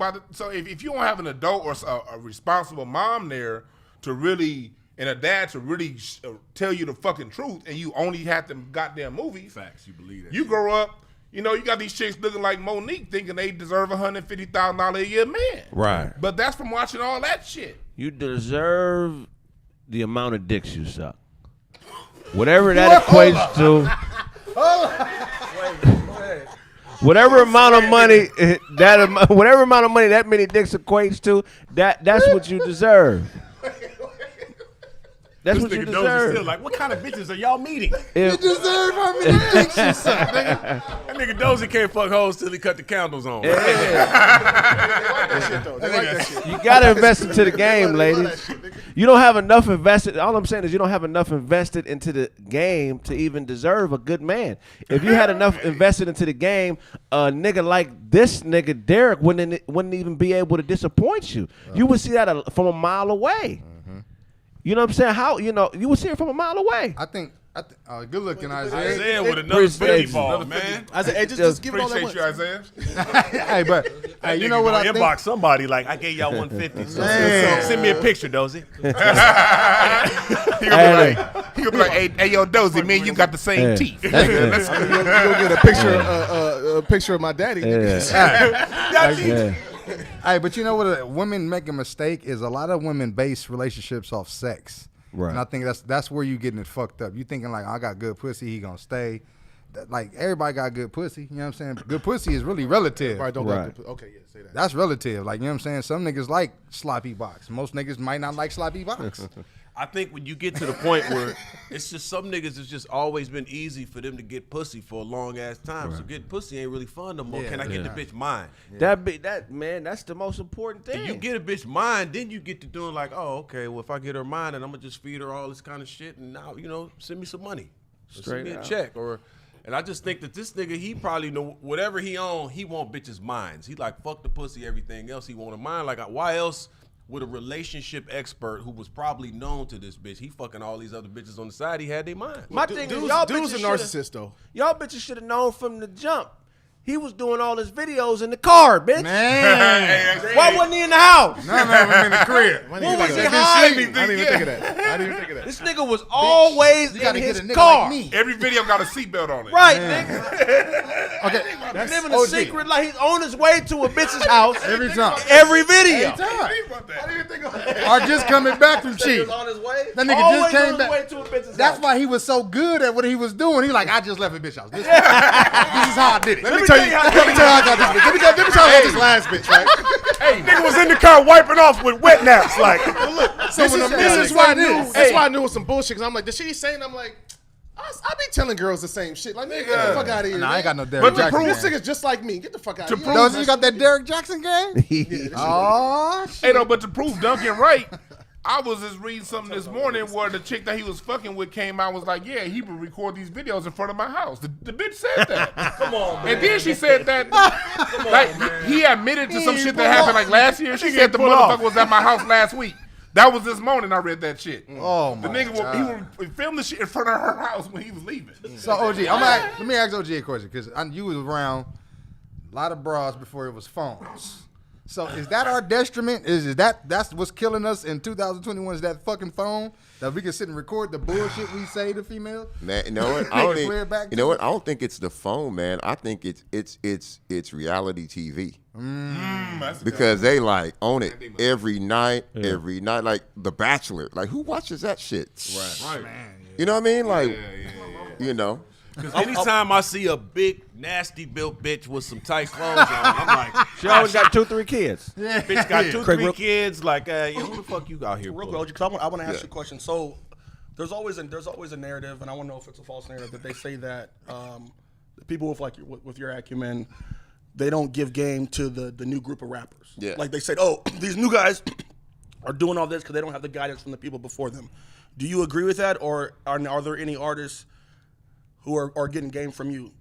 Speaker 4: if you don't have an adult or a responsible mom there to really and a dad to really tell you the fucking truth, and you only have them goddamn movies.
Speaker 3: Facts, you believe that.
Speaker 4: You grow up, you know, you got these chicks looking like Monique, thinking they deserve $150,000 a year man.
Speaker 9: Right.
Speaker 4: But that's from watching all that shit.
Speaker 9: You deserve the amount of dicks you suck. Whatever that equates to. Whatever amount of money that many dicks equates to, that's what you deserve. That's
Speaker 3: This
Speaker 9: what you
Speaker 3: nigga Dozie
Speaker 9: deserve.
Speaker 3: still like, what kind of bitches are y'all meeting?
Speaker 9: If-
Speaker 2: You deserve how many dicks you suck, nigga.
Speaker 3: That nigga Dozie can't fuck hoes till he cut the candles on.
Speaker 9: You gotta invest into the game, ladies. You don't have enough invested. All I'm saying is you don't have enough invested into the game to even deserve a good man. If you had enough invested into the game, a nigga like this nigga Derek wouldn't even be able to disappoint you. You would see that from a mile away. You know what I'm saying? How you would see it from a mile away.
Speaker 2: I think good looking Isaiah.
Speaker 3: Isaiah with another 50 ball, man.
Speaker 10: Isaiah, just give it all that
Speaker 4: Appreciate
Speaker 10: once.
Speaker 4: you, Isaiah.
Speaker 2: Hey, but hey, you know what I think?
Speaker 3: Inbox somebody like, I gave y'all 150. So send me a picture, Dozie.
Speaker 4: He gonna be like, hey, yo, Dozie, man, you got the same teeth. Let's
Speaker 10: You go get a picture of my daddy.
Speaker 2: Hey, but you know what? Women make a mistake is a lot of women base relationships off sex.
Speaker 9: Right.
Speaker 2: And I think that's where you getting it fucked up. You thinking like, I got good pussy, he gonna stay. Like everybody got good pussy. You know what I'm saying? Good pussy is really relative.
Speaker 10: Right, don't
Speaker 9: Right.
Speaker 10: Okay, yeah, say that.
Speaker 2: That's relative. Like, you know what I'm saying? Some niggas like sloppy box. Most niggas might not like sloppy box.
Speaker 8: I think when you get to the point where it's just some niggas, it's just always been easy for them to get pussy for a long ass time. So getting pussy ain't really fun no more.
Speaker 2: Yeah,
Speaker 8: Can I get the bitch mine?
Speaker 9: Man, that's the most important thing.
Speaker 8: If you get a bitch mine, then you get to doing like, oh, okay, well, if I get her mine, and I'm gonna just feed her all this kind of shit, and now, send me some money. Or
Speaker 9: Straight
Speaker 8: send me a
Speaker 9: out.
Speaker 8: check. Or And I just think that this nigga, he probably know whatever he on, he want bitches' minds. He like, fuck the pussy, everything else he want a mind. Like, why else would a relationship expert who was probably known to this bitch, he fucking all these other bitches on the side, he had their mind.
Speaker 1: My thing is, y'all
Speaker 10: dude's
Speaker 1: bitches
Speaker 10: a narcissist, though.
Speaker 1: Y'all bitches should have known from the jump. He was doing all his videos in the car, bitch.
Speaker 2: Man.
Speaker 1: Why wasn't he in the house?
Speaker 2: None of them in the crib.
Speaker 1: What was he hiding?
Speaker 10: I didn't even think of that. I didn't even think of that.
Speaker 1: This nigga was always in his car.
Speaker 4: Every video got a seatbelt on it.
Speaker 1: Right, nigga.
Speaker 2: Okay,
Speaker 1: That's living a secret like he's on his way to a bitch's house
Speaker 2: every time.
Speaker 1: Every video.
Speaker 2: Every time. Or just coming back from cheat.
Speaker 1: on his way.
Speaker 2: That nigga
Speaker 1: Always
Speaker 2: just came
Speaker 1: on his
Speaker 2: back.
Speaker 1: way to a bitch's
Speaker 2: That's
Speaker 1: house.
Speaker 2: why he was so good at what he was doing. He like, I just left a bitch house. This is how I did it.
Speaker 10: Let me tell you how I got this bitch. Let me tell you how I got this last bitch, right?
Speaker 3: Hey, nigga was in the car wiping off with wet naps. Like,
Speaker 10: This is why I knew. That's why I knew it was some bullshit. Cause I'm like, the shit he's saying, I'm like, I be telling girls the same shit. Like, nigga, get the fuck out of here.
Speaker 2: Nah, I ain't got no
Speaker 10: Derek
Speaker 2: Derek Jackson.
Speaker 10: This nigga's just like me. Get the fuck out of here.
Speaker 2: Dozie, you got that Derek Jackson game? Oh, shit.
Speaker 4: Hey, no, but to prove Duncan right, I was just reading something this morning where the chick that he was fucking with came out and was like, yeah, he would record these videos in front of my house. The bitch said that.
Speaker 5: Come on, man.
Speaker 4: And then she said that like, he admitted to some shit that happened like last year. She said the motherfucker was at my house last week. That was this morning I read that shit.
Speaker 2: Oh,
Speaker 4: the
Speaker 2: my
Speaker 4: nigga,
Speaker 2: God.
Speaker 4: he would film the shit in front of her house when he was leaving.
Speaker 2: So, OG, let me ask OG a question, because you was around a lot of bras before it was phones. So is that our detriment? Is that's what's killing us in 2021? Is that fucking phone that we can sit and record the bullshit we say to females?
Speaker 7: Man, you know what? I don't think it's the phone, man. I think it's reality TV. Because they like own it every night, like The Bachelor. Like, who watches that shit?
Speaker 8: Right. Man,
Speaker 7: you know what I mean? Like, you know.
Speaker 8: Because anytime I see a big, nasty built bitch with some tight clothes on, I'm like,
Speaker 9: she always got 2-3 kids.
Speaker 8: Yeah. Bitch got 2-3 kids. Like, who the fuck you out here?
Speaker 5: Real quick, because I want to ask you a question. So, there's always a narrative, and I want to know if it's a false narrative that they say that the people with your acumen, they don't give game to the new group of rappers.
Speaker 7: Yeah.
Speaker 5: Like they said, oh, these new guys are doing all this because they don't have the guidance from the people before them. Do you agree with that, or are there any artists who are getting game from you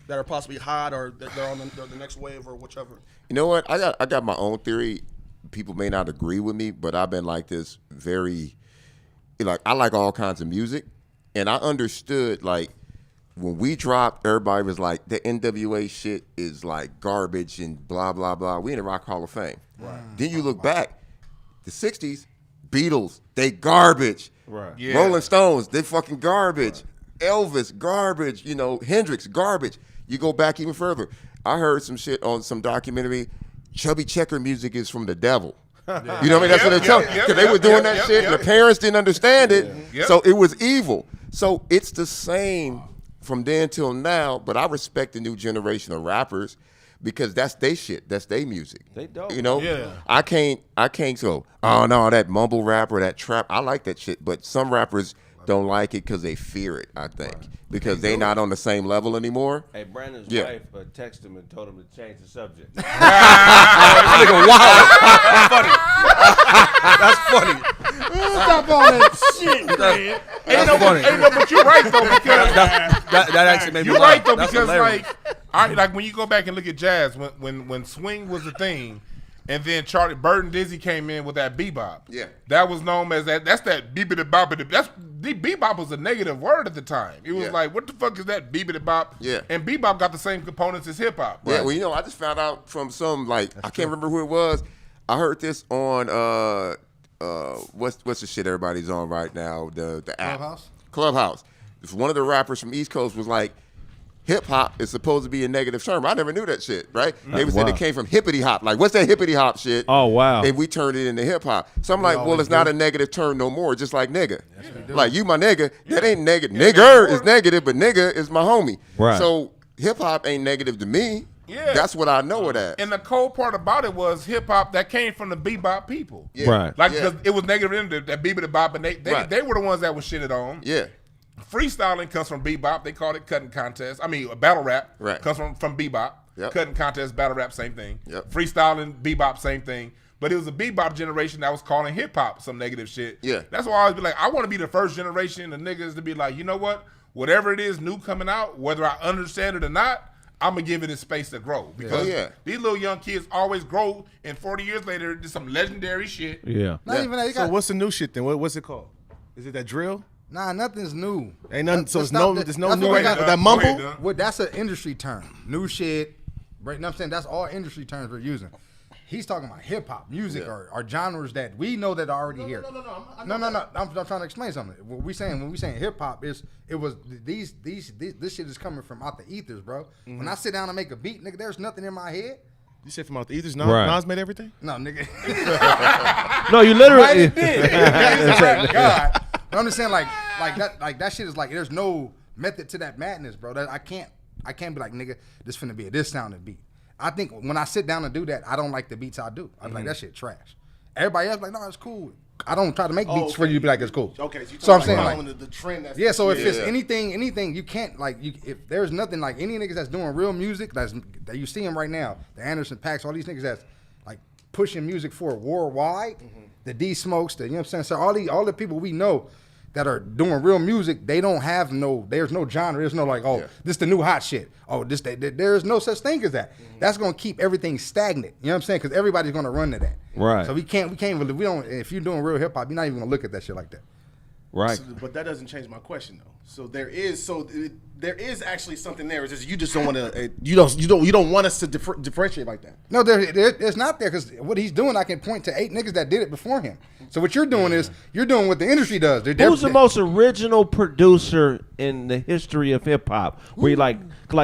Speaker 5: that are possibly hot or that they're on the next wave or whichever?
Speaker 7: You know what? I got my own theory. People may not agree with me, but I've been like this I like all kinds of music. And I understood, like, when we dropped, everybody was like, the NWA shit is like garbage and blah, blah, blah. We in the Rock Hall of Fame. Right. Then you look back, the 60s, Beatles, they garbage.
Speaker 9: Right.
Speaker 7: Yeah. Rolling Stones, they fucking garbage. Elvis, garbage. You know, Hendrix, garbage. You go back even further. I heard some shit on some documentary. Chubby Checker music is from the devil. You know what I mean? That's what they tell me. Because they were doing that shit and the parents didn't understand it. So it was evil. So it's the same from then till now, but I respect the new generation of rappers because that's they shit. That's they music.
Speaker 9: They dope.
Speaker 7: You know? Yeah. I can't go, oh no, that mumble rap or that trap. I like that shit, but some rappers don't like it because they fear it, I think. Because they not on the same level anymore.
Speaker 9: Hey, Brandon's wife texted him and told him to change the subject.
Speaker 7: Nigga, wow.
Speaker 8: That's funny.
Speaker 2: Stop all that shit, man.
Speaker 4: That's funny. But you're right, though, because
Speaker 8: that actually made me
Speaker 4: you're
Speaker 8: laugh.
Speaker 4: right, though,
Speaker 8: That's
Speaker 4: because
Speaker 8: hilarious.
Speaker 4: like when you go back and look at jazz, when swing was a thing, and then Burton Dizzy came in with that bebop.
Speaker 7: Yeah.
Speaker 4: That was known as that. That's that beebity bop. The bebop was a negative word at the time. It was like, what the fuck is that beebity bop?
Speaker 7: Yeah.
Speaker 4: And bebop got the same components as hip hop.
Speaker 7: Yeah, well, you know, I just found out from some, like, I can't remember who it was. I heard this on what's the shit everybody's on right now? The app. Clubhouse. One of the rappers from East Coast was like, hip hop is supposed to be a negative term. I never knew that shit, right? They said it came from hippity hop. Like, what's that hippity hop shit?
Speaker 9: Oh, wow.
Speaker 7: And we turned it into hip hop. So I'm like, well, it's not a negative term no more, just like nigga. Like, you my nigga, that ain't negative. Nigger is negative, but nigga is my homie.
Speaker 9: Right.
Speaker 7: So hip hop ain't negative to me.
Speaker 4: Yeah.
Speaker 7: That's what I know it as.
Speaker 4: And the cold part about it was hip hop that came from the bebop people.
Speaker 7: Yeah.
Speaker 9: Right.
Speaker 4: Like, because it was negative in that bebop bop, and they were the ones that was shitted on.
Speaker 7: Yeah.
Speaker 4: Freestyling comes from bebop. They called it cutting contest. I mean, battle rap comes from bebop.
Speaker 7: Yep.
Speaker 4: Cutting contest, battle rap, same thing.
Speaker 7: Yep.
Speaker 4: Freestyling, bebop, same thing. But it was a bebop generation that was calling hip hop some negative shit.
Speaker 7: Yeah.
Speaker 4: That's why I always be like, I want to be the first generation of niggas to be like, you know what? whatever it is new coming out, whether I understand it or not, I'm gonna give it its space to grow because these little young kids always grow, and 40 years later, there's some legendary shit.
Speaker 10: Not even that. So what's the new shit then? What's it called? Is it that drill?
Speaker 2: Nah, nothing's new.
Speaker 10: Ain't nothing. So there's no new. That mumble.
Speaker 2: Well, that's an industry term. New shit. Right? You know what I'm saying? That's all industry terms we're using. He's talking about hip hop, music, or genres that we know that are already here. No. I'm trying to explain something. What we saying when we saying hip hop this shit is coming from out the ethers, bro. When I sit down and make a beat, nigga, there's nothing in my head.
Speaker 10: You said from out the ethers, Nas made everything?
Speaker 2: No, nigga.
Speaker 9: No, you literally.
Speaker 2: Right, it did. God. But I'm just saying, like that shit is like there's no method to that madness, bro. That I can't be like, nigga, this finna be this sounding beat. I think when I sit down and do that, I don't like the beats I do. I'm like, that shit trash. Everybody else like, no, it's cool. I don't try to make beats for you to be like, it's cool.
Speaker 10: Okay,
Speaker 2: so I'm saying like
Speaker 10: the trend. That's
Speaker 2: so if it's anything, you can't like if there's nothing like any niggas that's doing real music that you see them right now, the Anderson .Paaks, all these niggas that's like pushing music for worldwide, the D Smokes, you know what I'm saying? So all the people we know that are doing real music, they don't have there's no genre. There's no like, this the new hot shit. Oh, there's no such thing as that. That's gonna keep everything stagnant. You know what I'm saying? Because everybody's gonna run to that.
Speaker 9: Right.
Speaker 2: So we don't. If you're doing real hip hop, you're not even gonna look at that shit like that.
Speaker 9: Right.
Speaker 10: So, but that doesn't change my question though. So there is actually something there. It's just you just don't want to. You don't want us to differentiate like that.
Speaker 2: No, it's not there because what he's doing, I can point to 8 niggas that did it before him. So what you're doing is you're doing what the industry does.
Speaker 9: Who's the most original producer in the history of hip hop? Where you like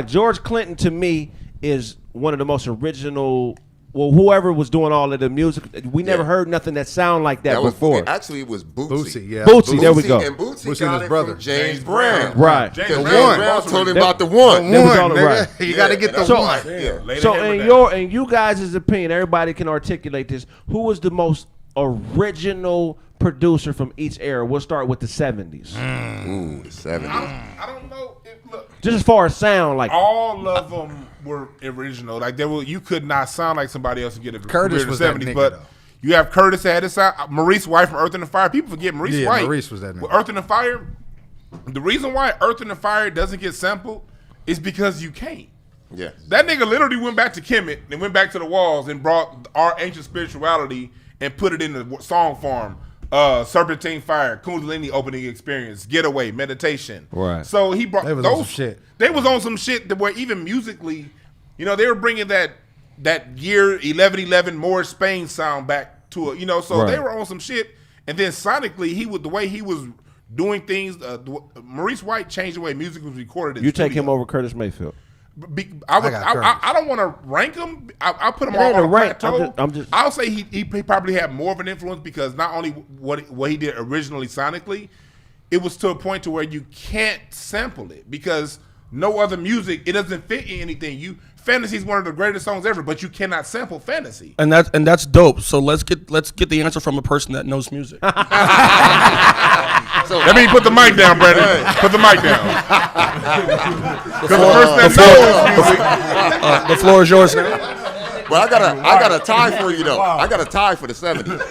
Speaker 9: George Clinton to me is one of the most original. Well, whoever was doing all of the music, we never heard nothing that sound like that before.
Speaker 7: Actually, it was Bootsy.
Speaker 9: Bootsy, there we go.
Speaker 7: And Bootsy
Speaker 2: and his brother,
Speaker 7: James Brown.
Speaker 9: Right.
Speaker 7: James Brown told him about the one.
Speaker 9: Right.
Speaker 2: You got to get the
Speaker 7: one.
Speaker 9: So in you guys' opinion, everybody can articulate this. Who was the most original producer from each era? We'll start with the 70s.
Speaker 7: Ooh, the 70s.
Speaker 4: I don't know.
Speaker 9: Just as far as sound, like
Speaker 4: all of them were original. Like you could not sound like somebody else and get a
Speaker 2: Curtis
Speaker 4: career in
Speaker 2: was
Speaker 4: the
Speaker 2: that
Speaker 4: 70s.
Speaker 2: nigga,
Speaker 4: But
Speaker 2: though.
Speaker 4: you have Curtis that had his sound. Maurice White from Earth and the Fire. People forget Maurice White.
Speaker 2: Maurice was that nigga.
Speaker 4: With Earth and the Fire. The reason why Earth and the Fire doesn't get sampled is because you can't.
Speaker 7: Yeah.
Speaker 4: That nigga literally went back to Kemet and went back to the walls and brought our ancient spirituality and put it in the song form. Serpentine Fire, Kundalini opening experience, Getaway, Meditation.
Speaker 9: Right.
Speaker 4: So he brought
Speaker 2: They was
Speaker 4: those
Speaker 2: on some shit.
Speaker 4: They was on some shit that were even musically, they were bringing that year 1111 Morris Spain sound back to it. So they were on some shit. And then sonically, the way he was doing things, Maurice White changed the way music was recorded.
Speaker 9: You take him over Curtis Mayfield.
Speaker 4: I don't want to rank him. I'll put him on a plateau. I'll say he probably had more of an influence because not only what he did originally sonically, it was to a point to where you can't sample it because no other music, it doesn't fit in anything. Fantasy is one of the greatest songs ever, but you cannot sample Fantasy.
Speaker 5: And that's dope. So let's get the answer from a person that knows music.
Speaker 4: Let me put the mic down, Brandon. Put the mic down. Because the person that knows music.
Speaker 5: The floor is yours now.
Speaker 7: Well, I got a tie for you though. I got a tie for the 70s.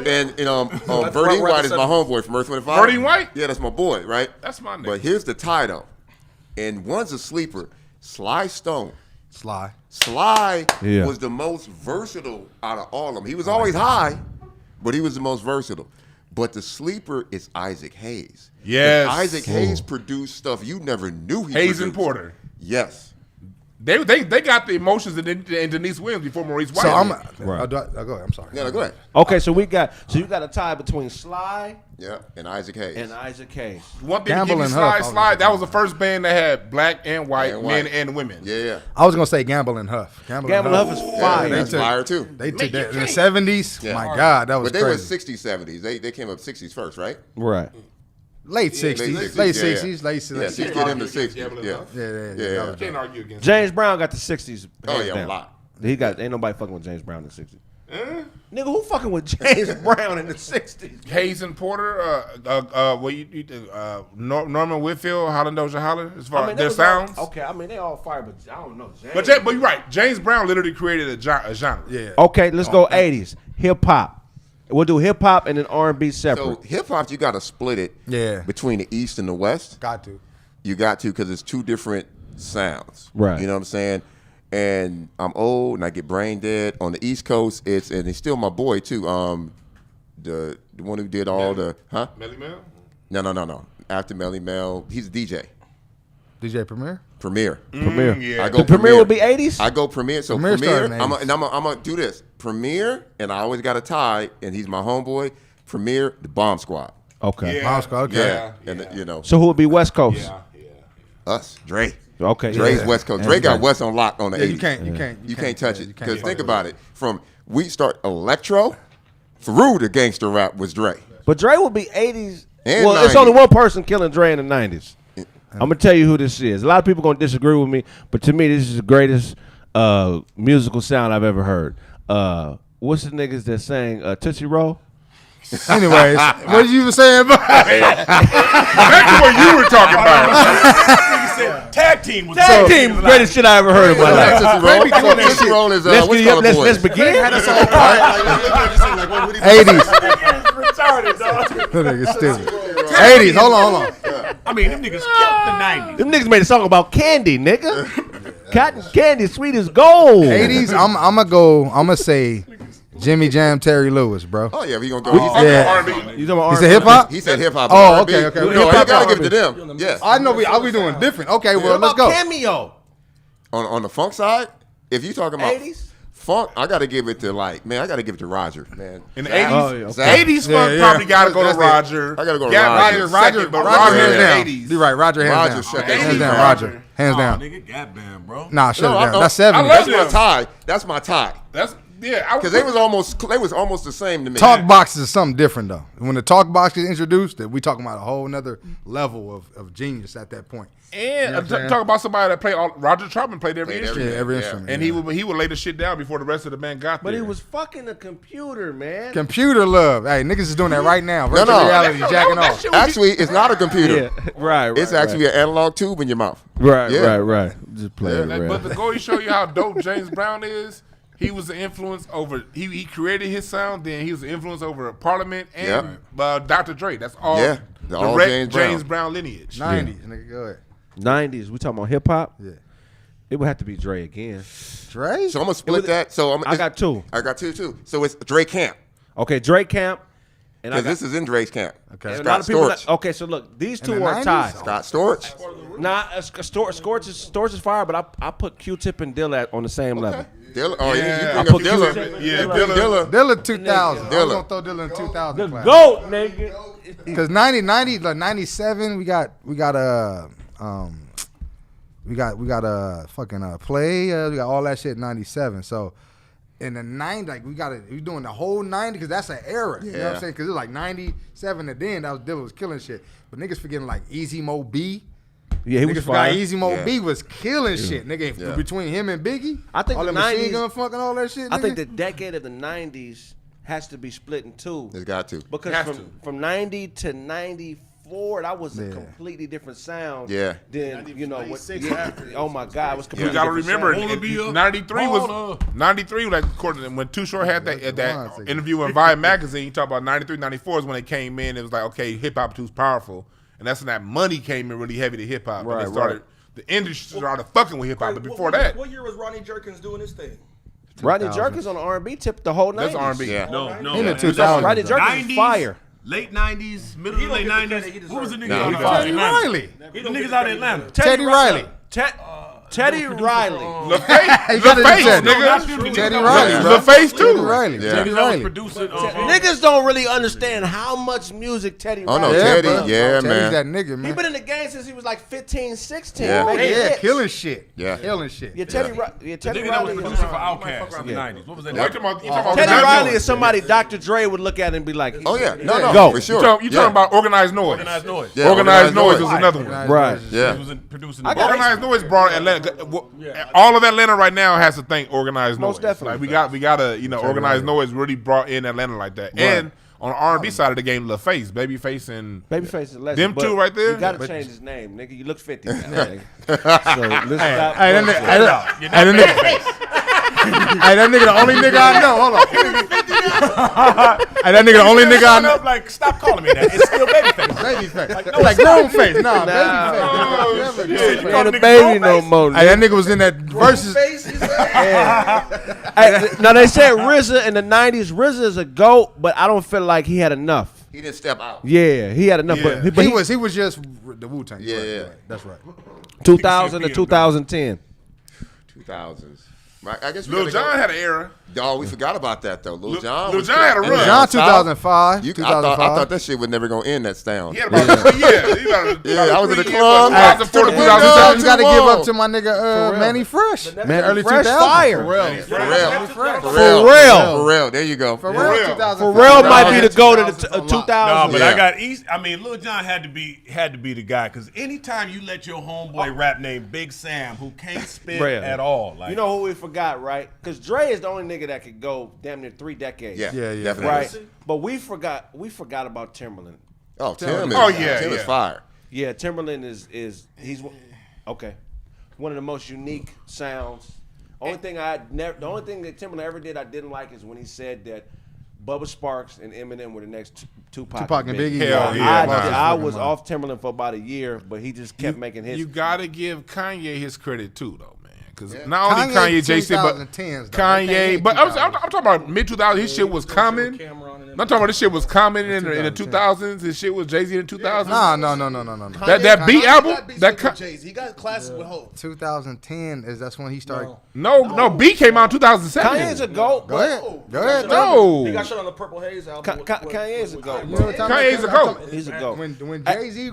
Speaker 7: And Brandyn White is my homeboy from Earth, Wind & Fire.
Speaker 4: Brandyn White?
Speaker 7: Yeah, that's my boy, right?
Speaker 4: That's my name.
Speaker 7: But here's the tie though. And one's a sleeper. Sly Stone.
Speaker 2: Sly
Speaker 7: was the most versatile out of all of them. He was always high, but he was the most versatile. But the sleeper is Isaac Hayes.
Speaker 4: Yes.
Speaker 7: And Isaac Hayes produced stuff you never knew he
Speaker 4: Hayes
Speaker 7: produced.
Speaker 4: and Porter.
Speaker 7: Yes.
Speaker 4: They got the emotions in Denise Williams before Maurice White.
Speaker 2: So
Speaker 4: did.
Speaker 2: go ahead. I'm sorry.
Speaker 7: Yeah, go ahead.
Speaker 9: Okay, so you got a tie between Sly
Speaker 7: and Isaac Hayes.
Speaker 4: One thing to give you Sly, that was the first band that had black and white men and women.
Speaker 7: Yeah.
Speaker 2: I was gonna say Gamble and Huff. Gamble and
Speaker 9: Huff is fire.
Speaker 7: That's fire too.
Speaker 2: They took that in the 70s.
Speaker 7: Yeah.
Speaker 2: My God, that was
Speaker 7: crazy.
Speaker 2: But
Speaker 7: they were 60s, 70s. They came up 60s first, right?
Speaker 9: Right.
Speaker 2: Late 60s. Late 60s. Late 60s.
Speaker 7: Yeah, 60 them to 60. Yeah.
Speaker 4: Can't argue against
Speaker 9: James Brown got the 60s.
Speaker 7: Oh, yeah,
Speaker 9: down.
Speaker 7: a lot.
Speaker 9: Ain't nobody fucking with James Brown in the 60s. Nigga, who fucking with James Brown in the 60s?
Speaker 4: Hayes and Porter, Norman Whitfield, Holland Doja Holler, as far as their sounds.
Speaker 9: They all fire, but I don't know.
Speaker 4: But you're right. James Brown literally created a genre.
Speaker 2: Yeah.
Speaker 9: Okay, let's go 80s. Hip hop. We'll do hip hop and then R&B separate.
Speaker 7: So hip hop, you got to split it between the East and the West.
Speaker 2: Got to.
Speaker 7: You got to, because it's two different sounds.
Speaker 9: Right.
Speaker 7: You know what I'm saying? And I'm old and I get brain dead. On the East Coast, and he's still my boy too. The one who did all
Speaker 4: Melly Mel?
Speaker 7: No. After Melly Mel, he's a DJ.
Speaker 2: DJ Premier?
Speaker 7: Premier.
Speaker 4: Yeah.
Speaker 7: I go
Speaker 9: Premier would be 80s?
Speaker 7: I go Premier. So
Speaker 2: Premier
Speaker 7: Premier,
Speaker 2: started in
Speaker 7: I'm
Speaker 2: 80s.
Speaker 7: gonna do this. Premier, and I always got a tie, and he's my homeboy. Premier, the Bomb Squad.
Speaker 9: Okay.
Speaker 4: Yeah.
Speaker 2: Bomb Squad, okay.
Speaker 7: Yeah. And you know,
Speaker 9: So who would be West Coast?
Speaker 4: Yeah.
Speaker 7: us, Dre.
Speaker 9: Okay.
Speaker 7: Dre's
Speaker 9: yeah.
Speaker 7: West Coast. Dre got West on lock on the 80s.
Speaker 2: You can't
Speaker 7: touch
Speaker 2: yeah,
Speaker 7: it.
Speaker 2: you can't
Speaker 7: Because
Speaker 2: fuck
Speaker 7: think
Speaker 2: with
Speaker 7: about it. From we start electro, through the gangster rap was Dre.
Speaker 9: But Dre would be 80s.
Speaker 7: And
Speaker 9: well,
Speaker 7: 90s.
Speaker 9: it's only one person killing Dre in the 90s. I'm going to tell you who this is. A lot of people going to disagree with me, but to me, this is the greatest musical sound I've ever heard. What's the niggas that sang Tootsie Roll?
Speaker 2: Anyways, what you were saying about
Speaker 4: That's what you were talking about.
Speaker 3: Tag team was
Speaker 9: Tag team, greatest shit I ever heard in my life.
Speaker 7: Tootsie Roll is
Speaker 9: Let's
Speaker 7: what's
Speaker 9: get
Speaker 7: called
Speaker 9: up,
Speaker 7: a
Speaker 9: let's
Speaker 7: boy.
Speaker 9: begin.
Speaker 2: 80s?
Speaker 3: retarded, dog.
Speaker 2: That nigga stupid. 80s, hold on.
Speaker 3: I mean, them niggas killed the 90s.
Speaker 9: Them niggas made a song about candy, nigga. Cotton candy, sweet as gold.
Speaker 2: 80s, I'm gonna say Jimmy Jam, Terry Lewis, bro.
Speaker 7: Oh yeah, we gonna go.
Speaker 2: Yeah.
Speaker 9: You talking about
Speaker 2: He said hip hop?
Speaker 7: He said hip hop.
Speaker 2: Oh, okay.
Speaker 7: No, you gotta give it to them. Yes.
Speaker 2: I know we doing different. Okay, well,
Speaker 9: What
Speaker 2: let's
Speaker 9: about
Speaker 2: go.
Speaker 9: Cameo?
Speaker 7: On the funk side, if you talking about
Speaker 9: 80s?
Speaker 7: funk, I gotta give it to Roger, man.
Speaker 4: In the
Speaker 7: Zach.
Speaker 4: 80s?
Speaker 9: Oh, yeah.
Speaker 7: Zach.
Speaker 4: 80s funk probably got to go to
Speaker 7: That's it.
Speaker 4: Roger.
Speaker 7: I gotta go to
Speaker 4: Yeah,
Speaker 7: Roger.
Speaker 4: Roger, but
Speaker 2: Roger
Speaker 4: Roger
Speaker 2: hands
Speaker 4: in
Speaker 2: down.
Speaker 4: the 80s.
Speaker 2: You're right, Roger hands
Speaker 7: Roger
Speaker 2: down.
Speaker 7: shut that
Speaker 2: Hands
Speaker 7: shit
Speaker 2: down,
Speaker 7: down.
Speaker 2: Roger. Hands
Speaker 3: Oh,
Speaker 2: down.
Speaker 3: nigga, Gap Band, bro.
Speaker 2: Nah, shut it down.
Speaker 7: I
Speaker 2: That's 70.
Speaker 7: That's my tie. That's my tie.
Speaker 4: That's yeah.
Speaker 7: Because they was almost the same to me.
Speaker 2: Talk boxes is something different though. When the talk box is introduced, that we talking about a whole nother level of genius at that point.
Speaker 4: And talk about somebody that played Roger Troutman played every instrument.
Speaker 2: Every instrument.
Speaker 4: And he would lay the shit down before the rest of the band got
Speaker 9: But
Speaker 4: there.
Speaker 9: he was fucking a computer, man.
Speaker 2: Computer love. Hey, niggas is doing that right now.
Speaker 7: No,
Speaker 2: Virtual
Speaker 7: no.
Speaker 2: reality jacking off.
Speaker 7: Actually, it's not a computer.
Speaker 9: Yeah, right.
Speaker 7: It's actually an analog tube in your mouth.
Speaker 9: Right,
Speaker 7: Yeah.
Speaker 9: right. Just play it, right.
Speaker 4: But to go and show you how dope James Brown is, he was an influence over. He created his sound. Then he was an influence over Parliament and Dr. Dre. That's all.
Speaker 7: Yeah, all
Speaker 4: direct
Speaker 7: James
Speaker 4: Brown lineage.
Speaker 2: 90s, nigga, go ahead.
Speaker 9: 90s. We talking about hip hop?
Speaker 2: Yeah.
Speaker 9: It would have to be Dre again.
Speaker 2: Dre?
Speaker 7: So I'm gonna split that. So
Speaker 9: I got two.
Speaker 7: I got two too. So it's Dre Camp.
Speaker 9: Okay, Dre Camp. And
Speaker 7: Because this is in Dre's camp.
Speaker 2: Okay.
Speaker 9: and a lot
Speaker 7: Scott
Speaker 9: of people.
Speaker 7: Storch.
Speaker 9: Okay, so look, these
Speaker 2: In
Speaker 9: two
Speaker 2: the
Speaker 9: are
Speaker 2: 90s?
Speaker 9: tied.
Speaker 7: Scott Storch.
Speaker 9: Nah, Storch is fire, but I put Q-Tip and Dilla on the same level.
Speaker 7: Dilla. Oh,
Speaker 4: Yeah.
Speaker 7: you bring up Dilla.
Speaker 4: Yeah,
Speaker 2: Dilla 2000. I was
Speaker 7: Dilla.
Speaker 2: gonna throw Dilla in 2000. class.
Speaker 9: GOAT, nigga.
Speaker 2: Because 90, like 97, we got fucking play. We got all that shit in 97. So in the 90s, like we doing the whole 90s because that's an era. You know what I'm
Speaker 7: Yeah.
Speaker 2: saying? Because it was like 97 and then that was Dilla was killing shit. But niggas forgetting like Easy Mo B.
Speaker 9: Yeah, he
Speaker 2: Niggas
Speaker 9: was
Speaker 2: forgot
Speaker 9: fire.
Speaker 2: Easy Mo
Speaker 7: Yeah.
Speaker 2: B was killing shit, nigga.
Speaker 7: Yeah.
Speaker 2: Between him and Biggie,
Speaker 9: I think
Speaker 2: all
Speaker 9: the
Speaker 2: that machine
Speaker 9: 90s
Speaker 2: gun fucking all that shit.
Speaker 9: I
Speaker 2: Nigga.
Speaker 9: think the decade of the 90s has to be split in two.
Speaker 7: It's got to.
Speaker 9: Because from 90 to 94, that was a completely different sound.
Speaker 7: Yeah.
Speaker 9: Then, you know, oh my God, it was completely
Speaker 4: You gotta
Speaker 9: different
Speaker 4: remember,
Speaker 9: sound.
Speaker 4: 93 like according when Too Short had that interview in Vibe magazine. You talk about 93, 94 is when it came in. It was like, okay, hip hop too powerful, and that's when that money came in really heavy to hip hop.
Speaker 9: Right,
Speaker 4: and it started, the industry started fucking with hip hop. But before that,
Speaker 5: What year was Ronnie Jerkins doing his thing?
Speaker 9: Rodney Jerkins on the R&B tip the whole 90s.
Speaker 4: that's R&B.
Speaker 7: Yeah.
Speaker 3: No.
Speaker 2: in the 2000s.
Speaker 9: Rodney Jerkins is fire.
Speaker 3: Late 90s, middle to late 90s. Who was the nigga out of
Speaker 2: Teddy
Speaker 3: Atlanta?
Speaker 2: Riley.
Speaker 3: The niggas out of Atlanta.
Speaker 2: Teddy Riley.
Speaker 9: Teddy Riley.
Speaker 4: LaFace, nigga.
Speaker 2: Teddy Riley, bro.
Speaker 4: LaFace
Speaker 2: Teddy
Speaker 4: too.
Speaker 2: Riley.
Speaker 7: Yeah.
Speaker 2: Teddy
Speaker 3: Niggas that was
Speaker 2: Riley.
Speaker 3: producing.
Speaker 9: Niggas don't really understand how much music Teddy
Speaker 7: Oh,
Speaker 9: Riley
Speaker 7: no, Teddy,
Speaker 2: bro.
Speaker 7: yeah,
Speaker 2: Teddy's
Speaker 7: man.
Speaker 2: that nigga,
Speaker 9: He
Speaker 2: man.
Speaker 9: been in the game since he was like 15, 16.
Speaker 7: Yeah.
Speaker 9: making
Speaker 2: Yeah,
Speaker 9: hits.
Speaker 2: killing shit.
Speaker 7: Yeah.
Speaker 2: Killing shit.
Speaker 9: Yeah, Teddy
Speaker 3: The
Speaker 9: Teddy
Speaker 3: nigga that was
Speaker 9: Riley.
Speaker 3: producing for Outkast in the 90s. What was that?
Speaker 4: You talking about
Speaker 9: Teddy
Speaker 4: Organized
Speaker 9: Riley
Speaker 4: Noise.
Speaker 9: is somebody Dr. Dre would look at and be like,
Speaker 7: Oh yeah. No,
Speaker 9: Go.
Speaker 7: for sure.
Speaker 4: You talking about Organized Noise.
Speaker 3: Organized Noise.
Speaker 7: Yeah,
Speaker 4: Organized Noise was another one.
Speaker 9: right.
Speaker 7: Yeah.
Speaker 3: He was producing.
Speaker 4: Organized Noise brought Atlanta. All of Atlanta right now has to thank Organized Noise.
Speaker 9: Most definitely.
Speaker 4: Like we gotta Organized Noise really brought in Atlanta like that. And on the R&B side of the game, LaFace, Babyface, and
Speaker 9: Babyface is legend.
Speaker 4: Them
Speaker 9: but
Speaker 4: two right there?
Speaker 9: You gotta change his name, nigga. You look 50 now, nigga. So let's stop.
Speaker 2: Hey, that nigga the only nigga I know. Hold on. Hey, that nigga the only nigga I know.
Speaker 3: Like, stop calling me that. It's still Babyface.
Speaker 2: baby face. Like grown face. Nah, baby face.
Speaker 9: Ain't a baby no more.
Speaker 2: Hey, that nigga was in that versus.
Speaker 9: Hey, now they said RZA in the 90s. RZA is a GOAT, but I don't feel like he had enough.
Speaker 7: He didn't step out.
Speaker 9: Yeah, he had enough.
Speaker 2: Yeah.
Speaker 9: But
Speaker 2: he was just the Wu-Tang.
Speaker 7: Yeah,
Speaker 2: right,
Speaker 7: yeah.
Speaker 2: right. That's right.
Speaker 9: 2000 to 2010.
Speaker 7: 2000s. I guess
Speaker 4: Lil Jon had an era.
Speaker 7: Oh, we forgot about that though. Lil Jon
Speaker 4: had a run.
Speaker 2: Lil Jon 2005.
Speaker 7: I thought that shit was never gonna end that sound.
Speaker 4: He had about 3 years.
Speaker 7: I was in the club.
Speaker 2: You got to give up to my nigga Manny Fresh.
Speaker 9: Man,
Speaker 2: early
Speaker 9: Fresh
Speaker 2: 2000s.
Speaker 9: fire.
Speaker 7: Pharrell. There you go.
Speaker 9: Pharrell might be the GOAT of the 2000s.
Speaker 8: No, but I got East. I mean, Lil Jon had to be the guy because anytime you let your homeboy rap name Big Sam, who can't spit at all, like
Speaker 1: you know who we forgot, right? Because Dre is the only nigga that could go damn near 3 decades.
Speaker 7: Yeah, definitely.
Speaker 1: Right, but we forgot about Timberland.
Speaker 7: Oh, Tim is fire.
Speaker 1: Yeah, Timberland is he's okay. One of the most unique sounds. The only thing that Timberland ever did I didn't like is when he said that Bubba Sparks and Eminem were the next Tupac and Biggie.
Speaker 4: Hell yeah.
Speaker 1: I was off Timberland for about a year, but he just kept making hits.
Speaker 4: You gotta give Kanye his credit too, though, man. Because not only Kanye, Jay-Z, but Kanye. But I'm talking about mid 2000s. His shit was common. I'm talking about this shit was common in the 2000s. This shit was Jay-Z in the 2000s.
Speaker 2: No.
Speaker 4: That beat album.
Speaker 10: Jay-Z. He got classic with Hope.
Speaker 2: 2010 that's when he started.
Speaker 4: No, B came out in 2007.
Speaker 1: Kanye's a GOAT.
Speaker 2: Go ahead.
Speaker 4: No.
Speaker 5: He got shit on the Purple Haze album.
Speaker 1: Kanye's a GOAT.
Speaker 2: You know what I'm talking
Speaker 4: Kanye's a
Speaker 2: about?
Speaker 4: GOAT.
Speaker 1: He's a GOAT.
Speaker 2: When Jay-Z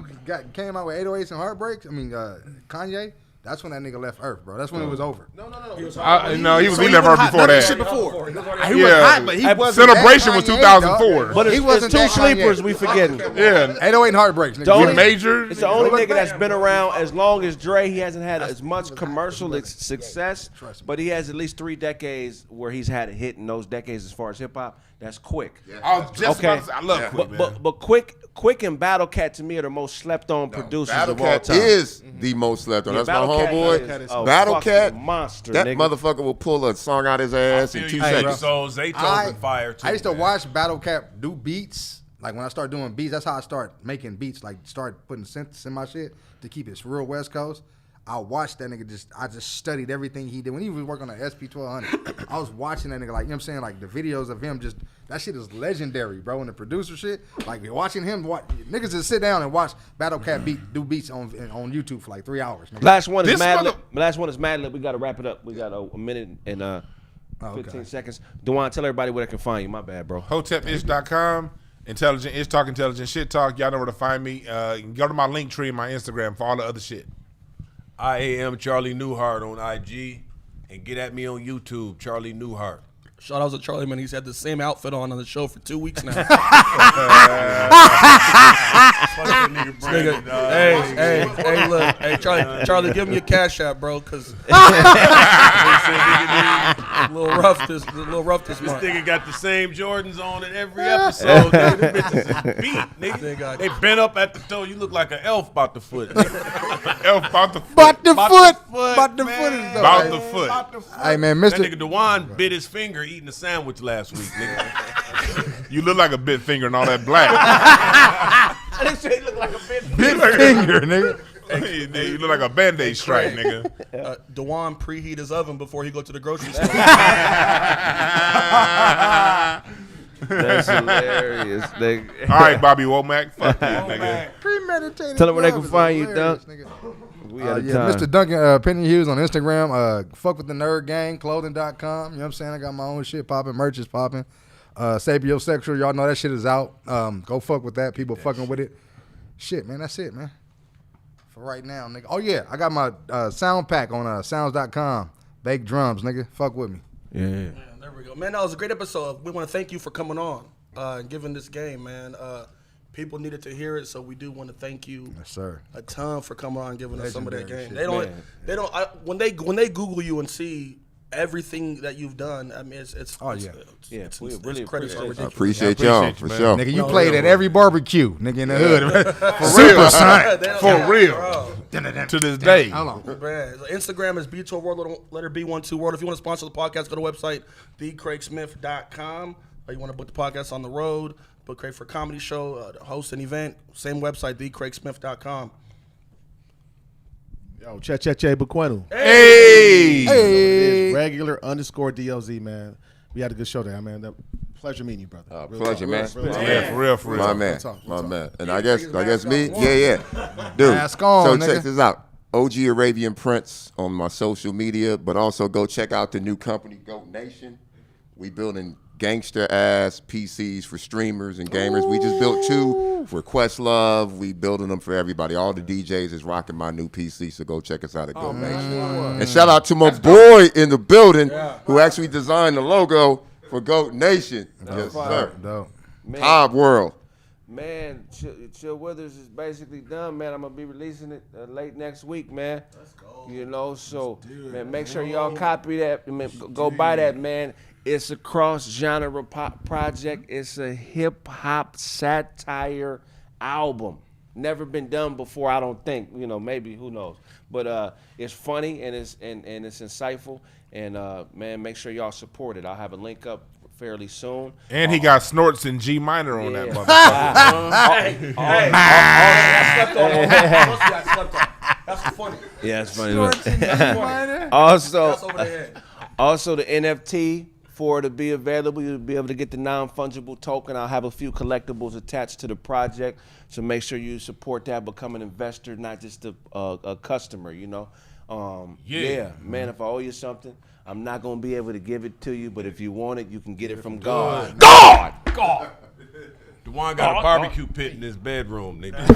Speaker 2: came out with 808s and Heartbreaks, Kanye, that's when that nigga left Earth, bro. That's when it was over.
Speaker 10: No.
Speaker 4: He left Earth before that.
Speaker 10: Shit before.
Speaker 2: He was hot, but he wasn't
Speaker 4: Celebration
Speaker 2: that
Speaker 4: was
Speaker 2: Kanye,
Speaker 4: 2004.
Speaker 2: dog.
Speaker 1: But
Speaker 2: He wasn't
Speaker 1: it's two
Speaker 2: that Kanye.
Speaker 1: sleepers we forgetting.
Speaker 4: Yeah.
Speaker 2: 808 and Heartbreaks,
Speaker 1: The only-
Speaker 2: nigga.
Speaker 4: Major.
Speaker 1: It's the only nigga that's been around as long as Dre. He hasn't had as much commercial success, but he has at least 3 decades where he's had a hit in those decades as far as hip hop. That's Quick.
Speaker 4: I was just about to say, I love Quick, man.
Speaker 1: But Quick and Battle Cat to me are the most slept on producers
Speaker 7: Battle
Speaker 1: of all
Speaker 7: Cat
Speaker 1: time.
Speaker 7: is the most slept on.
Speaker 1: Yeah,
Speaker 7: That's my
Speaker 1: Battle Cat
Speaker 7: homeboy.
Speaker 1: is a
Speaker 7: Battle
Speaker 1: fucking
Speaker 7: Cat,
Speaker 1: monster,
Speaker 7: that
Speaker 1: nigga.
Speaker 7: motherfucker will pull a song out his ass in 2 seconds.
Speaker 8: So Zaytoven fire too.
Speaker 2: I used to
Speaker 8: man.
Speaker 2: watch Battle Cat do beats. Like when I start doing beats, that's how I start making beats. Like start putting synths in my shit to keep it real West Coast. I watched that nigga I just studied everything he did. When he was working on the SP1200, I was watching that nigga, like, you know what I'm saying? Like the videos of him that shit is legendary, bro. And the producer shit, like watching him, niggas just sit down and watch Battle Cat do beats on YouTube for like 3 hours. Nigga.
Speaker 1: Last one is Madlib. We got to wrap it up. We got a minute and 15 seconds. Dewan, tell everybody where they can find you. My bad, bro.
Speaker 4: HotepIsh.com. Intelligent Ish Talk, Intelligent Shit Talk. Y'all know where to find me. You can go to my link tree in my Instagram for all the other shit.
Speaker 8: I am Charlie Newhart on IG, and get at me on YouTube, Charlie Newhart.
Speaker 5: Shout out to Charlie, man. He's had the same outfit on the show for 2 weeks now. Hey, look. Hey, Charlie, give me your Cash App, bro, because a little rough this month.
Speaker 8: This nigga got the same Jordans on in every episode. Nigga. Them bitches is beat, nigga. They bent up at the toe. You look like an elf about the foot.
Speaker 4: Elf about the foot.
Speaker 2: About the foot is though.
Speaker 4: About the foot.
Speaker 2: Hey man,
Speaker 8: That
Speaker 2: Mr.
Speaker 8: nigga Dewan bit his finger eating a sandwich last week, nigga.
Speaker 4: You look like a bit finger and all that black.
Speaker 1: I didn't say he looked like a bit
Speaker 2: finger, nigga.
Speaker 4: You look like a Band-Aid stripe, nigga.
Speaker 5: Dewan preheat his oven before he go to the grocery store.
Speaker 9: That's hilarious, nigga.
Speaker 4: All right, Bobby Womack. Fuck you, nigga.
Speaker 2: Premeditated.
Speaker 9: Tell them where they can
Speaker 2: love is
Speaker 9: find you,
Speaker 2: hilarious,
Speaker 9: Dunk.
Speaker 2: nigga.
Speaker 9: We out of
Speaker 2: Yeah,
Speaker 9: time.
Speaker 2: Mr. Duncan Penny Hughes on Instagram. Fuck with the Nerd Gang, clothing.com. You know what I'm saying? I got my own shit popping, merch is popping. Sapiosexual, y'all know that shit is out. Go fuck with that. People fucking with it. Shit, man, that's it, man. For right now, nigga. Oh, yeah, I got my sound pack on sounds.com. Baked drums, nigga. Fuck with me.
Speaker 9: Yeah.
Speaker 5: There we go. Man, that was a great episode. We want to thank you for coming on and giving this game, man. People needed to hear it, so we do want to thank you,
Speaker 2: Yes, sir.
Speaker 5: a ton for coming on and giving us some of that
Speaker 2: Legendary
Speaker 5: game.
Speaker 2: shit.
Speaker 5: They don't. When they Google you and see everything that you've done, I mean, it's
Speaker 1: we really
Speaker 5: credit are ridiculous.
Speaker 7: Appreciate y'all, for sure.
Speaker 2: Nigga, you played at every barbecue, nigga, in the hood.
Speaker 4: For
Speaker 2: Super
Speaker 4: real.
Speaker 2: son.
Speaker 4: For real. To this day.
Speaker 2: Hold on.
Speaker 5: Man, Instagram is B2World, letter B12 World. If you want to sponsor the podcast, go to the website, TheeKraigSmith.com. Or you want to book the podcast on the road, but Kraig for a comedy show, host an event, same website, TheeKraigSmith.com.
Speaker 10: Yo, Che Buquenu.
Speaker 4: Hey!
Speaker 10: Hey! Regular _DLZ, man. We had a good show there, man. Pleasure meeting you, brother.
Speaker 7: Pleasure, man.
Speaker 4: For real.
Speaker 7: My man. My man. And I guess me? Yeah. Dude,
Speaker 2: Mask on,
Speaker 7: so
Speaker 2: nigga.
Speaker 7: check this out. OG Arabian Prince on my social media, but also go check out the new company, Goat Nation. We building gangster-ass PCs for streamers and gamers. We just built 2 for Questlove. We building them for everybody. All the DJs is rocking my new PC, so go check us out at Goat Nation. And shout out to my boy in the building who actually designed the logo for Goat Nation. Yes, sir.
Speaker 2: Dope.
Speaker 7: Top World.
Speaker 1: Man, Chill Withers is basically done, man. I'm gonna be releasing it late next week, man. Let's go. You know, so man, make sure y'all copy that. Man, go buy that, man. It's a cross-genre project. It's a hip-hop satire album. Never been done before, I don't think. You know, maybe, who knows. But it's funny and it's insightful. And man, make sure y'all support it. I'll have a link up fairly soon.
Speaker 4: And he got snorts in G minor on that
Speaker 5: motherfucker. That's funny.
Speaker 9: Yeah, it's funny. Also, the NFT for it to be available, you'll be able to get the non-fungible token. I'll have a few collectibles attached to the project, so make sure you support that. Become an investor, not just a customer. You know. Yeah, man. If I owe you something, I'm not gonna be able to give it to you, but if you want it, you can get it from God.
Speaker 8: God. Dewan got a barbecue pit in his bedroom, nigga.